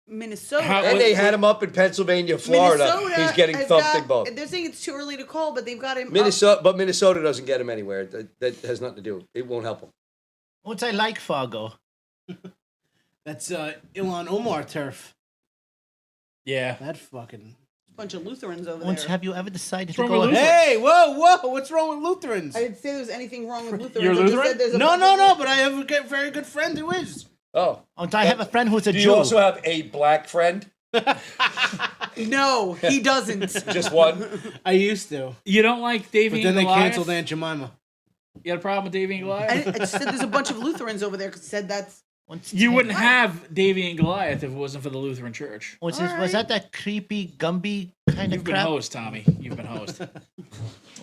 Minnesota. How- And they had him up in Pennsylvania, Florida. Minnesota He's getting has thumped got- in both. They're saying it's too early to call, but they've got him. Minnesota doesn't get him anywhere. That has nothing to do. It won't help him. Once I like Fargo. That's Ilhan Omar turf. Yeah. That fucking. Bunch of Lutherans over Once there. have you ever decided to wrong go with ahead? Hey, whoa! What's wrong with Lutherans? I didn't say there was anything wrong with Lutherans. You're I just Lutheran? said there's a No, bunch no, of no. But I have a very good friend who is. Oh. Once I have a friend who's a Do Jew. you also have a black friend? No, he doesn't. Just one? I used to, You don't like Davy but then and they Goliath? canceled Aunt Jemima. You got a problem with Davy and Goliath? I just said there's a bunch of Lutherans over there because said that's. Once You wouldn't have Davy and Goliath if it wasn't for the Lutheran Church. Once All was that creepy Gumby kind You've of been crap? host, Tommy. You've been host.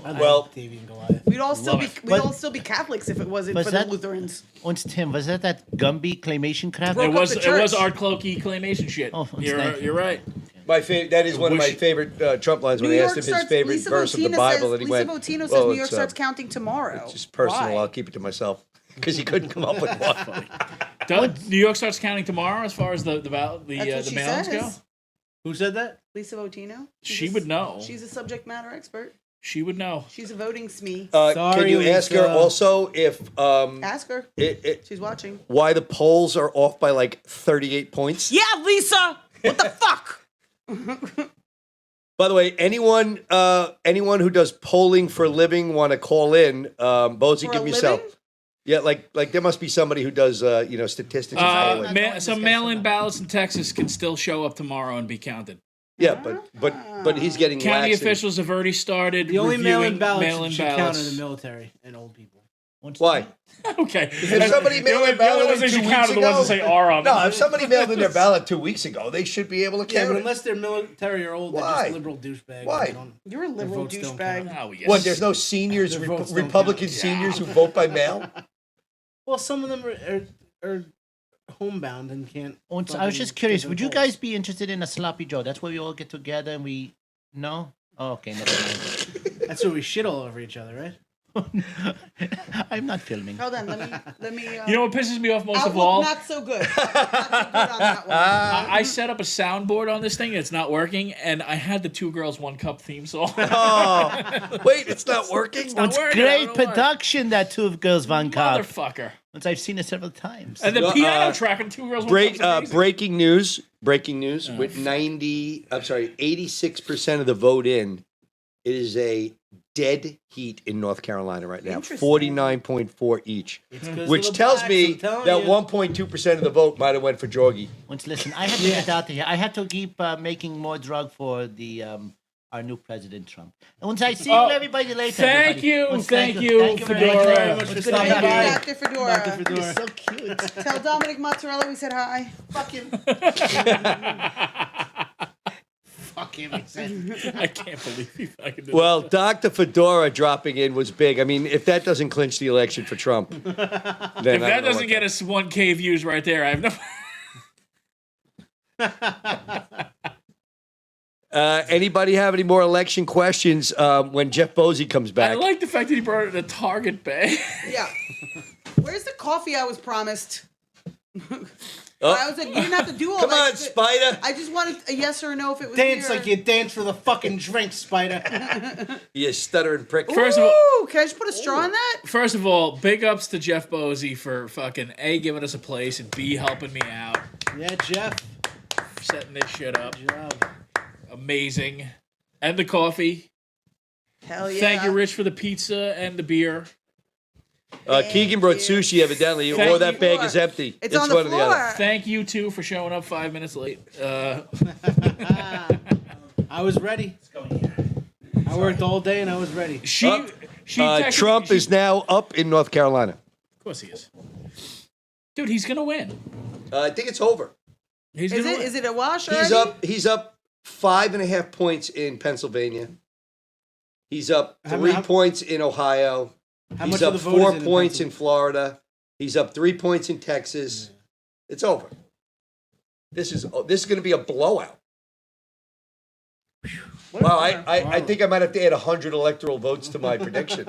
Well, Davy and Goliath. We'd all still Love be it. we'd But- all still be Catholics if it wasn't Was for that- the Lutherans. Once Tim, was that Gumby claymation crap? Broke It up was the it was church. Art Clokey claymation shit. Oh, thank you. You're right. that is one of my Wish- favorite Trump lines when New they York asked him his starts. favorite Lisa verse of the Botina Bible, says, and he Lisa went, Bottino says "Well, New York it's, starts counting tomorrow. It's just personal. Why? I'll keep it to myself because he couldn't come up with one. New York starts counting tomorrow as far as the That's what the she mail-ins go. says. Who said that? Lisa Bottino. She would know. She's a subject matter expert. She would know. She's a voting SME. Can Sorry, you ask her Lisa. also if Ask her. She's watching. why the polls are off by like 38 points? Yeah, Lisa. What the fuck? By the way, anyone who does polling for a living want to call in? Bozy, For give a me yourself. living? Yeah, like there must be somebody who does statistics and polling. Some mail-in ballots in Texas can still show up tomorrow and be counted. Yeah, but he's getting County lax and- officials have already started The only reviewing mail-in ballots mail-in should count are ballots. the military and old people. Why? Okay. If somebody mailed a The only ballot ones in that 2 should weeks count are the ones ago. that say R on No, them. if somebody mailed in their ballot 2 weeks ago, they should be able to Yeah, count but it. unless they're military or old, they're Why? just liberal douchebags. Why? They don't- You're a liberal votes don't douchebag. count. Oh, yes. What? There's no seniors, Their votes don't Republican count. seniors who vote by mail. Well, some of them are homebound and can't. I was fucking just curious. get Would their you polls. guys be interested in a sloppy Joe? That's where we all get together and we. No. Oh, okay, never mind. That's where we shit all over each other, right? I'm not filming. Hold on, let me. You know what pisses me off most of Outlook all? not so good. Not so good on that one. I set up a soundboard on this thing and it's not working, and I had the Two Girls, One Cup theme song. Oh, wait, it's not working. not It's working. I great don't know why. production, that Two of Girls Van Cup. Motherfucker. Once I've seen it several times. And the No, piano track on Two Girls, One Break, Cup's amazing. breaking news. With 86% of the vote in, it is a dead heat in North Carolina right now. Interesting. 49.4 each, 'cause of which the tells blacks, me I'm telling that you. 1.2% of the vote might have went for Jorgie. Once, listen, I have to get out of here. I have to keep making more drug for the our new president Trump. And once I see Oh, everybody later. thank everybody. you, Once, thank you, very much. Fedora. Thank you very much It's for good stopping to have by. you. Dr. Fedora. Dr. Fedora. You're so cute. Tell Dominic Mozzarella we said hi. Fuck him. Fuck him, he said. I can't believe he fucking did Well, Dr. Fedora dropping in was big. I mean, if that doesn't clinch the election for Trump, then If I that don't know doesn't what get us 1K views right there, I have no. Anybody have any more election questions when Jeff Bozy comes I back? like the fact that he brought it in a Target bay. Yeah. Where's the coffee I was promised? Oh. I was like, you didn't have to do all Come that. on, Spider. I just wanted a yes or a no if it was Dance here. like you dance for the fucking drink, Spider. You stuttering prick. First of all, Ooh, can I just put a straw in that? First of all, big ups to Jeff Bozy for fucking A, giving us a place, and B, helping me out, Yeah, Jeff. setting this shit up. Good job. Amazing. And the coffee. Hell yeah. Thank you, Rich, for the pizza and the beer. Keegan brought you. sushi evidently, Thank or that you. bag is empty. It's on the one or the other. floor. Thank you, too, for showing up 5 minutes late. I was ready. I worked all day and I was ready. She texted Trump me- is now up in North Carolina. Of course he is. Dude, he's going to win. I think it's over. He's Is going to win. it a wash He's already? He's up 5.5 points in Pennsylvania. He's up How 3 mu- points in Ohio. How He's much up of the vote 4 is points in Pennsylvania? Florida. He's up 3 points in Texas. It's over. This is going to be a blowout. Wow, I think I might have to add 100 electoral votes to my prediction.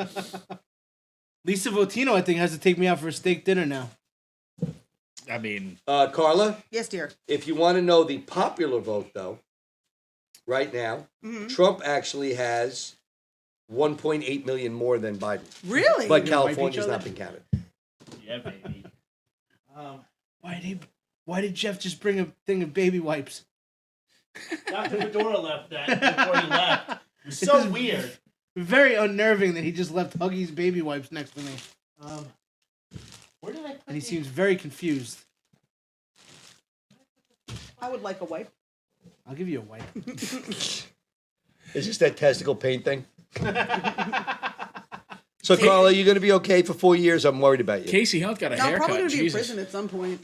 Lisa Votino, I think, has to take me out for a steak dinner now. I mean, Carla, Yes, dear. if you want to know the popular vote, though, right now, Mm-hmm. Trump actually has 1.8 million more than Biden. Really? But wipe California's each not other? been counted. Yeah, baby. Why did Jeff just bring a thing of baby wipes? Dr. Fedora left that before he left. It was so weird. Very unnerving that he just left Huggy's baby wipes next to me. Where did I put And he these? seems very confused. I would like a wipe. I'll give you a wipe. Is this that testicle pain thing? So, Carla, you're going to be okay for 4 years? I'm worried about you. Casey Hunt got a No, I'm haircut. probably going to be in Jesus. prison at some point.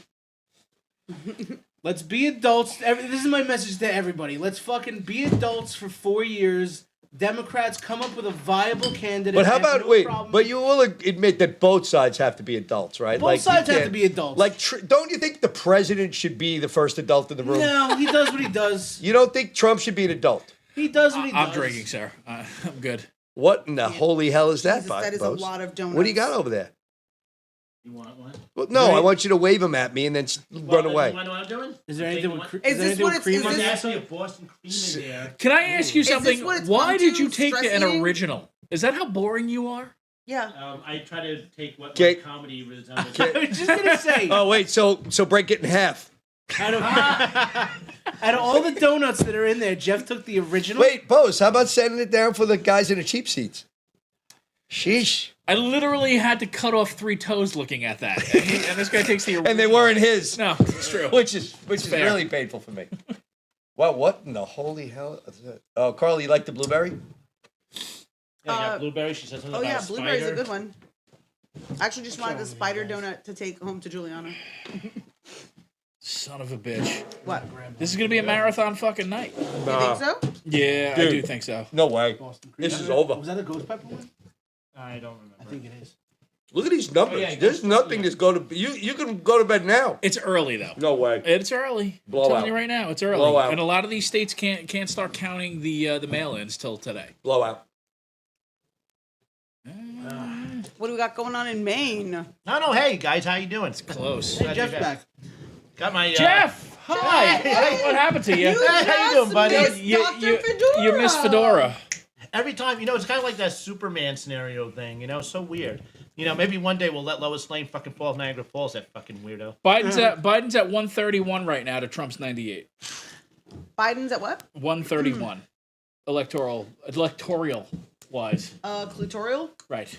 Let's be adults. This is my message to everybody. Let's fucking be adults for 4 years. Democrats come up with a viable candidate. But how I have about, no wait, problem- but you will admit that both sides have to be adults, right? Both you sides have can't- to be adults. Like, don't you think the president should be the first adult in the room? No, he does what he does. You don't think Trump should be an adult? He does what he does. I'm drinking, sir. I'm good. What in the holy hell is that, Jesus, that is a Bose? lot of donuts. What do you got over there? You want one? Well, no, Right. I want you to wave them at me and then run away. You want to know what I'm doing? Is there anything with, Is this what it's- cream is on this- that? There's actually a Boston cream in there. Can I ask you this something? what it's Why come did to, you take stress an eating? original? Is that how boring you are? Yeah. I try to take what Okay. my comedy resembles. I was just gonna say. Oh, wait, so break it in half. Out of all the donuts that are in there, Jeff took the original. Wait, Bose, how about sending it down for the guys in the cheap seats? Sheesh. I literally had to cut off 3 toes looking at that. And this guy takes the original. And they weren't his. No, it's true. Which is fair. really painful for me. Wow, what in the holy hell is that? Oh, Carla, you like the blueberry? Yeah, you got blueberry. She said something Oh about yeah, a blueberry's a spider. good one. I actually just wanted the spider donut to take home to Juliana. Son of a bitch. What? This is going to be a marathon fucking night. You think so? Yeah, I Dude. do think so. No way. Boston Cream. This is over. Was that a ghost pepper one? I don't remember. I think it is. Look at these numbers. yeah, There's nothing that's going to... You can go to bed now. It's early, though. No way. It's early. I'm Blowout. telling you right now, it's early. Blowout. And a lot of these states can't start counting the mail-ins till today. Blowout. What do we got going on in Maine? No, hey guys, how you doing? Close. Glad to be Jeff's back. Got my Jeff! Hi! What happened to you? Hey, how you doing, buddy? Miss You, Dr. you, Fedora. you miss Fedora. Every time, it's kind of like that Superman scenario thing. It's so weird. Maybe one day we'll let Lois Lane fucking fall off Niagara Falls. That fucking weirdo. Biden's at 131 right now to Trump's 98. Biden's at what? 131. Electoral wise. Clitorial? Right.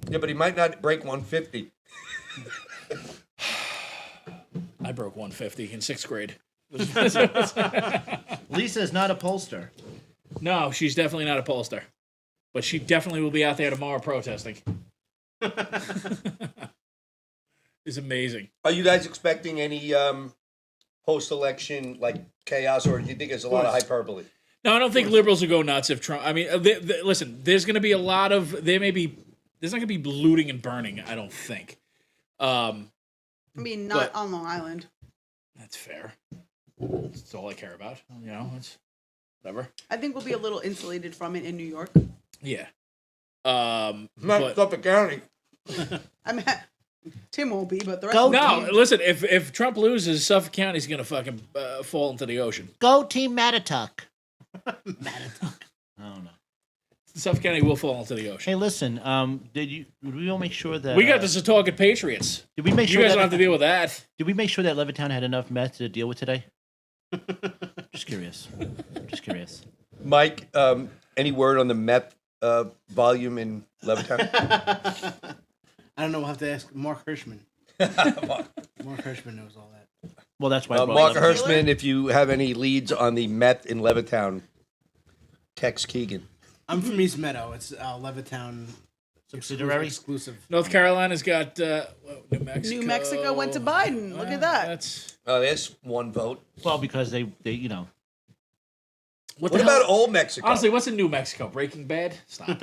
Yeah, but he might not break 150. I broke 150 in 6th grade. Lisa's not a pollster. No, she's definitely not a pollster. But she definitely will be out there tomorrow protesting. It's amazing. Are you guys expecting any post-election like chaos, or do you think there's a lot of hyperbole? No, I don't think liberals will go nuts if Trump. I mean, listen. There's going to be a lot of. There's not going to be looting and burning. I don't think. I mean, not But- on Long Island. That's fair. That's all I care about. It's whatever. I think we'll be a little insulated from it in New York. Yeah. Not But, Suffolk County. I mean, Tim won't be, but the rest Go of the no, team- listen. If Trump loses, Suffolk County's going to fucking fall into the ocean. Go Team Mattatuck. Mattatuck. I don't know. Suffolk County will fall into the ocean. Hey, listen. Did we all make sure that We got the Setauket Patriots. Did we make You sure guys that don't have to deal with that. Did we make sure that Levittown had enough meth to deal with today? Just curious. Just curious. Mike, any word on the meth volume in Levittown? I don't know. We'll have to ask Mark Hirschman. Mark Hirschman knows all that. Well, that's why. I brought Mark Levittown. Hirschman, if you have any leads on the meth in Levittown, text Keegan. I'm from East Meadow. It's Levittown Subsidiary? exclusive. North Carolina's got New Mexico. New Mexico went to Biden. Look at that. That's There's one vote. Well, because they what, What the about hell? old Mexico? Honestly, what's in New Mexico? Breaking Bad? Stop.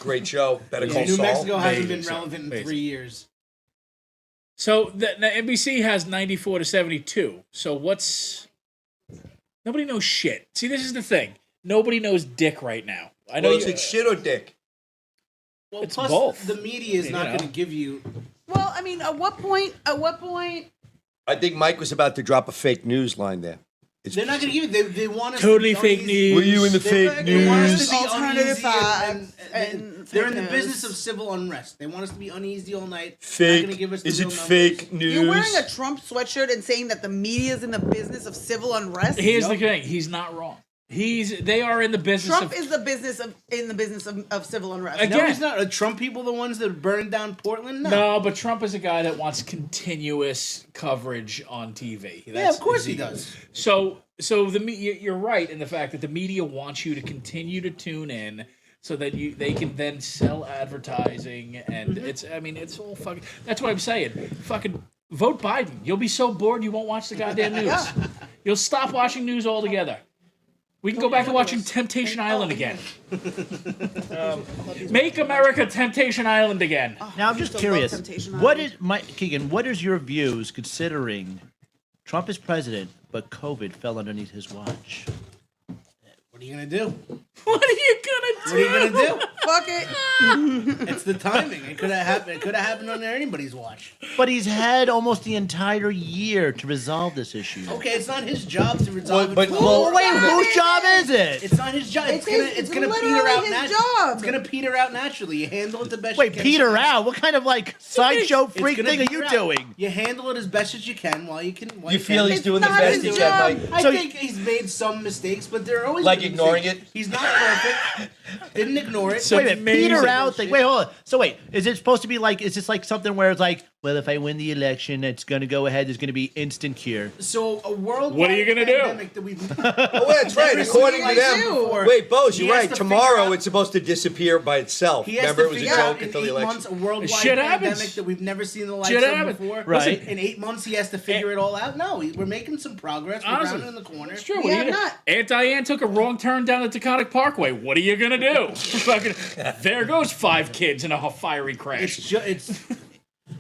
Great show. Better call New Saul. Mexico hasn't Amazing. been relevant in Amazing. 3 years. So the NBC has 94 to 72. So what's? Nobody knows shit. See, this is the thing. Nobody knows dick right now. I know Well, you. is it shit or dick? Well, It's plus both. the media is You not know. going to give you. Well, I mean, at what point? I think Mike was about to drop a fake news line there. They're not going to give you. They want us Totally to be fake uneasy. news. Were you in the They fake want us news? to be Alternative uneasy facts and and they're fake in the news. business of civil unrest. They want us to be uneasy all night. Fake. Not gonna give us the Is it real fake numbers. news? You're wearing a Trump sweatshirt and saying that the media is in the business of civil unrest. Here's the thing. He's not wrong. They are in the business Trump of. is in the business of civil unrest. Again, No, he's not. Are Trump people the ones that burned down Portland? No, but Trump is a guy that wants continuous coverage on TV. Yeah, of course he does. So the you're right in the fact that the media wants you to continue to tune in so that they can then sell advertising and it's all fucking. That's what I'm saying. Fucking vote Biden. You'll be so bored you won't watch the goddamn news. Yeah. You'll stop watching news altogether. We can go back to watching Temptation Island again. Make America Temptation Island again. Now I'm just Love curious. Temptation What Island. is Keegan? What is your views considering Trump is president, but COVID fell underneath his watch? What are you gonna do? What are you gonna do? What are you gonna do? Fuck it. It's the timing. It could have happened. It could have happened under anybody's watch. But he's had almost the entire year to resolve this issue. Okay, it's not his job to resolve But- it. Well, wait, whose job is it? It's not his job. It's It's gonna literally peter out his naturally. job. It's gonna peter out naturally. You handle it the best. Wait, you can. Peter out? What kind of like sideshow It's freak gonna thing are peter you out. doing? You handle it as best as you can while you can. While You feel can. he's doing the not best his he job. can by I So- think he's made some mistakes, but they're always Like gonna be ignoring mistakes. it? He's not perfect. Didn't ignore it. Wait a minute, Peter amazing. out thing. Wait, hold on. So wait, is it supposed to be like? Is this like something where it's like, well, if I win the election, it's going to go ahead. There's going to be instant cure. So a worldwide What are you gonna do? pandemic that we've Oh, that's right. never According seen to like them. this before. Wait, Bose, He you're has right. to Tomorrow figure out- it's supposed to disappear by itself. He has Remember, to it was a figure out joke in until the 8 election. months a worldwide Shit pandemic happens. that we've never seen the likes Shit of happens. before. Right. In 8 months, he has to figure it all out. No, we're making some progress. We're Honestly, rounding the corner. It's true. We What are have you not. Aunt Diane took a wrong turn down the Taconic Parkway. What are you gonna do? Fucking, there goes 5 kids in a fiery crash.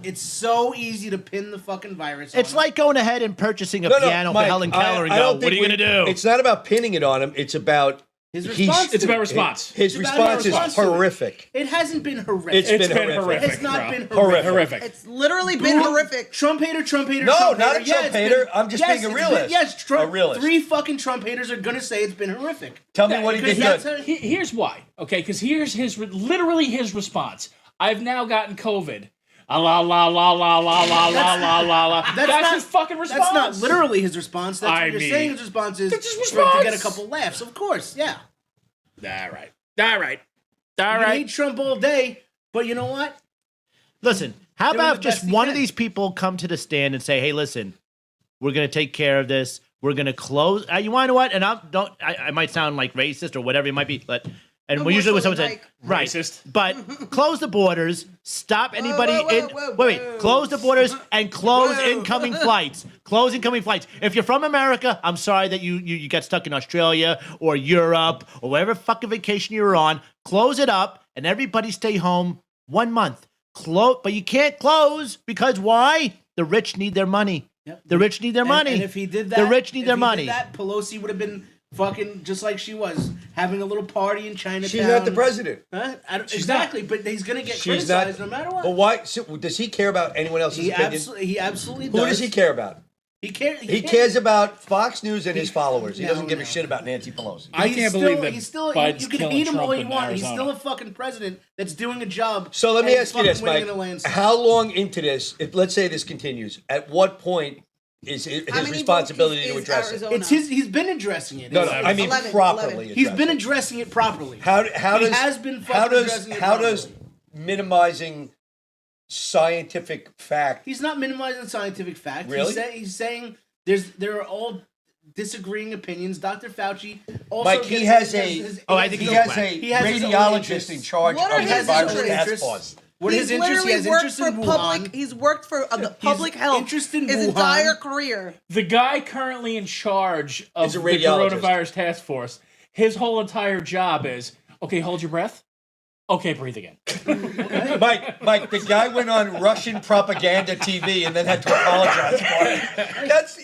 It's so easy to pin the fucking virus. It's on like going ahead and purchasing a No, no, piano Mike, for Helen Keller and I go, don't what think are you going to do? It's not about pinning it on him. It's about his he's- response. It's to about it. response. his It's about response his is response to it. horrific. It hasn't been horrific. It's been horrific. It's not bro. been Horrific. Horrific. It's literally been horrific. Trump hater, Trump hater. No, Trump not hater. a Trump it's hater. been- I'm just being a it's realist. been- yes, Trump. A realist. 3 fucking Trump haters are gonna say it's been horrific. Tell me what he did Because good. that's Here's why. Okay, because here's literally his response. I've now gotten COVID. La la la la la la la la la la. That's not- his fucking response. That's not literally his response. That's I what you're mean, saying his response is that's his for him to get a response. couple laughs. Of course, yeah. All right. All right. All You can right. hate Trump all day, but you know what? Listen, how Doing about the just best he one can. of these people come to the stand and say, hey, listen, we're going to take care of this. We're going to close. You want to know what? And I might sound like racist or whatever it might be, but. And No we more usually when so someone than says, like- right, Racist. but close the borders, stop anybody whoa, wait, whoa. close the borders and close Whoa. incoming flights. Close incoming flights. If you're from America, I'm sorry that you got stuck in Australia or Europe or whatever fucking vacation you were on. Close it up and everybody stay home 1 month. But you can't close because why? The rich need their money. Yep. The rich need their money. And if he did that, the rich need if their he money. Did that, Pelosi would have been fucking just like she was, having a little party in Chinatown. She's not the president. Huh? She's Exactly, but he's gonna get She's criticized not. no matter what. But why? So, does he care about anyone else's he opinion? absolutely Who does he care about? He cares. He cares about Fox News and his followers. He No, doesn't give no. a shit about Nancy Pelosi. I can't believe that he's still. Biden's You can killing hate him all Trump you in want. He's Arizona. still a fucking president that's doing a job. So let me and ask you this, fucking winning Mike. in a landslide. How long into this, if let's say this continues, at what point is it How his many responsibility votes to is address Arizona? it? It's his. He's been addressing it. No, no, I mean 11, properly. He's address been it. addressing it properly. How He does has been how fucking does addressing it how does properly. minimizing scientific fact? He's not minimizing scientific fact. Really? He's saying there are all disagreeing opinions. Dr. Fauci also Mike, he gets has a his- Oh, I think he he's has quack. a He has his own radiologist interests. in charge What are of the his virus interests? task force. What are his He's interests? He has literally interest worked in for public. Wuhan. He's worked for the public health interested in his Wuhan. entire career. The guy currently in charge of Is a the radiologist. coronavirus task force, his whole entire job is, okay, hold your breath. Okay, breathe again. Mike, the guy went on Russian propaganda TV and then had to apologize for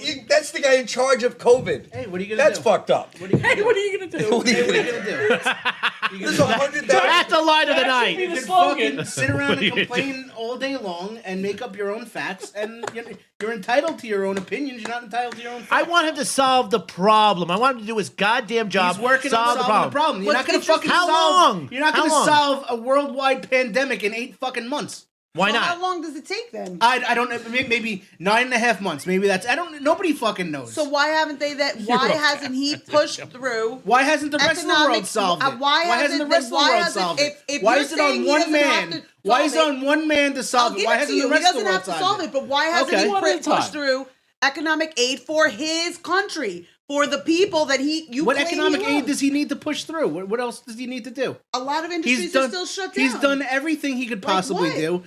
it. That's the guy in charge of COVID. Hey, what are you gonna That's do? fucked up. What are you gonna Hey, do? what are you going to do? What are you Hey, what are gonna you do? gonna do? There's 100,000. That's the line of the That should be night. the You can slogan. fucking sit around and complain all day long and make up your own facts, and you're entitled to your own opinions. You're not entitled to your own facts. I want him to solve the problem. I want him to do his goddamn job. He's working on solving the problem. You're not What's going to fucking How solve. long? You're not How going to long? solve a worldwide pandemic in 8 fucking months. Why So not? How long does it take then? I don't know. Maybe 9.5 months. Maybe that's. I don't. Nobody fucking knows. So why haven't they that? Why hasn't he pushed through? Why hasn't the rest of the world economic- solved it? why hasn't the hasn't- rest of the why world hasn't- solved it? if Why you're is it saying on he one doesn't have man? to Why solve is it it? on one man to I'll solve it? give Why it to hasn't you. the He rest of the doesn't world have to solved solve it? it, but why hasn't Okay. he One at a pushed time. through economic aid for his country, for the people that you What claim economic he aid loves? does he need to push through? What else does he need to do? A lot of industries are still shut down. He's done everything he could Like possibly what? do.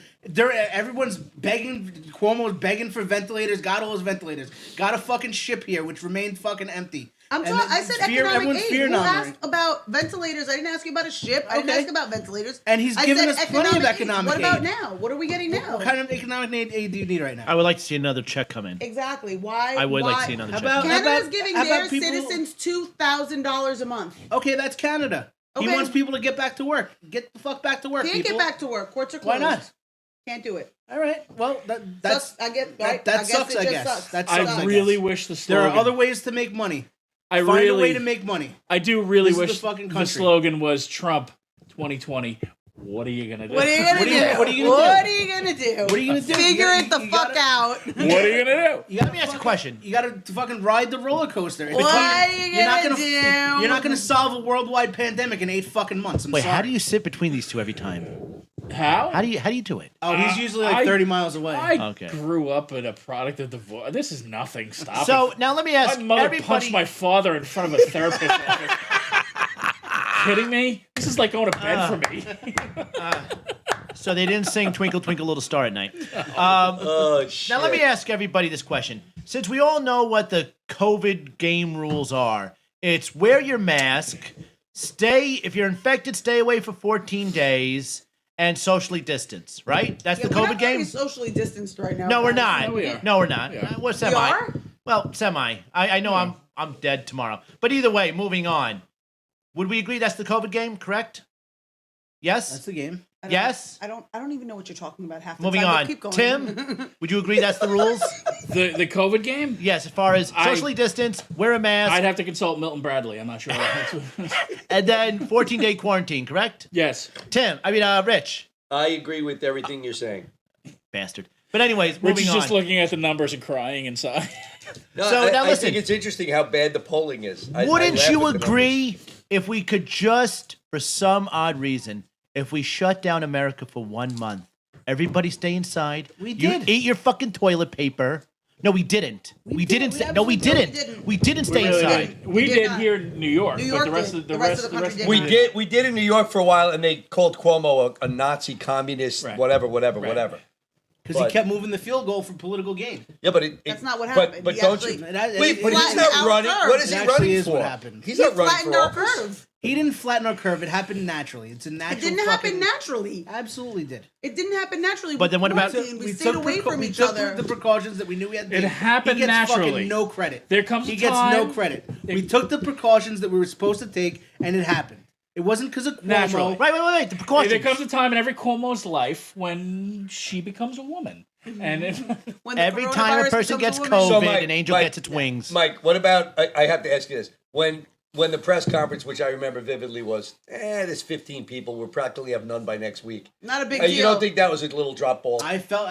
Everyone's begging. Cuomo's begging for ventilators. Got all his ventilators. Got a fucking ship here, which remained fucking empty. I said economic everyone's aid. fear Who mongering. asked about ventilators? I didn't ask you about a ship. I didn't Okay. ask about ventilators. And he's I given said us plenty of economic What about aid. now? What are we getting now? What kind of economic aid do you need right now? I would like to see another check come in. Exactly. Why? I would like why- to see another How check. about Canada's giving how their have people. citizens $2,000 a month. Okay, that's Canada. He Okay. wants people to get back to work. Get the fuck back to work, Can't people. get back to work. Courts are Why closed. not? Can't do it. All right. Well, that's Sucks. I get. that, Right? that I guess sucks. it I just guess sucks. that sucks. I I really guess. wish the There slogan. are other ways to make money. I Find really, a way to make money. I do really This is the wish fucking the country. slogan was Trump 2020. What are you gonna do? What are you gonna What are you- do? what are you gonna do? What are you gonna do? What are you gonna do? Figure You it the gotta- fuck out. What are you gonna do? You gotta Let me ask you a question. You gotta fucking ride the roller coaster. What are you You're not gonna gonna. do? You're not gonna solve a worldwide pandemic in 8 fucking months. I'm Wait, sorry. how do you sit between these two every time? How? How do you do it? Oh, he's usually like I- 30 miles away. I Okay. grew up in a product of divorce. This is nothing. Stop So it. now let me My ask mother everybody. punched my father in front of a therapist office. Kidding me? This is like going to bed for me. So they didn't sing "Twinkle Twinkle Little Star" at night. Oh shit! Now let me ask everybody this question. Since we all know what the COVID game rules are, it's wear your mask, if you're infected, stay away for 14 days, and socially distance, right? That's the We're COVID not very game? socially distanced right now. No, we're guys. not. No, we are. No, we're not. We are. We're semi. are? Well, semi. I know I'm dead tomorrow. But either way, moving on. Would we agree that's the COVID game, correct? Yes? That's the game. I don't- Yes? I don't even know what you're talking about half the Moving time. but on. Keep going. Tim, would you agree that's the rules? The COVID game? Yes, as far as socially distance, wear a mask, I'd have to consult Milton Bradley. I'm not sure. and then 14-day quarantine, correct? Yes. Rich. I agree with everything you're saying. Bastard. But anyways, Rich moving is on. just looking at the numbers and crying inside. No, So, now I listen. think it's interesting how bad the polling is. I Wouldn't laugh you at the agree if we could just, for some odd reason, if we shut down America for 1 month, everybody stay inside? We You did. eat your fucking toilet paper. No, we didn't. We didn't. No, we absolutely didn't. didn't. We didn't stay Really inside. did. We We did did not. here in New York, New but York the rest did. of The rest of the country did We not. did. We did in New York for a while, and they called Cuomo a Nazi, communist, Right. whatever. Because he But- kept moving the field goal for political gain. Yeah, but That's not what But, happened. but He don't actually- you? That- Wait, but he's flattened not our running. curve. What is It he actually running is for? what happened. He's He not running flattened for our office. curve. He didn't flatten our curve. It happened naturally. It's a natural. It didn't happen naturally. Absolutely did. It didn't happen naturally. But then what about- We stayed away from each other. the precautions that we knew we had to It take. happened he gets naturally. Fucking no credit. There comes he a gets no time- credit. We took the precautions that we were supposed to take, and it happened. It wasn't because of Cuomo. Naturally. Wait. The precautions. There comes a time in every Cuomo's life when she becomes a woman. And if, When the Every time a coronavirus person becomes gets a woman. COVID, So, Mike, an angel Mike, gets its wings. Mike, what about? I have to ask you this: when the press conference, which I remember vividly, was, there's 15 people. We'll practically have none by next week. Not a big deal. You don't think that was a little drop ball? I felt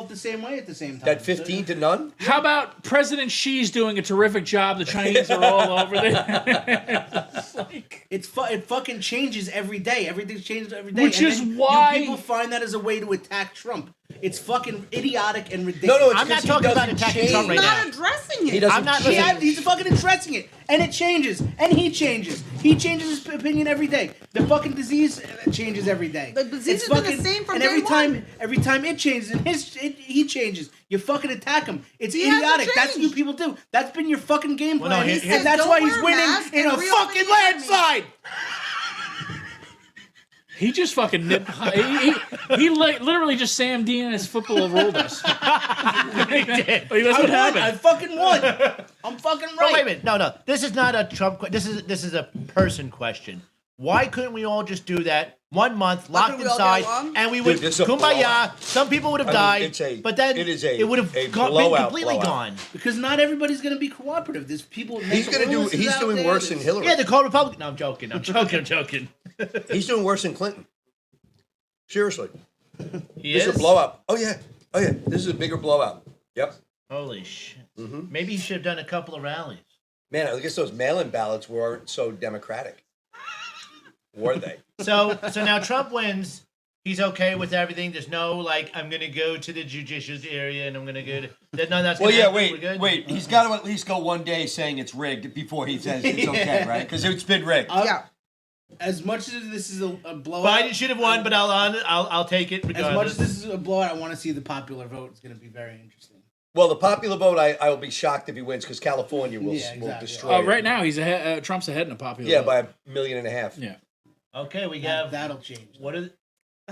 the same way at the same time. That 15 to none? how about President Xi's doing a terrific job? The Chinese are all over there. It's like, It fucking changes every day. Everything changes every day. Which And is then why- you people find that as a way to attack Trump. It's fucking idiotic and ridiculous. No, it's I'm not 'cause he talking about doesn't attacking change. Trump right He's not now. addressing it. He doesn't I'm not change. listening. He's fucking addressing it, and it changes, and he changes. He changes his opinion every day. The fucking disease changes every day. The disease has been the same from and day every time, one. every time it changes, and he changes, you fucking attack him. It's He hasn't idiotic. That's what you changed. people do. That's been your fucking game Well, no, plan, he and says that's don't why he's wear a winning mask in and a reopen fucking the economy. landslide. he just fucking nipped. He literally just Sam Dean his football ruled us. That's what I happened. fucking won. I'm fucking right. Oh, wait a minute. No. This is not a Trump. This is a person question. Why couldn't we all just do that 1 month, locked couldn't we all get inside, along? and we would Dude, this is a kumbaya? blowout. Some people would have I mean, died, but then it would have a been blowout, completely blowout. gone. Because not everybody's gonna be cooperative. There's people. He's mental gonna do. illnesses He's out doing there. worse than Hillary. Yeah, the co-Republican. No, I'm joking. I'm joking. He's doing worse than Clinton. Seriously, He this is a blowout. Oh yeah. This is a bigger blowout. Yep. Holy shit. Mm-hmm. Maybe he should have done a couple of rallies. Man, I guess those mail-in ballots weren't so democratic. Were they? So now Trump wins. He's okay with everything. There's no I'm gonna go to the judicial area and I'm gonna go to. No, that's. Well, gonna yeah. happen. We're good? Wait. He's got to at least go one day saying it's rigged before he says it's okay, right? Because it's been rigged. Yeah. As much as this is a blowout, Biden should have won, but I'll take it as much regardless. as this is a blowout, I want to see the popular vote. It's going to be very interesting. Well, the popular vote, I will be shocked if he wins because California will Yeah, exactly. destroy. it. Right now, he's ahead. Trump's ahead in a popular. Yeah, vote. by 1.5 million. Yeah. Okay, we have. That'll change. What are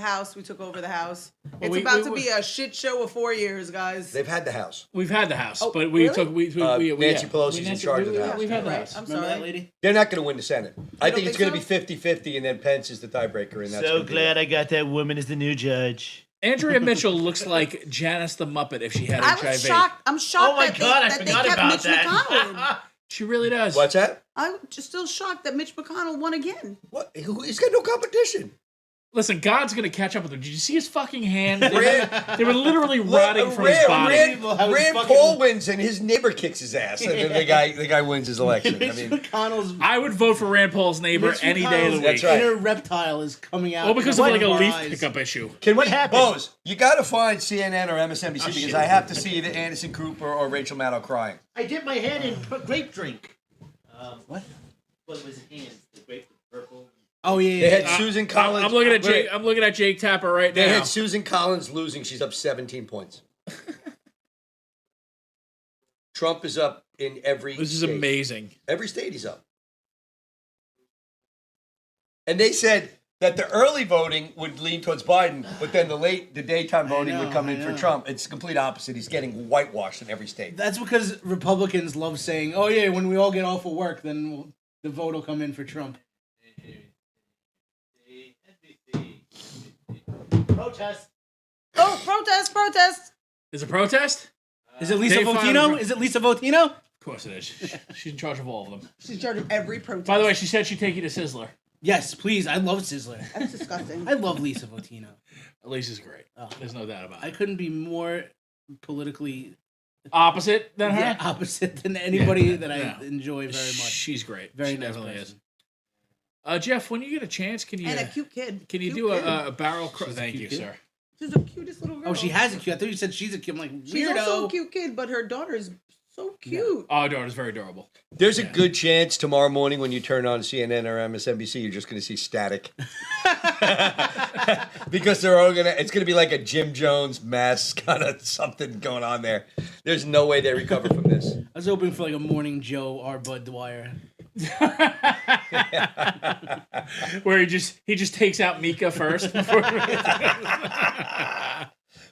house. We took over the house. It's we- about we- to be a shit show of 4 years, guys. They've had the house. We've had the house, Oh, but we really? took we Nancy Pelosi's in charge of the house. We've had the Right. house. I'm Remember that sorry. lady? They're not going to win the Senate. I think don't it's think going to so? be 50-50, and then Pence is the tiebreaker, and that's So gonna be glad it. I got that woman as the new judge. Andrea Mitchell looks like Janice the Muppet if she had I HIV. was shocked. I'm shocked Oh my that, God, I they forgot kept about Mitch that. McConnell in. She really does. What's that? I'm just still shocked that Mitch McConnell won again. What? He's got no competition. Listen, God's gonna catch up with him. Did you see his fucking hands? Rand- They were literally rotting from his body. Rand Paul wins, and his neighbor kicks his ass, and then the guy wins his election. I Mitch mean, McConnell's I would vote for Rand Paul's neighbor Mitch any day of the McConnell's week. That's right. inner reptile is coming out. Well, because of in like a our leaf eyes. pickup issue. can What we, happened? Bose, you got to find CNN or MSNBC because shit. I have to see either Anderson Cooper or Rachel Maddow crying. I dipped my hand in grape drink. What? What was it? Hands? The grape, the purple. Oh yeah, They yeah. had Susan Collins. I'm looking at wait, Jake. I'm looking at Jake Tapper right They now. had Susan Collins losing. She's up 17 points. Trump is up in every This is state. amazing. Every state he's up. And they said that the early voting would lean towards Biden, but then the daytime voting would come in for Trump. It's the complete opposite. He's getting whitewashed in every state. That's because Republicans love saying, "Oh yeah, when we all get off of work, then the vote will come in for Trump." Protest. Oh, protest! Is it protest? Is it Lisa Dave Votino? Fine- Is it Lisa Votino? Of course it is. She's in charge of all of them. She's in charge of every protest. By the way, she said she'd take you to Sizzler. Yes, please. I love Sizzler. That's disgusting. I love Lisa Votino. Lisa's great. There's no doubt about I it. couldn't be more politically Opposite than her? opposite than anybody that I Yeah. enjoy very much. She's great. Very she nice definitely person. is. Jeff, when you get a chance, can you And a cute kid. can you Cute do kid. a barrel? Thank cute you, kid. sir. She's the cutest little girl. Oh, she has a cute. I thought you said she's a kid. I'm like, She's weirdo. also a cute kid, but her daughter's so cute. Oh, daughter's very adorable. There's a good chance tomorrow morning when you turn on CNN or MSNBC, you're just going to see static. Because they're all it's going to be like a Jim Jones mass kind of something going on there. There's no way they recover from this. I was hoping for like a Morning Joe or Bud Dwyer. Where he just takes out Mika first. Before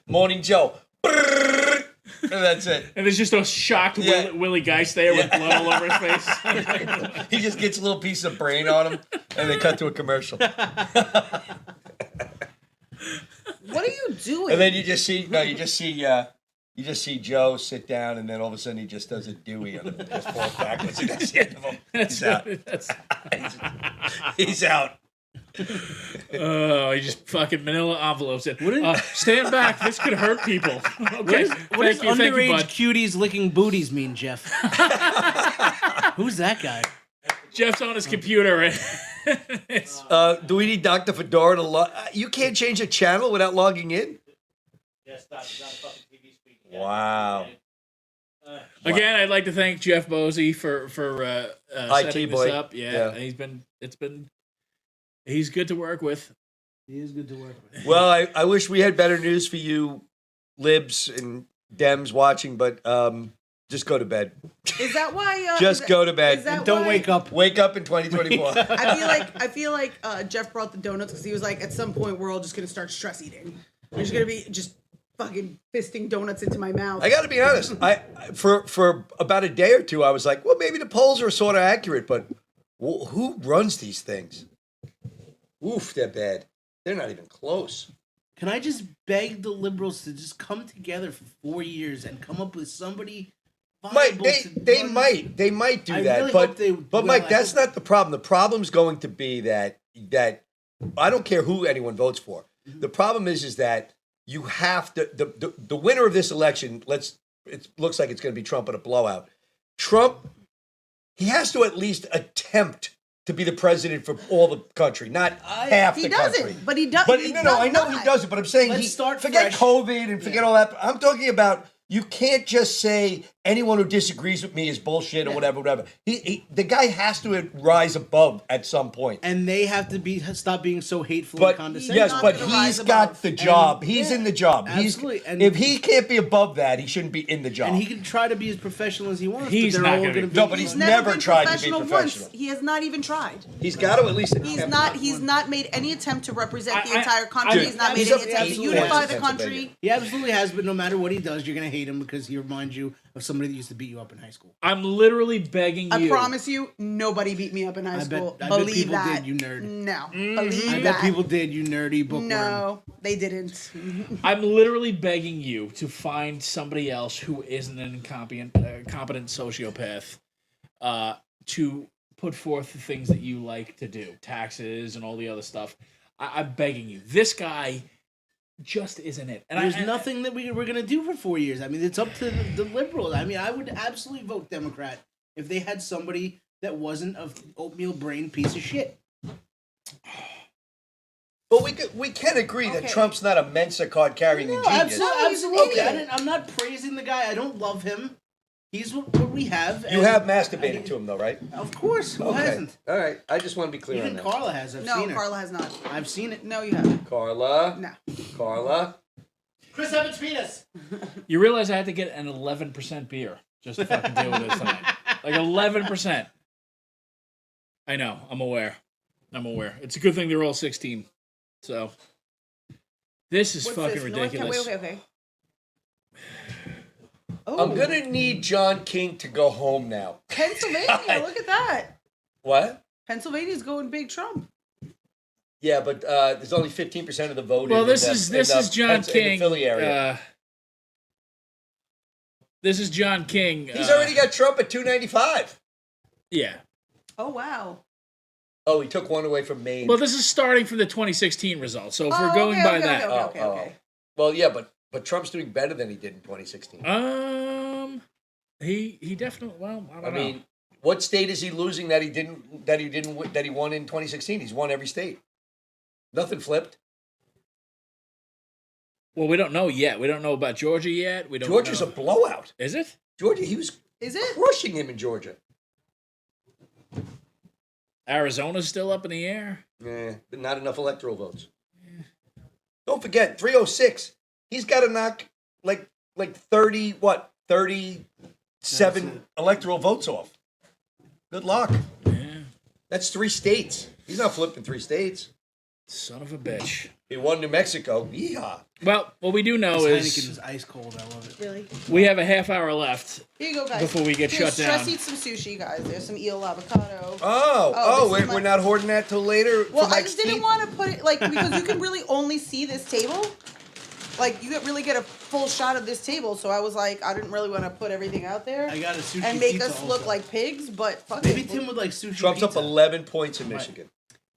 Morning Joe. And that's it. and there's just a shocked Yeah. Willie Geist there with blood all over his face. He just gets a little piece of brain on him, and they cut to a commercial. What are you doing? And then you just see Joe sit down, and then all of a sudden he just does a Dewey on him, just falls backwards, and that's the end of him. He's out. He's out. Oh, he just fucking manila envelopes it. Stand back. This could hurt people. Okay. What does Thank you, underage bud. cuties licking booties mean, Jeff? Who's that guy? Jeff's on his computer. Do we need Dr. Fedora to log? You can't change a channel without logging in? Yes, not a fucking TV screen. Wow. Again, I'd like to thank Jeff Bosey for setting boy. this up. Yeah, Yeah. He's good to work with. He is good to work with. Well, I wish we had better news for you, libs and Dems watching, but just go to bed. Is that why? Just go to bed. Is that And don't why- wake up. Wake up in 2024. I feel like Jeff brought the donuts because he was like, at some point we're all just gonna start stress eating. We're just gonna be just fucking fisting donuts into my mouth. I got to be honest. For about a day or two, I was like, well, maybe the polls are sort of accurate, but who runs these things? Oof, they're bad. They're not even close. Can I just beg the liberals to just come together for 4 years and come up with somebody viable to They run- might do I that, really but hope they will. Mike, I that's hope- not the problem. The problem's going to be that I don't care who anyone votes for. The problem is that you have to the winner of this election. It looks like it's going to be Trump in a blowout. Trump, he has to at least attempt to be the president for all the country, not half he the doesn't, country. but he does. But he no, does I know not. he doesn't. But I'm saying Let's start forget fresh. COVID and forget all that. I'm talking about you can't just say anyone who disagrees with me is bullshit or whatever. The guy has to rise above at some point. And they have to stop being so hateful But and condescending. yes, not but gonna he's rise got above. the job. And- He's yeah, in the job. absolutely. And- If he can't be above that, he shouldn't be in the job. And he can try to be as professional as he wants. He's but not they're all gonna going be- to be. No, but he's He's never been tried to be professional professional. once. He has not even tried. He's got to at least. He's not made any attempt to represent the I- entire country. I- he's not he's made any up attempt to 80 unify points the in country. Pennsylvania. He absolutely has, but no matter what he does, you're going to hate him because he reminds you of somebody that used to beat you up in high school. I'm literally begging I you. promise you, nobody beat me up in high school. I bet Believe people that. did, you nerd. No, Mm-hmm. believe I that. bet people did, you nerdy bookworm. No, they didn't. I'm literally begging you to find somebody else who isn't an competent sociopath to put forth the things that you like to do, taxes and all the other stuff. I'm begging you. This guy just isn't it. And There's nothing that we're going to do for 4 years. I mean, it's up to the liberals. I mean, I would absolutely vote Democrat if they had somebody that wasn't a oatmeal brain piece of shit. But we can agree that Okay. Trump's not a Mensa card carrying No, genius. absolutely. idiot. I'm not praising the guy. I don't love him. He's what we have. You and have masturbated to him, though, right? Of course. Who hasn't? All right. I just want to be clear on Even that. Carla has. I've No, seen her. Carla has not. I've seen it. No, you haven't. Carla. No. Carla. Chris Evans penis. You realize I had to get an 11% beer just to fucking deal with this tonight. Like 11%. I know. I'm aware. It's a good thing they're all 16. So this is What's fucking this? ridiculous. Okay. I'm going to need John King to go home now. Pennsylvania, look at that. What? Pennsylvania's going big Trump. Yeah, but there's only 15% of the vote. Well, in this the- is in the John Pens- in King. the Philly area. This is John King. He's already got Trump at 295. Yeah. Oh, wow. Oh, he took one away from Maine. Well, this is starting from the 2016 results. So if we're Oh, going okay, by okay, that, okay. Well, yeah, but Trump's doing better than he did in 2016. he definitely. Well, I don't know. mean, what state is he losing that he won in 2016? He's won every state. Nothing flipped. Well, we don't know yet. We don't know about Georgia yet. We don't. Georgia's know. a blowout. Is it? Georgia, he was Is it? crushing him in Georgia. Arizona's still up in the air. But not enough electoral votes. Don't forget, 306. He's got to knock like 37 electoral votes off. Good luck. Yeah. That's 3 states. He's not flipping 3 states. Son of a bitch. He won New Mexico. Yeehaw. Well, what we do know This Heineken is is ice cold. I love it. Really? we have a half hour left. Here you go, guys. Before we get Here, shut down. Stress eat some sushi, guys. There's some eel avocado. Oh, this is we're my- not hoarding that till later. Well, for I like just didn't Steve? want to put it, like, because you can really only see this table. Like, you really get a full shot of this table, so I was like, I didn't really want to put everything out there. I got a sushi and make pizza us look also. like pigs, but fuck Maybe it. Tim would like sushi Trump's pizza. up 11 points in Michigan.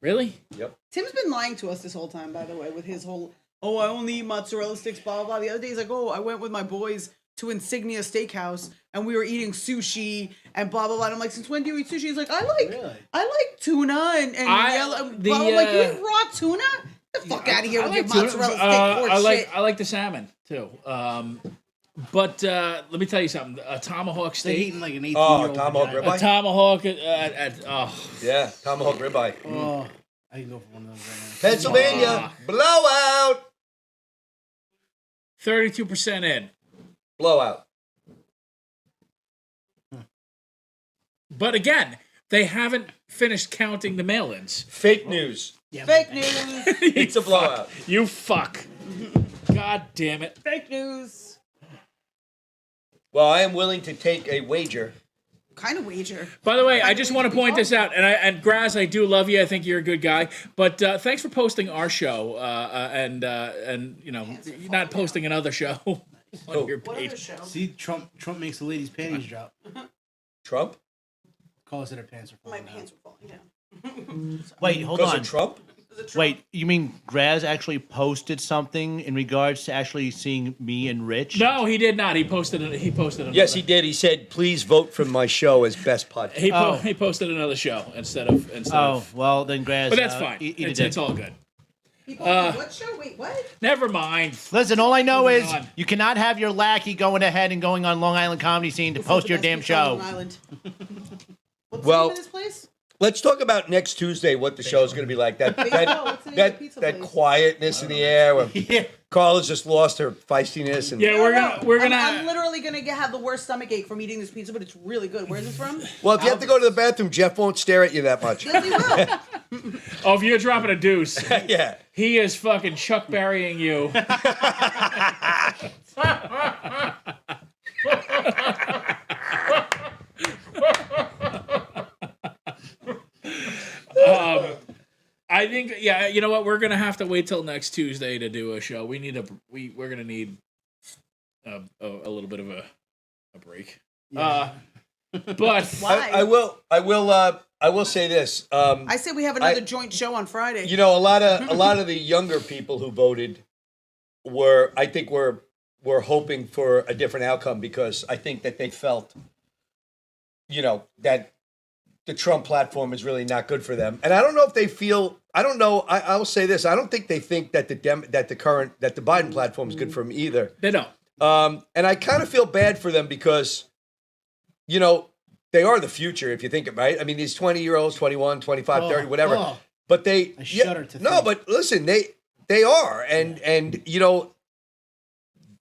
Really? Yep. Tim's been lying to us this whole time, by the way, with his whole, oh, I only eat mozzarella sticks, blah, blah, blah. The other day he's like, oh, I went with my boys to Insignia Steakhouse, and we were eating sushi, and blah, blah, blah. And I'm like, since when do you eat sushi? He's like, I like tuna and yellow. the, I'm like, you eat raw tuna? Get the fuck out of here with your mozzarella stick horse shit. I like the salmon too. But let me tell you something. A tomahawk They're steak. eating like an 18-year-old. tomahawk vagina. ribeye? A tomahawk Yeah, tomahawk ribeye. Oh, I can go for one of those right now. Pennsylvania, blowout. 32% in. Blowout. But again, they haven't finished counting the mail-ins. Fake news. Yeah, Fake but- news. It's a blowout. You fuck. God damn it. Fake news. Well, I am willing to take a wager. Kind of wager. By the way, I just want to point this out, and Graz, I do love you. I think you're a good guy, but thanks for posting our show, and you know, you're not posting another show on your What other page. show? See, Trump makes the ladies' panties drop. Trump? Carla said her pants are My falling pants down. were falling down. Wait, hold Because on. of Trump? Wait, you mean Graz actually posted something in regards to actually seeing me and Rich? No, he did not. He posted. He posted. Another. Yes, he did. He said, please vote for my show as best podcast. He posted another show instead of. Oh, well, then Graz. But that's fine. Eat a It's dick. all good. What show? Wait, what? Never mind. Listen, all I know Moving is on. you cannot have your lackey going ahead and going on Long Island Comedy Scene to post your damn show. What's Well- the name of this place? Let's talk about next Tuesday what the show's going to be like. That What's the name of the pizza that place? quietness in the air. Where Carla's just lost her feistiness. And Yeah, we're gonna. I'm literally gonna have the worst stomach ache from eating this pizza, but it's really good. Where's this from? well, if you have to go to the bathroom, Jeff won't stare at you that much. Yes, he will. Oh, if you're dropping a deuce, Yeah. he is fucking Chuck Berrying you. I think, yeah, you know what? We're gonna have to wait till next Tuesday to do a show. We're gonna need a little bit of a break. But Why? I will say this. I say we have another I- joint show on Friday. You know, a lot of the younger people who voted were hoping for a different outcome because I think that they felt, you know, that the Trump platform is really not good for them. And I don't know if they feel. I don't know. I will say this. I don't think they think that the Biden platform is good for them either. they don't. And I kind of feel bad for them because, you know, they are the future if you think it right. I mean, these 20-year-olds, 21, 25, 30, whatever. oh. But they I shudder to no, think. but listen, they are, and you know,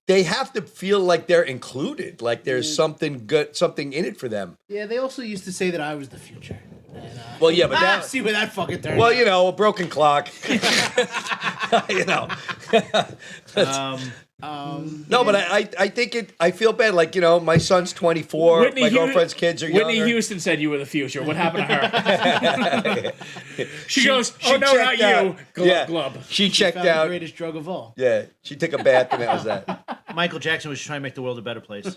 they have to feel like they're included, like there's something good, something in it for them. Yeah, they also used to say that I was the future. And, Well, yeah, but that. see where that fucking turned Well, out. you know, a broken clock. You know. No, but I think it. I feel bad. Like, you know, my son's 24. My girlfriend's kids are Whitney younger. Houston said you were the future. What happened to her? she goes, she "Oh no, not checked out. you." Glub, Yeah. glub. She checked Found the out. greatest drug of all. Yeah, she took a bath and that was that. Michael Jackson was trying to make the world a better place.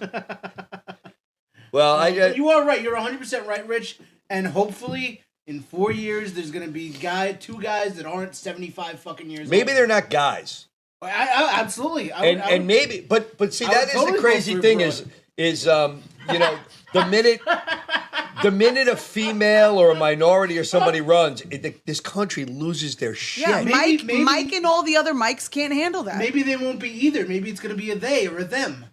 Well, But you are right. You're 100% right, Rich. And hopefully, in 4 years, there's gonna be two guys that aren't 75 fucking years maybe old. they're not guys. I absolutely. I would, And maybe, but see, I would that is totally the crazy vote for thing Broad. is you know, the minute a female or a minority or somebody runs, this country loses their shit. yeah, Maybe- Mike and all the other Mikes can't handle that. maybe they won't be either. Maybe it's gonna be a they or a them.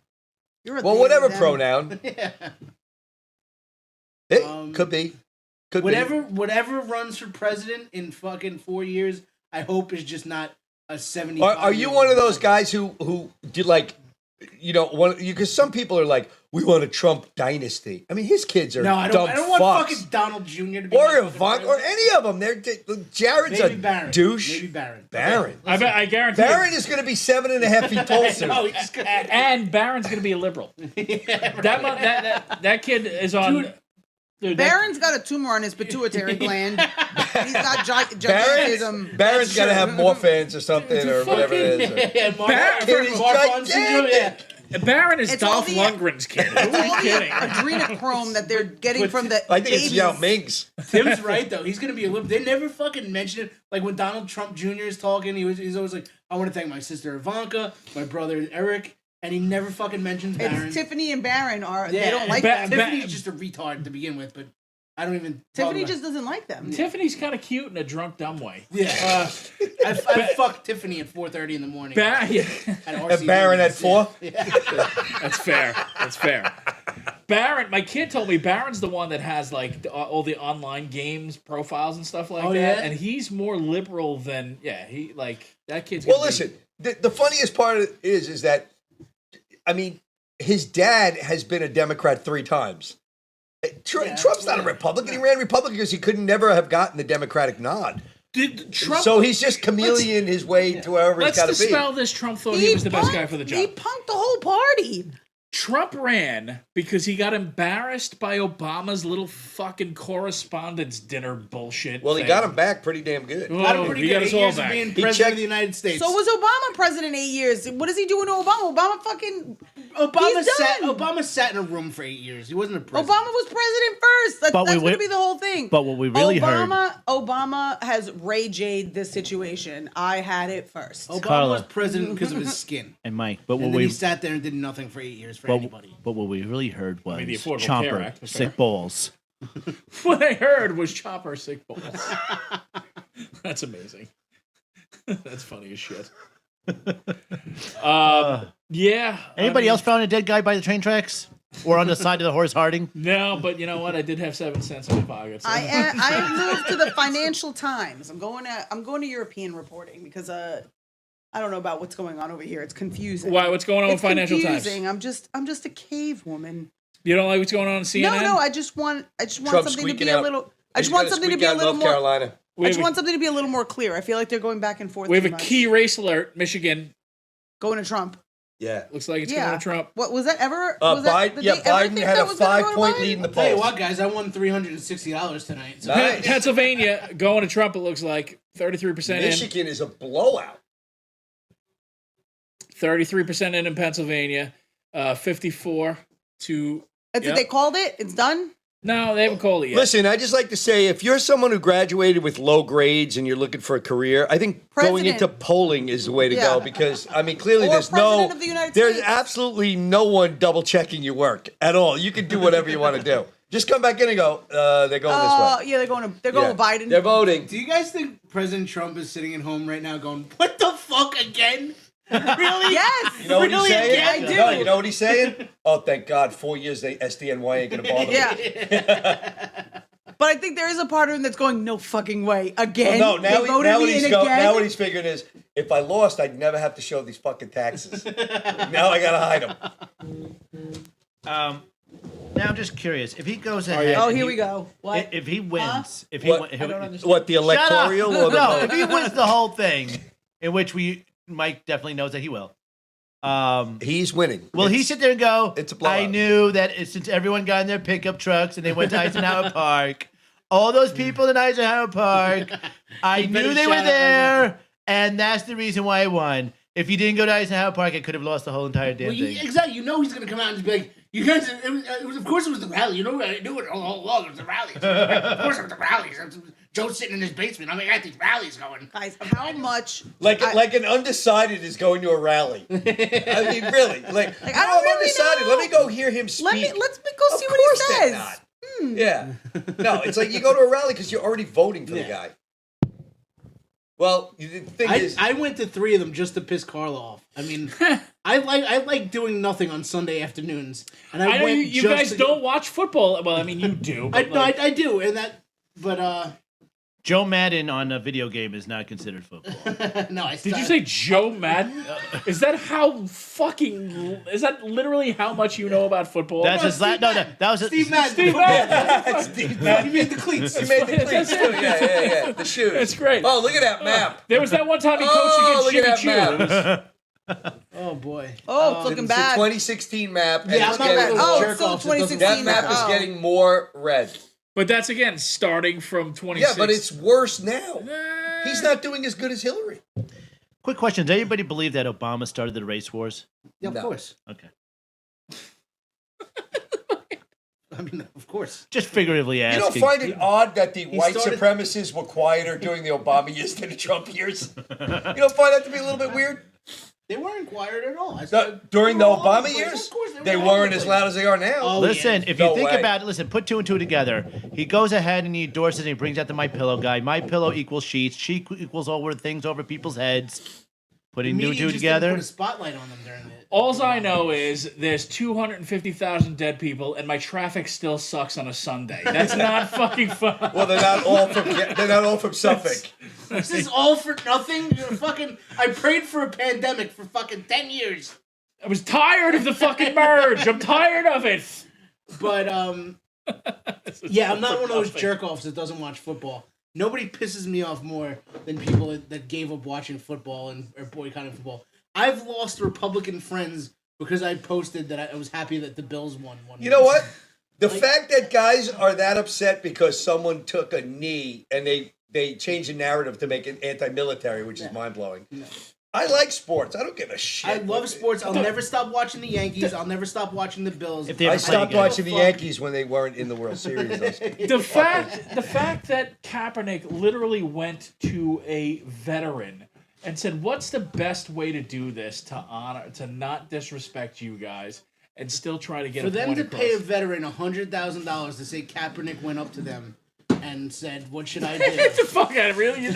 You're a Well, they, whatever them. pronoun. Yeah. It could be. Could Whatever runs for president in fucking 4 years, I hope is just not a 75. Are you one of those guys who do like, you know, because some people are like, we want a Trump dynasty. I mean, his kids are No, I don't. dumb I don't want fucks. fucking Donald Jr. to be Or my fucking Ivanka, or president. any of them. Jared's Maybe a Barron. douche. Maybe Barron. Barron. I guarantee. you- Barron is going to be 7.5 feet tall soon. No, he's just gonna. and Barron's gonna be a liberal. That kid is on. Dude, that- Barron's got a tumor on his pituitary gland. He's got gigantism. Barron's got to have more fans or something or whatever it is. Yeah, Barron- Marfan syndrome. Yeah. Barron is It's all Dolph the- Lundgren's kid. Who It's are you all kidding? the adrenochrome that they're getting from the I think babies. it's Yao Ming's. Tim's right though. He's gonna be a liberal. They never fucking mention it. Like when Donald Trump Jr. is talking, he's always like, "I want to thank my sister Ivanka, my brother Eric," and he never fucking mentions Barron. It's Tiffany and Barron are they Yeah, don't like Ba- them. Tiffany's just a retard to begin with, but I don't even. talk Tiffany about- just doesn't like them. Tiffany's kind of cute in a drunk, dumb way. Yeah. I fucked Tiffany at 4:30 in the morning. Yeah, At And RC Barron at Movies. 4? that's fair. That's fair. Barron, my kid told me Barron's the one that has like all the online games profiles and stuff like Oh, that, yeah? and he's more liberal than he like that kid's. Well, gonna be- listen, the funniest part of it is that, I mean, his dad has been a Democrat 3 times. Trump's not a Republican. He ran Republican because he could never have gotten the Democratic nod. Did Trump, So he's just chameleon his way to wherever he's let's got to be. dispel this. Trump thought he was the best guy for the job. He punked the whole party. Trump ran because he got embarrassed by Obama's little fucking correspondence dinner bullshit. Well, he thing. got him back pretty damn good. Whoa, Got him pretty he good. got 8 us all years of back. being He president checked- of the United States. So was Obama president 8 years. What is he doing to Obama? Obama He's sat. done. Obama sat in a room for 8 years. He wasn't a president. Obama was president first. But That's we- going to be the whole thing. but what we really heard- Obama has Ray Jade this situation. I had it first. Obama Carla. was president because of his skin. And Mike, but And what then we he sat there and did nothing for 8 years for but, anybody. but what we really heard was mean, the Affordable Care Chomper Act was sick fair. balls. What I heard was Chopper sick balls. That's amazing. That's funny as shit. Yeah. Anybody else found a dead guy by the train tracks or on the side of the horse Harding? No, but you know what? I did have 7 cents in my pocket. So. I have moved to the Financial Times. I'm going to European reporting because I don't know about what's going on over here. It's confusing. Why? What's going on with Financial confusing. Times? I'm just a cave woman. You don't like what's going on CNN? No, I just want Trump something to be squeaking a out. little. I He's just want gonna something to squeak be a out little North more. Carolina. I just want something to be a little more clear. I feel like they're going back and forth. We have too a much. key race alert. Michigan. Going to Trump. Yeah. Looks like it's going to Trump. What was that ever? Was that, Biden, did they ever Biden think had that a was gonna go to 5-point Biden? lead in the Tell you polls. what, guys, I won $360 tonight. So. Nice. Pennsylvania going to Trump. It looks like 33% in. Michigan is a blowout. 33% in Pennsylvania. 54 to. That's Yep. what they called it. It's done. No, they haven't called it yet. Listen, I just like to say, if you're someone who graduated with low grades and you're looking for a career, I think going President. into polling is the way to Yeah. go because, I mean, clearly Or there's President of the United there's States. absolutely no one double checking your work at all. You can do whatever you want to do. Just come back in and go, they're going this way. Yeah, they're going with Biden. They're voting. Do you guys think President Trump is sitting at home right now going, what the fuck again? Really? Yes. You know what he's Really saying? again? I do. No, you know what he's saying? Oh, thank God. 4 years, the SDNY ain't going to bother me. Yeah. But I think there is a part of him that's going, no fucking way. Again. No, They voted now, me in again. now what he's figuring is, if I lost, I'd never have to show these fucking taxes. Now I got to hide them. Now I'm just curious. If he goes ahead, Oh, and here we go. What? If he wins, if he What? win- I don't understand. What, the Shut up. electoral or the No, vote? if he wins the whole thing, in which Mike definitely knows that he will. He's winning. Will he sit there and go, it's a blowout. I knew that since everyone got in their pickup trucks and they went to Eisenhower Park, all those people in Eisenhower Park, I knew they were shout out there, and that's the reason why I won. If he didn't go to Eisenhower Park, I could have lost the whole entire damn Well, thing. exactly. You know he's going to come out and be like, you guys, it was, of course it was the rally. You know, I knew it all along. It was the rally. Of course it was the rallies. Joe's sitting in his basement. I mean, I got these rallies going. Guys, how much? Like an undecided is going to a rally. I mean, really. Like I no, don't I'm really undecided. know. Let me go hear him speak. Let's go Of see what he course they're says. not. Yeah. No, it's like you go to a rally because you're already voting for the guy. Well, the thing is, I went to 3 of them just to piss Carla off. I mean, I like doing nothing on Sunday afternoons, and I know went you just guys to- don't watch football. Well, I mean, you do. I, But no, like, I do, and that, but Joe Madden on a video game is not considered football. no, I. did you say Joe Madden? Is that how fucking? Is that literally how much you know about football? That's his last. No, that was Steve Madden? Steve Madden. Steve He made the cleats. You made the cleats too. Yeah. The shoes. That's great. Oh, look at that map. There was that one time he coached Oh, against look at Jimmy Choo. that It was- Oh boy. Oh, it's looking It's a bad. 2016 map. And Yeah, it's I'm not getting, gonna Oh, jerk it's still off, so it doesn't- 2016. that map is Oh. getting more red. But that's again starting from 26. Yeah, but it's worse now. He's not doing as good as Hillary. Quick question: does anybody believe that Obama started the race wars? Yeah, of No. course. Okay, I mean, of course. just figuratively You asking. don't find it odd that the white started- supremacists were quieter during the Obama years than the Trump years? You don't find that to be a little bit weird? They weren't quiet at all. During the They were all over Obama the place. years, Of course they were all over weren't the as place. loud as they are now. Oh, Listen, yeah. if you No think way. about it, listen, put 2 and 2 together. He goes ahead and he endorses and he brings out the My Pillow guy. My Pillow equals sheets. Sheet equals over things over people's heads. Putting Media 2 and 2 just didn't together. Put a spotlight on them during it. All I know is there's 250,000 dead people, and my traffic still sucks on a Sunday. That's not fucking fun. Well, they're not all from Suffolk. This is all for nothing. You're fucking. I prayed for a pandemic for fucking 10 years. I was tired of the fucking merge. I'm tired of it. But yeah, I'm not one of those jerk offs that doesn't watch football. Nobody pisses me off more than people that gave up watching football or boycotting football. I've lost Republican friends because I posted that I was happy that the Bills won. You know what? The fact that guys are that upset because someone took a knee and they changed the narrative to make it anti-military, which is mind-blowing. No. I like sports. I don't give a shit. I love sports. I'll never stop watching the Yankees. I'll never stop watching the Bills. If they I ever play stopped again. watching the Yankees when they weren't in the World Series. The fact that Kaepernick literally went to a veteran and said, "What's the best way to do this to not disrespect you guys and still try to get For a them point to across?" pay a veteran $100,000 to say Kaepernick went up to them and said, "What should I Get do?" the fuck out of really?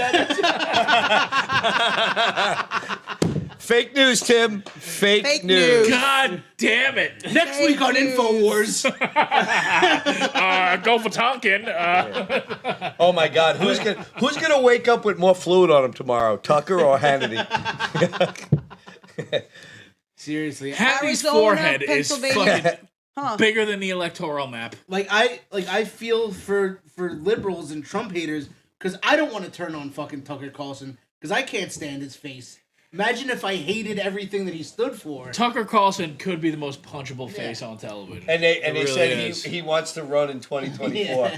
Fake news, Tim. Fake, Fake news. news. God damn it! Next Fake week on news. Infowars. Go for talking. Oh my God, who's gonna wake up with more fluid on him tomorrow, Tucker or Hannity? Seriously, Happy's Arizona, forehead is Pennsylvania. fucking bigger than the electoral map. I feel for liberals and Trump haters because I don't want to turn on fucking Tucker Carlson because I can't stand his face. Imagine if I hated everything that he stood for. Tucker Carlson could be the most punchable face on television. And they It really said is. he wants to run in 2024.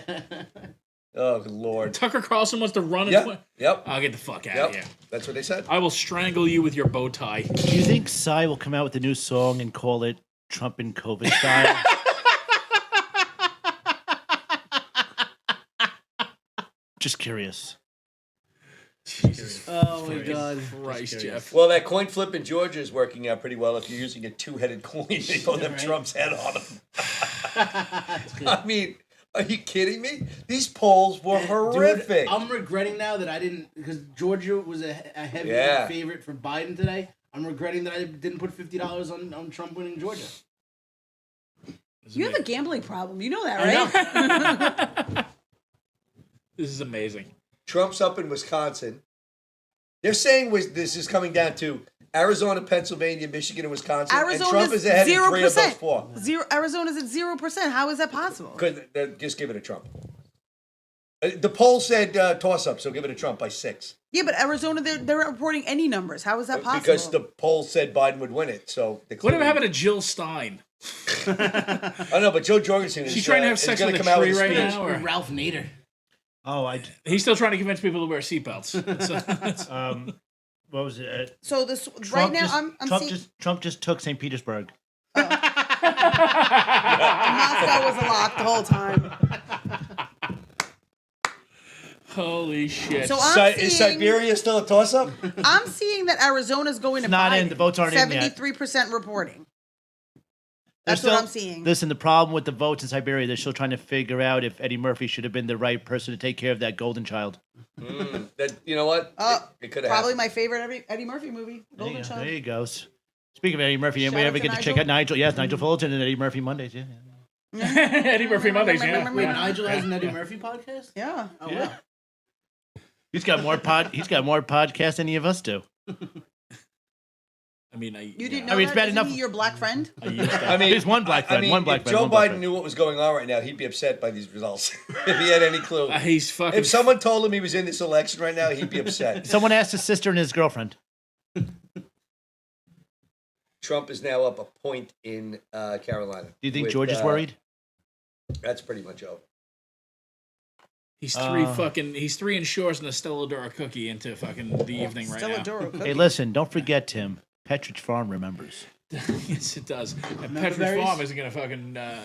Oh Lord. Tucker Carlson wants to run in. Yep. I'll get the fuck out of here. That's what they said. I will strangle you with your bow tie. Do you think Psy will come out with a new song and call it Trump and COVID style? Just curious. Jesus. Oh my God. Christ, Jeff. Well, that coin flip in Georgia is working out pretty well if you're using a two-headed coin. They both have Right. Trump's head on them. I mean, are you kidding me? These polls were horrific. Dude, I'm regretting now that I didn't, because Georgia was a heavy favorite for Biden today. I'm regretting that I didn't put $50 on Trump winning Georgia. You have a gambling problem. You know that, right? This is amazing. Trump's up in Wisconsin. They're saying this is coming down to Arizona, Pennsylvania, Michigan, and Wisconsin. And Trump Arizona's is ahead in 3 of those 0%. 4. Arizona's at 0%. How is that possible? Just give it to Trump. The poll said toss-up, so give it to Trump by 6. Yeah, but Arizona, they're not reporting any numbers. How is that possible? Because the poll said Biden would win it. So Whatever happened to Jill Stein? I know, but Joe Jorgensen is She's trying to have is sex gonna with a come out tree with a right speech. now, or Ralph Nader. Oh, he's still trying to convince people to wear seatbelts. what was it? So this Trump right now, just, I'm Trump seeing just Trump just took St. Petersburg. Moscow was a lock the whole time. Holy shit! So I'm Is seeing, Siberia still a toss-up? I'm seeing that Arizona's going to It's not Biden. in. The votes aren't in yet. 73% reporting. They're That's what still- I'm seeing. Listen, the problem with the votes in Siberia, they're still trying to figure out if Eddie Murphy should have been the right person to take care of that golden child. That, you know what? It could have Probably happened. my favorite Eddie Murphy movie, Golden Child. There you go. Speaking of Eddie Murphy, Shout anybody out ever to get to Nigel. check out Nigel? Yes, Nigel Fulton and Eddie Murphy Mondays. Yeah. Eddie Murphy Mondays. Yeah. Wait, Nigel has an Eddie Murphy podcast? Yeah. Oh, Yeah. wow. He's got more podcasts than any of us do. I mean, You didn't know I mean, it's that? bad Isn't enough- he your black friend? I used to. I mean, There's one black friend. One black if friend. Joe one black Biden friend. knew what was going on right now, he'd be upset by these results. If he had any clue. He's fucking. If someone told him he was in this election right now, he'd be upset. Someone asked his sister and his girlfriend. Trump is now up a point in Carolina. Do you think with, George is worried? That's pretty much over. He's He's 3 insureds and a Stella Dora cookie into fucking the evening right Stella now. Dora cookie. Hey, listen, don't forget, Tim. Petridge Farm remembers. Yes, it does. And Remember Petridge berries? Farm isn't gonna fucking, Ugh,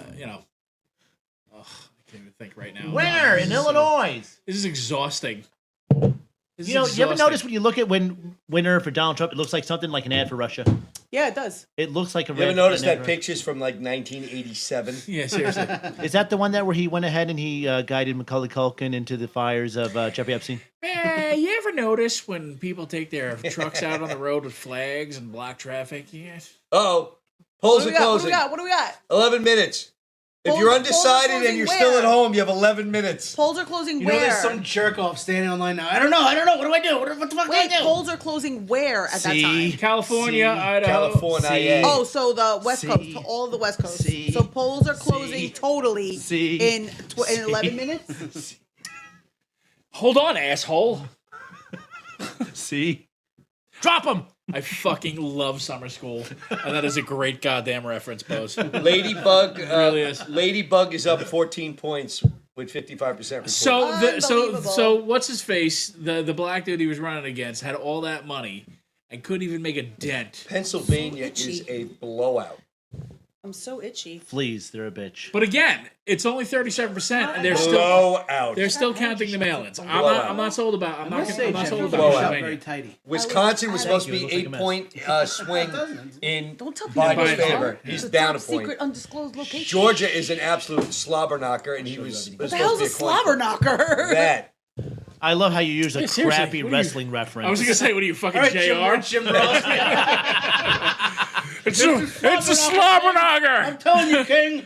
I can't even think right now. Where? In Illinois? This is exhausting. This is You ever exhausting. notice when you look at winner for Donald Trump, it looks like something like an ad for Russia. Yeah, it does. It looks like a. You ever red- notice an ad that for- picture's from like 1987? Yeah, seriously. Is that the one that where he went ahead and he guided Macaulay Culkin into the fires of Jeffrey Epstein? You ever notice when people take their trucks out on the road with flags and block traffic? Yes. Oh, polls What are do closing. we got? 11 minutes. If Polls- you're polls are undecided and closing you're where? still at home, you have 11 minutes. Polls are closing You know, where? there's some jerk off standing online now. I don't know. What do I do? What the fuck Wait, do I do? polls are closing where at that See? time? California, Idaho. California. Oh, so the West See. Coast, to all of the West Coast. See. So polls are closing See. totally See. in See. 11 minutes. Hold on, asshole. See? Drop him! I fucking love summer school, and that is a great goddamn reference, Bose. Ladybug, really is. Ladybug is up 14 points with 55% report. So what's his face? The black dude he was running against had all that money and couldn't even make a dent. Pennsylvania So itchy. is a blowout. I'm so itchy. Fleas, they're a bitch. But again, it's only 37%, and they're still Blowout. they're still counting the mail-ins. I'm not sold about. I'm not sold about blowout. Pennsylvania. very tidy. Wisconsin was supposed to be Thank you. 8-point swing in Don't tell people Biden's about favor. it. He's It's a down a top point. secret, undisclosed location. Georgia is an absolute slobber knocker, and he was What supposed the to hell's be a coin slobber flip. knocker? That. I love how you use a Yeah, seriously, crappy what are you- wrestling reference. I was gonna say, what are you fucking All right, JR? Jim Ross. It's a slobber knocker. I'm telling you, King.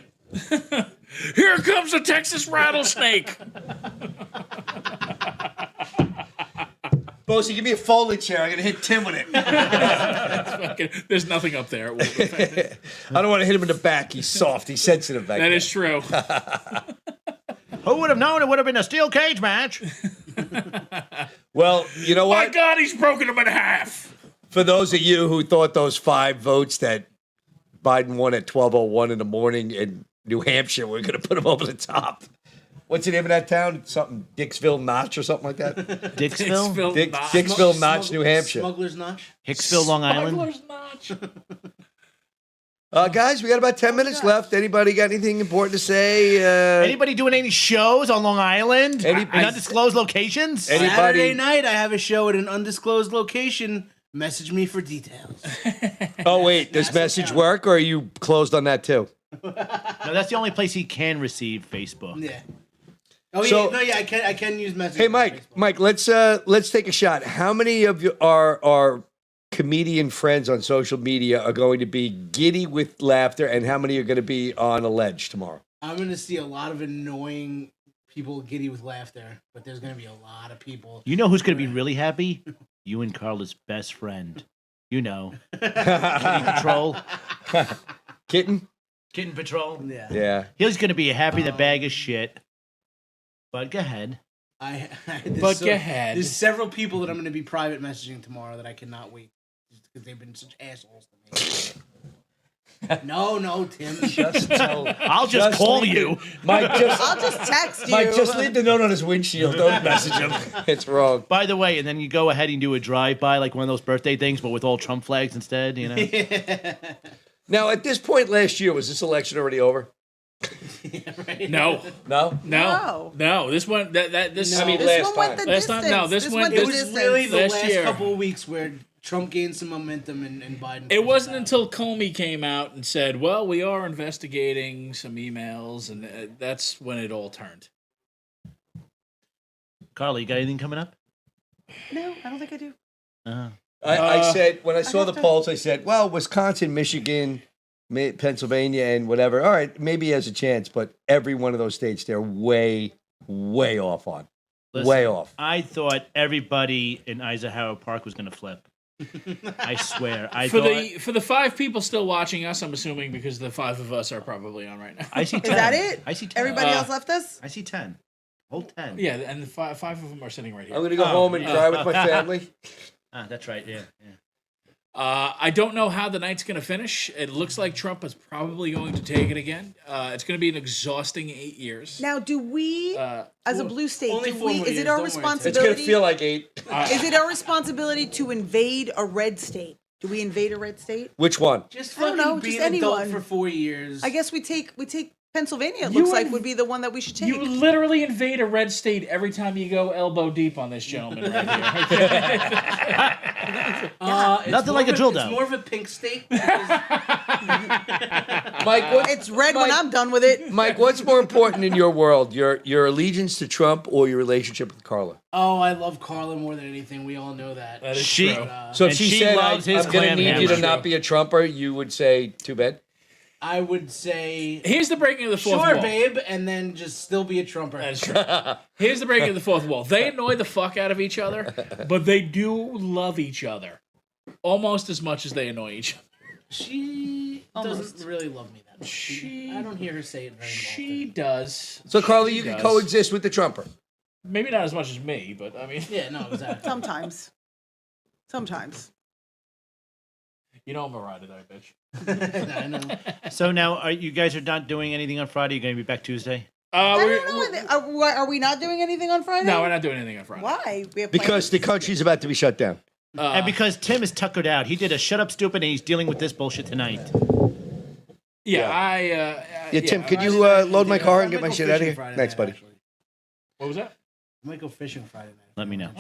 Here comes the Texas rattlesnake. Bosie, give me a folding chair. I'm going to hit Tim with it. Fucking- There's nothing up there. It won't affect it. I don't want to hit him in the back. He's soft. He's sensitive back That there. is true. Who would have known it would have been a steel cage match? Well, you know My what? God, he's broken him in half. For those of you who thought those 5 votes that Biden won at 12:01 in the morning in New Hampshire were going to put him over the top. What's the name of that town? Something Dixville Notch or something like that? Dixville? Dixville Notch, New Hampshire. Smuggler's Notch. Hicksville, Long Island? Smuggler's Notch. Guys, we got about 10 minutes left. Anybody got anything important to say? Anybody doing any shows on Long Island? Any- In undisclosed locations? Any- Saturday Anybody- night, I have a show at an undisclosed location. Message me for details. Oh, wait. Does message work, or are you closed on that too? No, that's the only place he can receive Facebook. Yeah. Oh So- yeah, no, yeah, I can use message. Hey, on Mike. Facebook. Mike, let's take a shot. How many of you our comedian friends on social media are going to be giddy with laughter, and how many are going to be on a ledge tomorrow? I'm gonna see a lot of annoying people giddy with laughter, but there's gonna be a lot of people. You know who's going to be really happy? You and Carla's best friend. You know. Kitty Patrol. Kitten? Kitten Patrol. Yeah. Yeah. He's going to be happy the bag of shit. But go ahead. But go ahead. There's several people that I'm gonna be private messaging tomorrow that I cannot wait because they've been such assholes to me. No, Tim. I'll just call you. Mike, I'll just text you. Mike, just leave the note on his windshield. Don't message him. It's wrong. By the way, and then you go ahead and do a drive-by, like one of those birthday things, but with all Trump flags instead, you know? Now, at this point last year, was this election already over? No. No? No. This one. This. I mean, This last one went time. the Last time- distance. no, this went- went it the It was distance. really the Last last year. couple of weeks where Trump gained some momentum and Biden. It pushed wasn't back. until Comey came out and said, "Well, we are investigating some emails," and that's when it all turned. Carla, you got anything coming up? No, I don't think I do. I said, when I saw have the to- polls, I said, well, Wisconsin, Michigan, Pennsylvania, and whatever. All right, maybe he has a chance, but every one of those states, they're way, way off on. Listen, Way off. I thought everybody in Eisenhower Park was going to flip. I swear. For the 5 people still watching us, I'm assuming because the 5 of us are probably on right now. I see 10. Is that it? I see 10. Everybody else left us? I see 10. Whole 10. Yeah, and the 5 of them are sitting right here. I'm going to go home and cry with my family. Ah, that's right. Yeah. I don't know how the night's going to finish. It looks like Trump is probably going to take it again. It's going to be an exhausting 8 years. Now, do we, as a blue state, only do 4 we? more Is years, it our don't worry. It's responsibility? going to feel like 8. Is it our responsibility to invade a red state? Do we invade a red state? Which one? Just I don't fucking know, be just an adult anyone. for 4 years. I guess we take Pennsylvania. It looks like and- would be the one that we should take. You literally invade a red state every time you go elbow deep on this gentleman right here. It's Nothing more like a of drill It's down. more of a pink state. Mike, what, It's red when Mike- I'm done with it. Mike, what's more important in your world, your allegiance to Trump or your relationship with Carla? Oh, I love Carla more than anything. We all know that. That is She- true. So if And she she said, loves his I'm going to clam need you to hammer. not be a Trumper, you would say, too bad? I would say, Here's the breaking of the fourth sure, wall. babe, and then just still be a Trumper. That is true. Here's the breaking of the fourth wall. They annoy the fuck out of each other, but they do love each other almost as much as they annoy each other. She doesn't really love me that much. I don't hear her say it very She often. does. So, Carla, She you can does. coexist with the Trumper. Maybe not as much as me, but I mean, Yeah, no, exactly. Sometimes. you know I'm a ride or die bitch. I know. So now, you guys are not doing anything on Friday? You're going to be back Tuesday? I We're- don't know. Are we not doing anything on Friday? No, we're not doing anything on Friday. Why? We have Because plans. the country's about to be shut down. And because Tim is tuckered out. He did a shut up stupid and he's dealing with this bullshit tonight. Yeah, Tim, could you load my car and get my shit out of here? Thanks, buddy. What was that? I might go fishing Friday night. Let me know.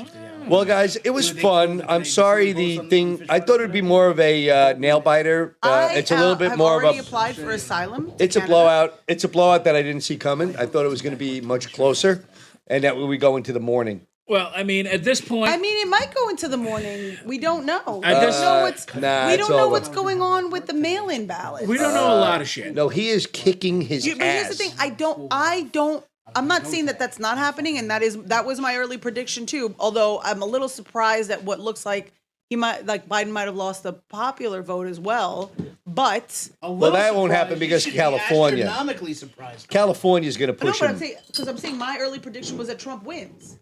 Well, guys, it was fun. I'm sorry the thing. I thought it would be more of a nail biter. It's a little bit have more of already a. applied for asylum. to It's a Canada. blowout. It's a blowout that I didn't see coming. I thought it was going to be much closer, and that we go into the morning. Well, I mean, at this point, I mean, it might go into the morning. We don't know. We At don't this- know what's. Nah, we it's don't know over. what's going on with the mail-in ballots. we don't know a lot of shit. No, he is kicking his But here's ass. the thing. I'm not saying that that's not happening, and that was my early prediction too. Although I'm a little surprised at what looks like Biden might have lost the popular vote as well. But Well, that won't happen because You should California. Be astronomically surprised. California's going to no, push but him. I'm saying my early prediction was that Trump wins.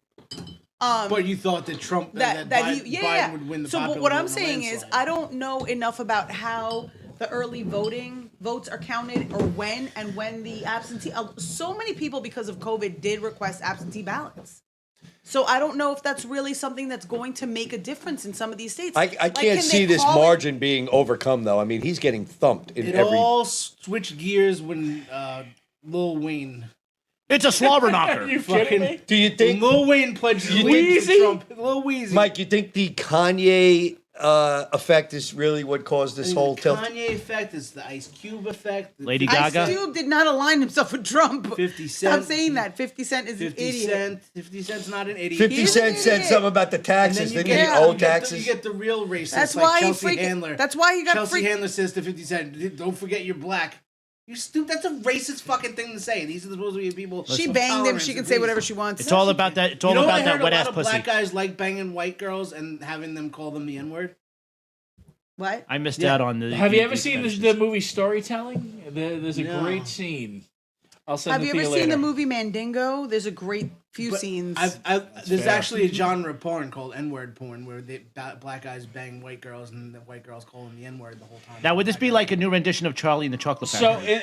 But you thought that Trump Biden would win the so popular what vote I'm in a saying is landslide. I don't know enough about how the early votes are counted or when the absentee. So many people because of COVID did request absentee ballots. So I don't know if that's really something that's going to make a difference in some of these states. I Like, can't can see they this call it- margin being overcome, though. I mean, he's getting thumped in It every. all switched gears when Lil Wayne. It's a slobber knocker. You kidding me? Do you think, Lil Wayne pledged his allegiance to Wheezy? Trump. Lil Weezy. Mike? You think the Kanye effect is really what caused this whole the tilt? Kanye effect is the Ice Cube effect. the Lady 50 Gaga? Ice Cube did not align himself with Trump. 50 Stop Cent. saying that. 50 Cent is an 50 idiot. Cent. 50 Cent's not an idiot. 50 He's Cent an said idiot. something about the And taxes. then Didn't he you owe get taxes? you get the real racists That's like why he Chelsea freaking. Handler. That's why he got Chelsea freaking. Handler says to 50 Cent, "Don't forget you're black." You stupid. That's a racist fucking thing to say. These are supposed to be people. She of banged him. tolerance She can and say peace. whatever she wants. It's all about that. It's all You know, about I that heard wet a ass lot of pussy. black guys like banging white girls and having them call them the N-word. What? I missed out on the. Have you ever seen the movie Storytelling? There's a No. great scene. I'll send Have it you to ever you seen later. the movie Mandingo? There's a great few But scenes. there's fair. actually a genre of porn called N-word porn where black guys bang white girls and the white girls call them the N-word the whole time. Now, would this be like a new rendition of Charlie and the Chocolate Factory?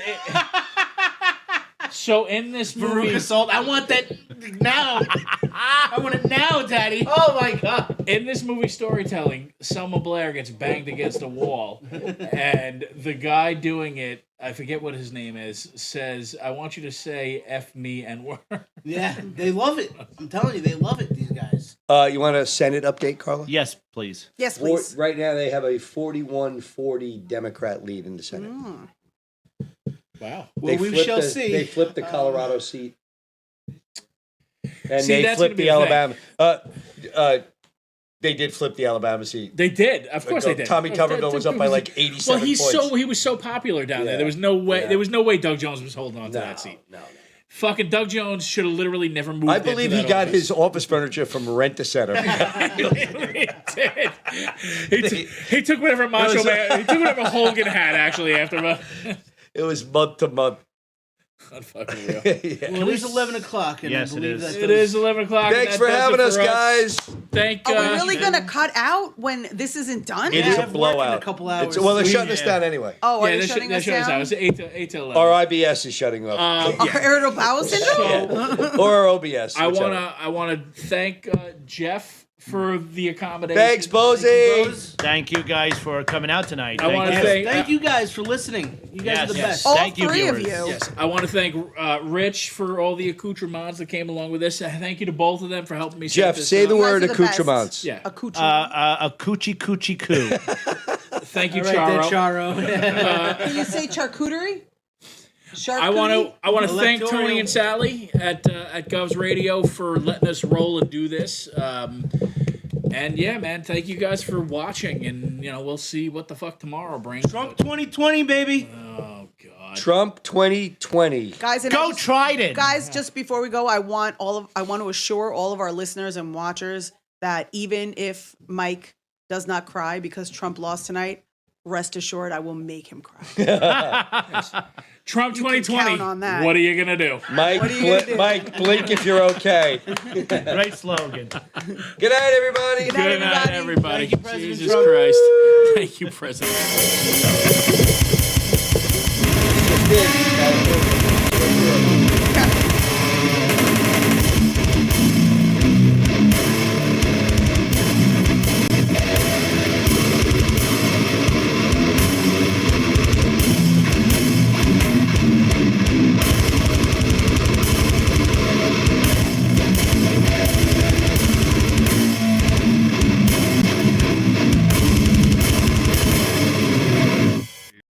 So in this movie, Veruca Salt. I want that now. I want it now, Daddy. Oh my god. in this movie Storytelling, Selma Blair gets banged against a wall, and the guy doing it, I forget what his name is, says, "I want you to say F me N-word." Yeah, they love it. I'm telling you, they love it. These guys. You want a Senate update, Carla? Yes, please. yes, please. Right now, they have a 41-40 Democrat lead in the Senate. Wow. Well, we shall see. They flipped the Colorado seat, and See, they that's flipped gonna be the the thing. Alabama. They did flip the Alabama seat. They did, of course they did. Tommy Tuberville was up by like 87 Well, points. he was so popular down there. Yeah. There was no way. Yeah. There was no way Doug Jones was holding on to that seat. No. Fucking Doug Jones should have literally never moved. I into believe that he got office. his office furniture from Rent a Center. He literally did. He took whatever Macho Man. He took whatever Hogan had actually after. It was month to month. Not fucking real. Well, it is 11 o'clock, and Yes, I it believe is. that It is 11 o'clock. Thanks and for that does having it us, for guys. Thank. Are we really gonna cut out when this isn't done? It Yeah, is I a have work in a blowout. couple hours. Well, they're We- shutting us down anyway. Oh, are Yeah, they shutting us shutting us down? out. It's 8 to 11. Our IBS is shutting up. Our irritable bowel syndrome. Or our OBS. I whichever. wanna thank Jeff for the accommodation. Thanks, Bozy. Thank you guys for coming out tonight. I wanna you. thank- Thank you guys for listening. You guys are the Yes. best. All Thank you, three of viewers. you. Yes, I want to thank Rich for all the accoutrements that came along with this. Thank you to both of them for helping me. set Jeff, this say up. the You guys word are the best. accoutrements. Yeah. Accoutrement. A coochie coochie coo. Thank you, All right, Charo. there, Charo. Can you say charcuterie? I want to thank Electoral. Tony and Sally at Govs Radio for letting us roll and do this. And yeah, man, thank you guys for watching, and we'll see what the fuck tomorrow brings. Trump 2020, baby. Oh God. Trump 2020. guys, and Go Trident. guys, just before we go, I want to assure all of our listeners and watchers that even if Mike does not cry because Trump lost tonight, rest assured I will make him cry. Trump You can 2020. count on that. What are you gonna do? Mike, What are you gonna do? Mike, blink if you're okay. Great slogan. Good night, everybody. Good night, Good night, everybody. everybody. Thank you, President Jesus Trump. Christ. Thank you, President.